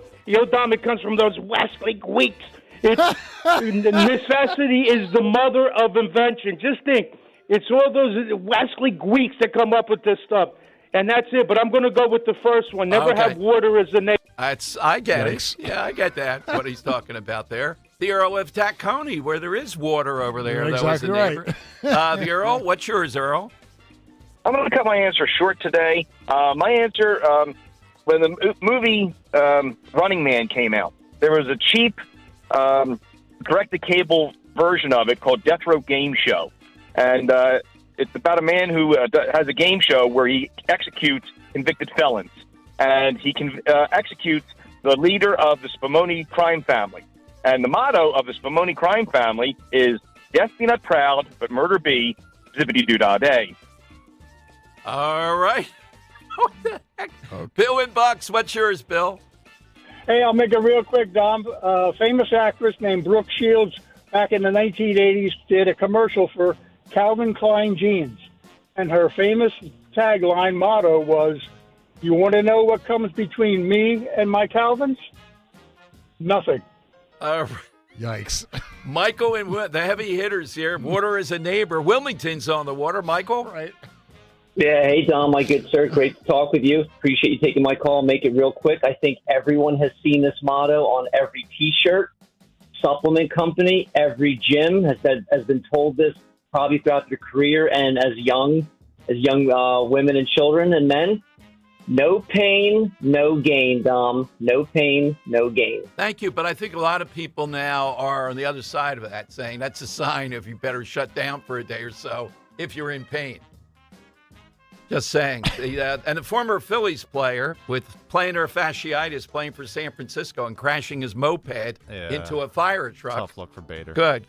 Dom, it comes from those Wesley Greeks. Necessity is the mother of invention. Just think, it's all those Wesley Greeks that come up with this stuff. And that's it. But I'm going to go with the first one. Never have water as a neighbor. I get it. Yeah, I get that, what he's talking about there. The Earl of Tacony, where there is water over there. You're that was a exactly neighbor. right. The Earl, what's yours, Earl? I'm going to cut my answer short today. My answer, when the movie Running Man came out, there was a cheap direct-to-cable version of it called Death Row Game Show. And it's about a man who has a game show where he executes convicted felons. And he can executes the leader of the Spumoni crime family. And the motto of the Spumoni crime family is, death be not proud, but murder be, zippity-doo-dah-day. All right. What the heck? Okay. Bill and Bucks, what's yours, Bill? Hey, I'll make it real quick, Dom. A famous actress named Brooke Shields back in the 1980s did a commercial for Calvin Klein jeans. And her famous tagline motto was, you want to know what comes between me and my Calvins? Nothing. Yikes. Michael and the heavy hitters here. Water is a neighbor. Wilmington's on the water. Michael? Right. Yeah, hey, Dom, my good sir. Great to talk with you. Appreciate you taking my call. Make it real quick. I think everyone has seen this motto on every T-shirt, supplement company, every gym has been told this probably throughout their career, and as young women and children and men. No pain, no gain, Dom. No pain, no gain. Thank you, but I think a lot of people now are on the other side of that, saying that's a sign if you better shut down for a day or so if you're in pain. Just saying. And the former Phillies player with plantar fasciitis playing for San Francisco and crashing his moped into a fire truck. Tough look for Bader. Good.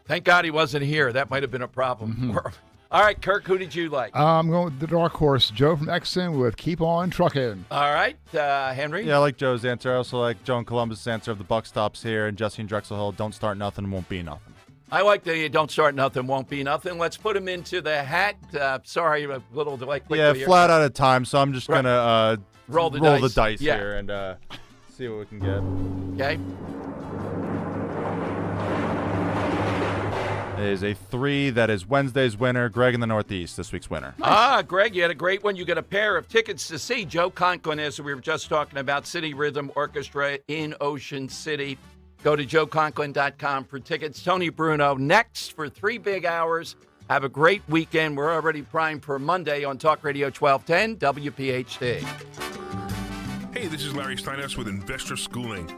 Thank God he wasn't here. That might have been a problem for him. All right, Kirk, who did you like? I'm going with the dark horse, Joe from Exton with Keep On Truckin'. All right, Henry? Yeah, I like Joe's answer. I also like Joe in Columbus' answer of the buck stops here, and Jesse in Drexel Hill, don't start nothing, won't be nothing. I like the don't start nothing, won't be nothing. Let's put him into the hat. Sorry, a little delay. Quickly Yeah, here. flat out of time, so I'm just going to roll the dice here and see what we can get. Okay. It is a 3. That is Wednesday's winner. Greg in the Northeast, this week's winner. Greg, you had a great one. You get a pair of tickets to see Joe Conklin, as we were just talking about, City Rhythm Orchestra in Ocean City. Go to joeconklin.com for tickets. Tony Bruno next for 3 big hours. Have a great weekend. We're already primed for Monday on Talk Radio 1210 WPHT. Hey, this is Larry Steinhaus with Investor Schooling.